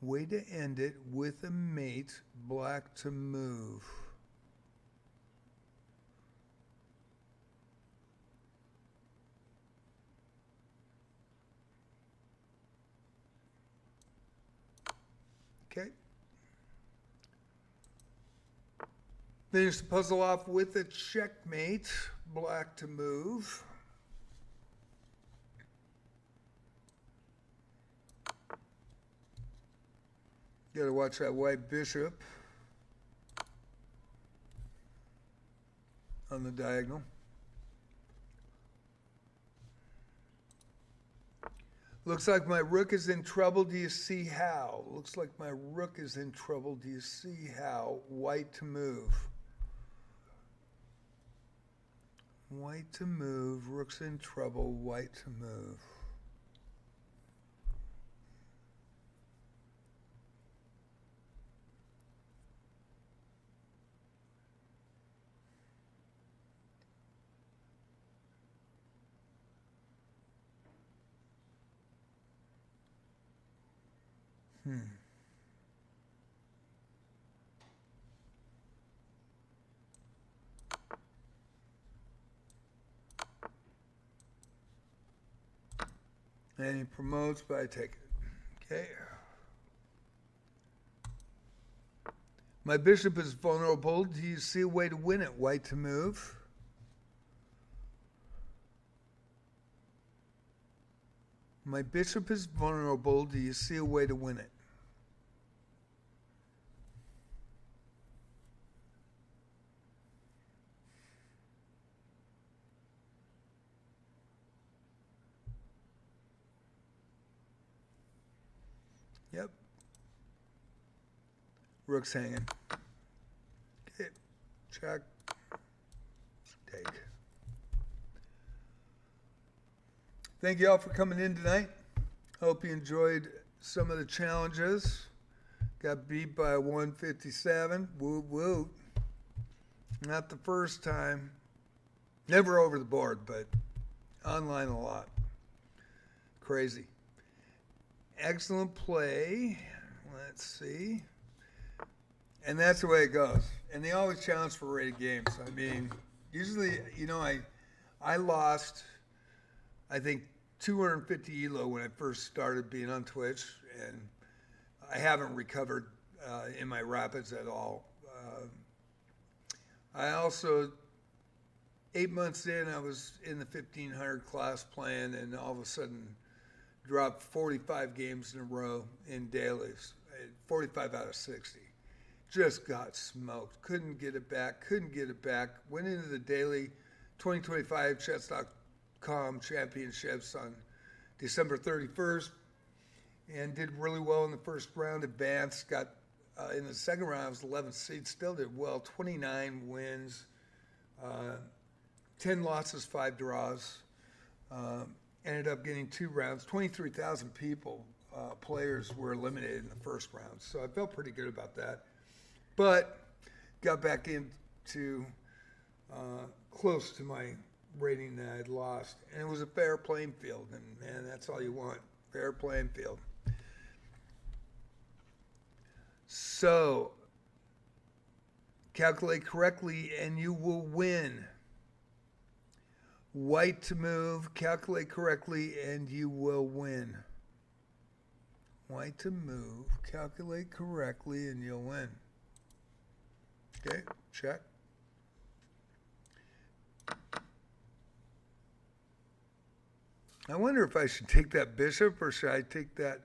Way to end it with a mate. Black to move. Okay. Finish the puzzle off with a checkmate. Black to move. You gotta watch that white bishop on the diagonal. Looks like my rook is in trouble. Do you see how? Looks like my rook is in trouble. Do you see how? White to move. White to move. Rook's in trouble. White to move. And he promotes, but I take it. Okay. My bishop is vulnerable. Do you see a way to win it? White to move. My bishop is vulnerable. Do you see a way to win it? Yep. Rook's hanging. Okay. Check. Take. Thank you all for coming in tonight. Hope you enjoyed some of the challenges. Got beat by 157. Woo woo. Not the first time. Never over the board, but online a lot. Crazy. Excellent play. Let's see. And that's the way it goes. And they always challenge for rated games. I mean, usually, you know, I lost, I think, 250 ELO when I first started being on Twitch, and I haven't recovered in my rapids at all. I also, 8 months in, I was in the 1500 class playing, and all of a sudden dropped 45 games in a row in dailies, 45 out of 60. Just got smoked. Couldn't get it back. Went into the daily 2025 chess.com championships on December 31st and did really well in the first round. Advanced, got in the second round, I was 11th seed, still did well. 29 wins, 10 losses, 5 draws. Ended up getting 2 rounds. 23,000 people, players were eliminated in the first round. So I felt pretty good about that. But got back into close to my rating that I'd lost. And it was a fair playing field. And, man, that's all you want. Fair playing field. So calculate correctly and you will win. White to move, calculate correctly, and you will win. White to move, calculate correctly, and you'll win. Okay, check. I wonder if I should take that bishop or should I take that?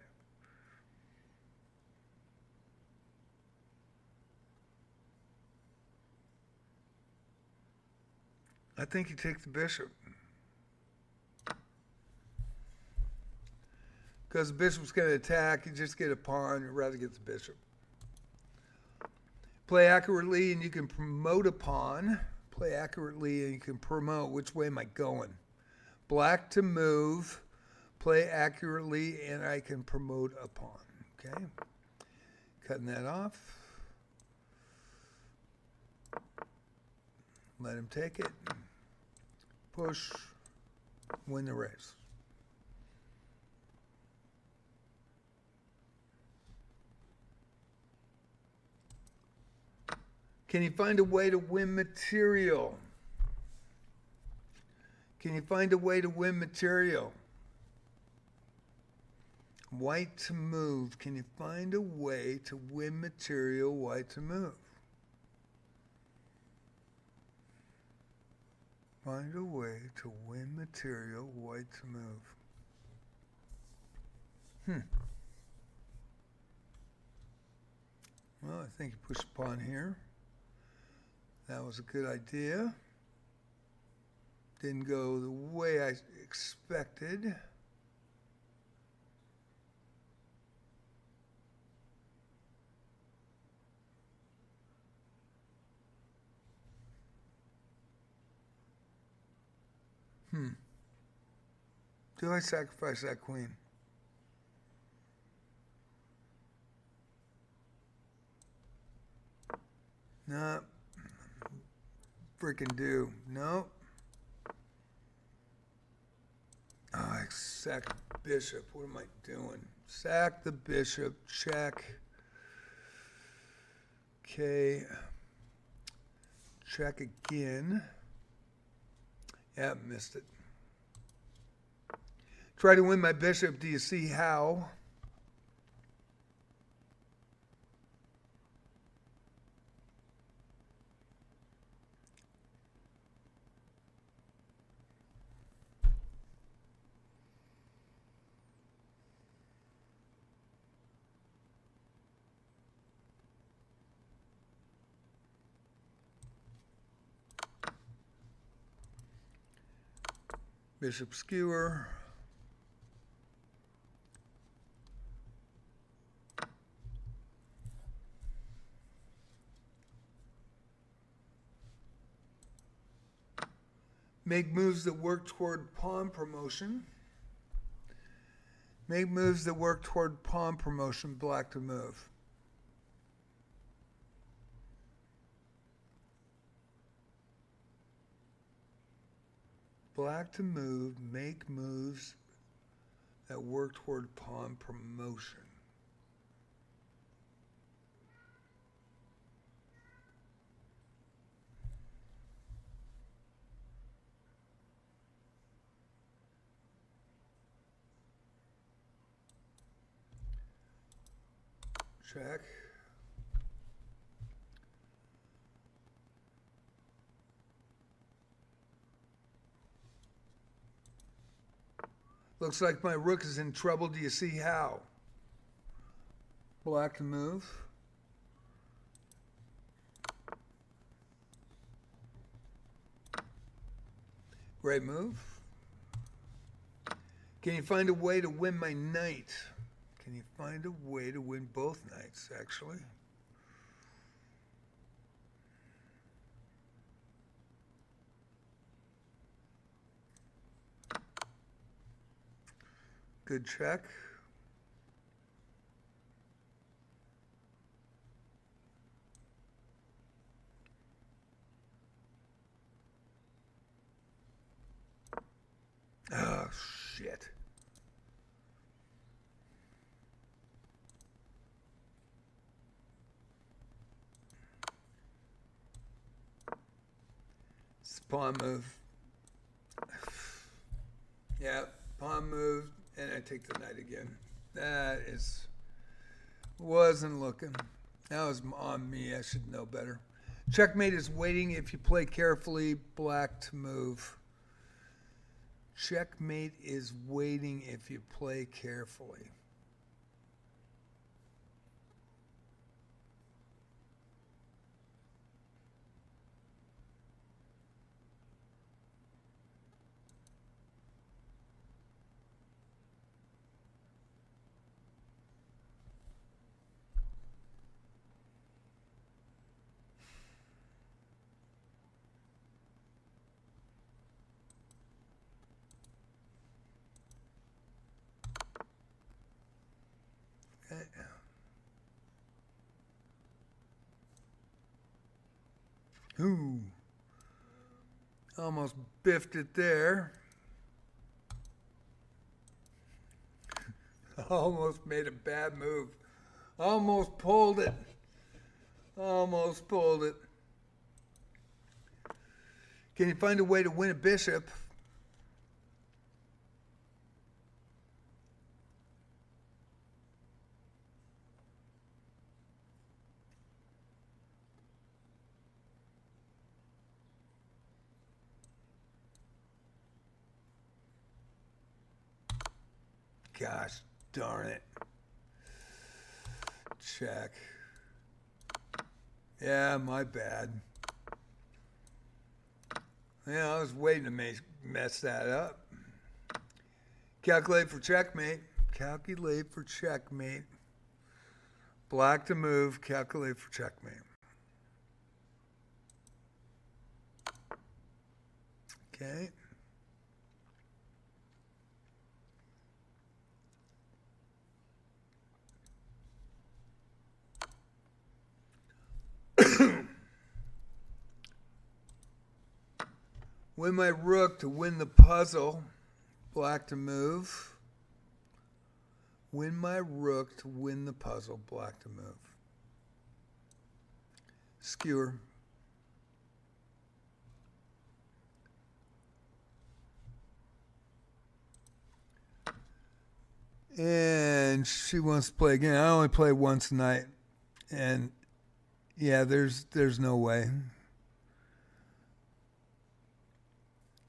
I think you take the bishop. Because the bishop's going to attack, you just get a pawn, you'd rather get the bishop. Play accurately and you can promote a pawn. Play accurately and you can promote. Which way am I going? Black to move, play accurately, and I can promote a pawn. Okay? Cutting that off. Let him take it. Push. Win the race. Can you find a way to win material? Can you find a way to win material? White to move. Can you find a way to win material? White to move. Find a way to win material. White to move. Well, I think you push a pawn here. That was a good idea. Didn't go the way I expected. Do I sacrifice that queen? No. Freaking do. No. Oh, I sack bishop. What am I doing? Sack the bishop. Check. Okay. Check again. Yeah, missed it. Try to win my bishop. Do you see how? Bishop skewer. Make moves that work toward pawn promotion. Make moves that work toward pawn promotion. Black to move. Black to move. Make moves that work toward pawn promotion. Check. Looks like my rook is in trouble. Do you see how? Black to move. Great move. Can you find a way to win my knight? Can you find a way to win both knights, actually? Good check. Oh, shit. Pawn move. pawn moved, and I take the knight again. That wasn't looking. That was on me. I should know better. Checkmate is waiting if you play carefully. Black to move. Checkmate is waiting if you play carefully. Ooh. Almost biffed it there. Almost made a bad move. Almost pulled it. Almost pulled it. Can you find a way to win a bishop? Gosh darn it. Check. Yeah, my bad. Yeah, I was waiting to mess that up. Calculate for checkmate. Calculate for checkmate. Black to move. Calculate for checkmate. Okay. Win my rook to win the puzzle. Black to move. Win my rook to win the puzzle. Black to move. Skewer. And she wants to play again. I only play once a night. And yeah, there's no way.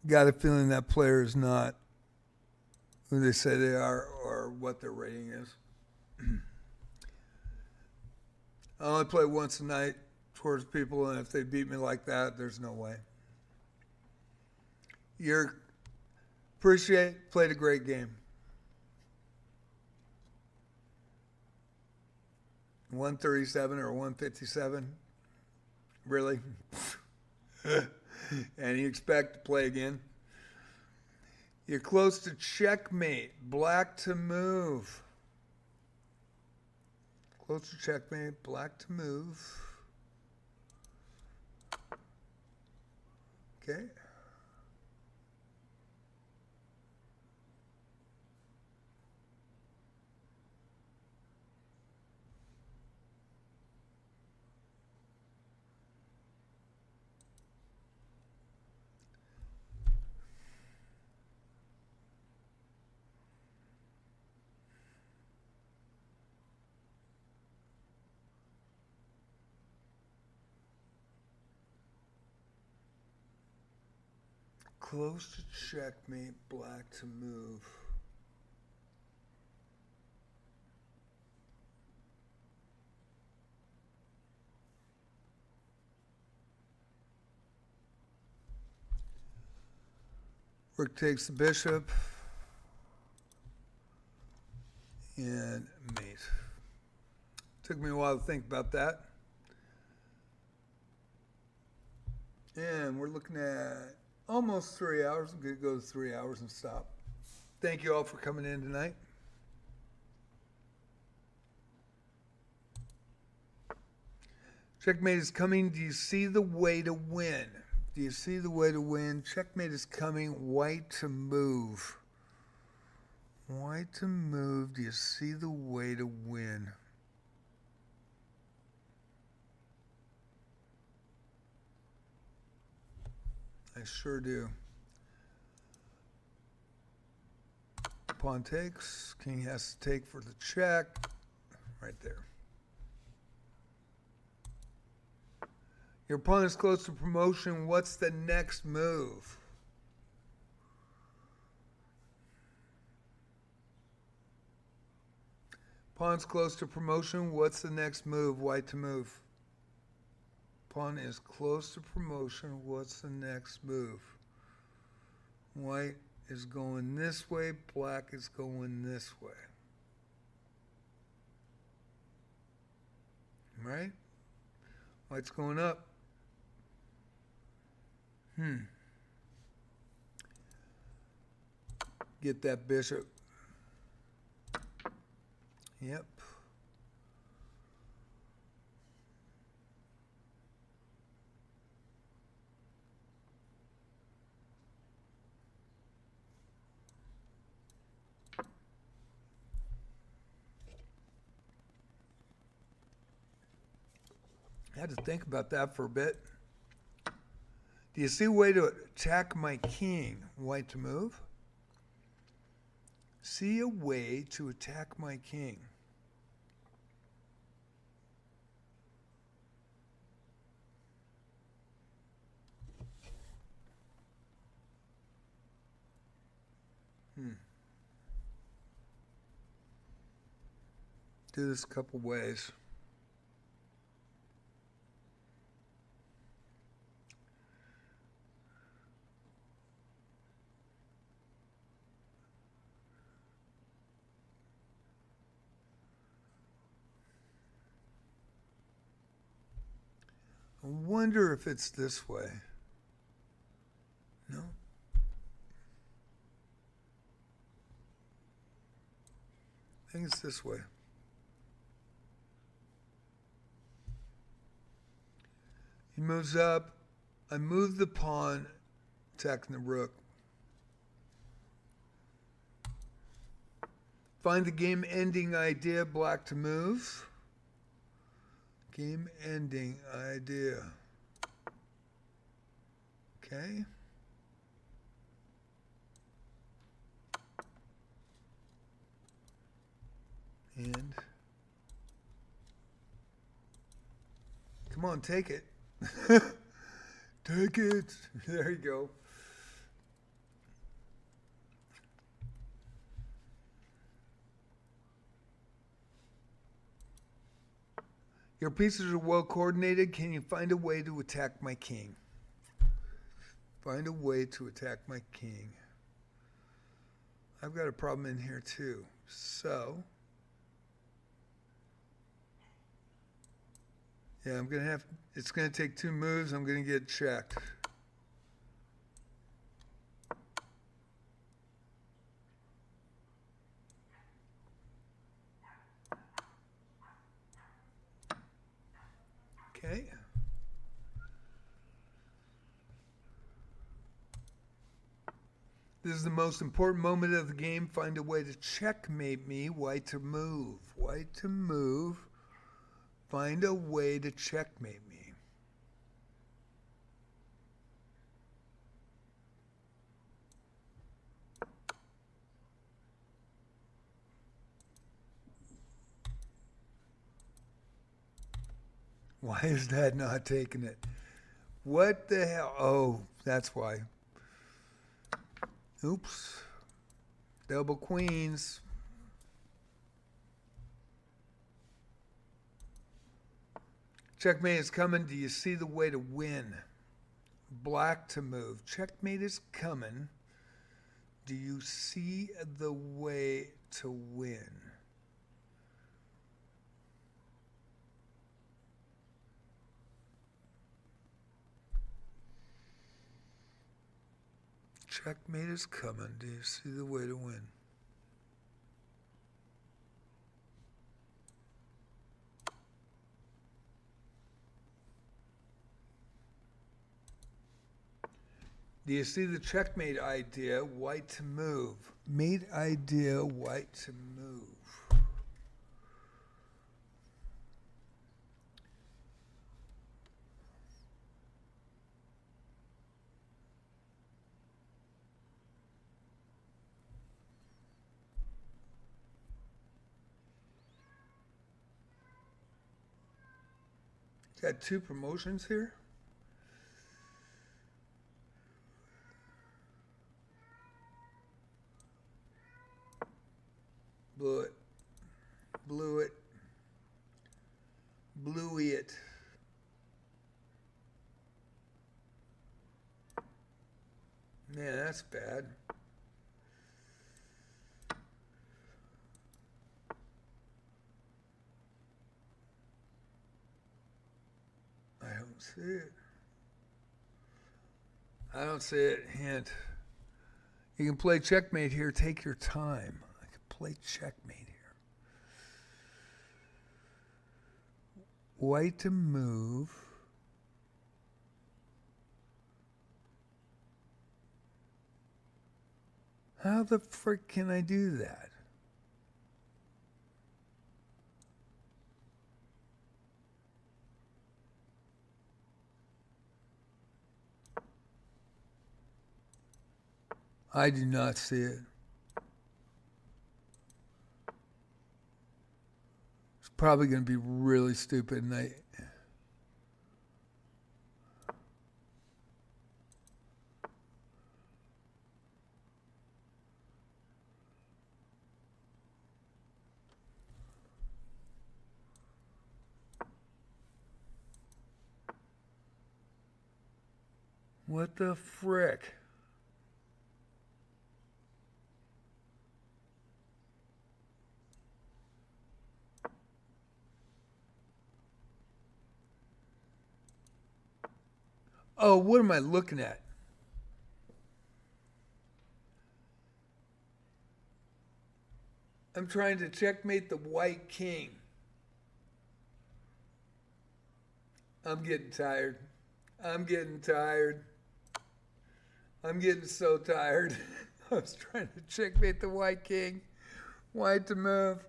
Got a feeling that player is not who they say they are or what their rating is. I only play once a night towards people, and if they beat me like that, there's no way. Played a great game. 137 or 157? Really? And you expect to play again? You're close to checkmate. Black to move. Close to checkmate. Black to move. Okay. Close to checkmate, black to move. Rook takes the bishop. And mate. Took me a while to think about that. And we're looking at almost 3 hours. I'm going to go to 3 hours and stop. Thank you all for coming in tonight. Checkmate is coming. Do you see the way to win? Do you see the way to win? Checkmate is coming. White to move. White to move. Do you see the way to win? I sure do. Pawn takes. King has to take for the check. Right there. Your pawn is close to promotion. What's the next move? Pawn's close to promotion. What's the next move? White to move. Pawn is close to promotion. What's the next move? White is going this way. Black is going this way. Right? White's going up. Get that bishop. Yep. I had to think about that for a bit. Do you see a way to attack my king? White to move. See a way to attack my king. Do this a couple ways. I wonder if it's this way. No? I think it's this way. He moves up. I move the pawn, attacking the rook. Find the game-ending idea, black to move. Game-ending idea. Okay. And come on, take it. Take it. There you go. Your pieces are well coordinated. Can you find a way to attack my king? Find a way to attack my king. I've got a problem in here too. So, yeah, I'm going to have, it's going to take 2 moves. I'm going to get checked. Okay. This is the most important moment of the game. Find a way to checkmate me. White to move. White to move. Find a way to checkmate me. Why is that not taking it? What the hell? Oh, that's why. Oops. Double queens. Checkmate is coming. Do you see the way to win? Black to move. Checkmate is coming. Do you see the way to win? Checkmate is coming. Do you see the way to win? Do you see the checkmate idea? White to move. Mate idea, white to move. Got 2 promotions here. Blew it. Blew it. Blew it. Man, that's bad. I don't see it. I don't see it. Hint. You can play checkmate here. Take your time. I can play checkmate here. White to move. How the frick can I do that? I do not see it. It's probably going to be really stupid, and what the frick? Oh, what am I looking at? I'm trying to checkmate the white king. I'm getting tired. I'm getting tired. I'm getting so tired. I was trying to checkmate the white king. White to move.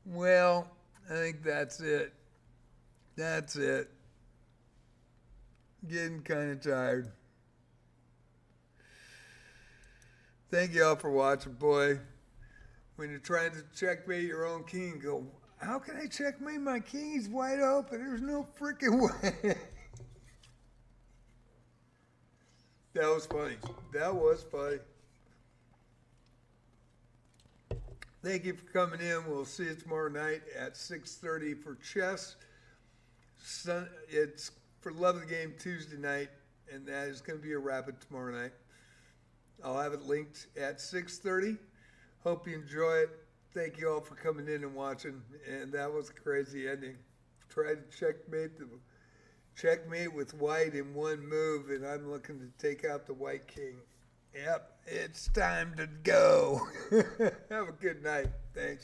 Well, I think that's it. That's it. Getting kind of tired. Thank you all for watching, boy. When you're trying to checkmate your own king, go, how can I checkmate my king? He's wide open. There's no freaking way. That was funny. That was funny. Thank you for coming in. We'll see you tomorrow night at 6:30 for chess. It's for Love of the Game Tuesday night, and that is going to be a rapid tomorrow night. I'll have it linked at 6:30. Hope you enjoy it. Thank you all for coming in and watching. And that was a crazy ending. Tried to checkmate with white in one move, and I'm looking to take out the white king. Yep, it's time to go. Have a good night. Thanks.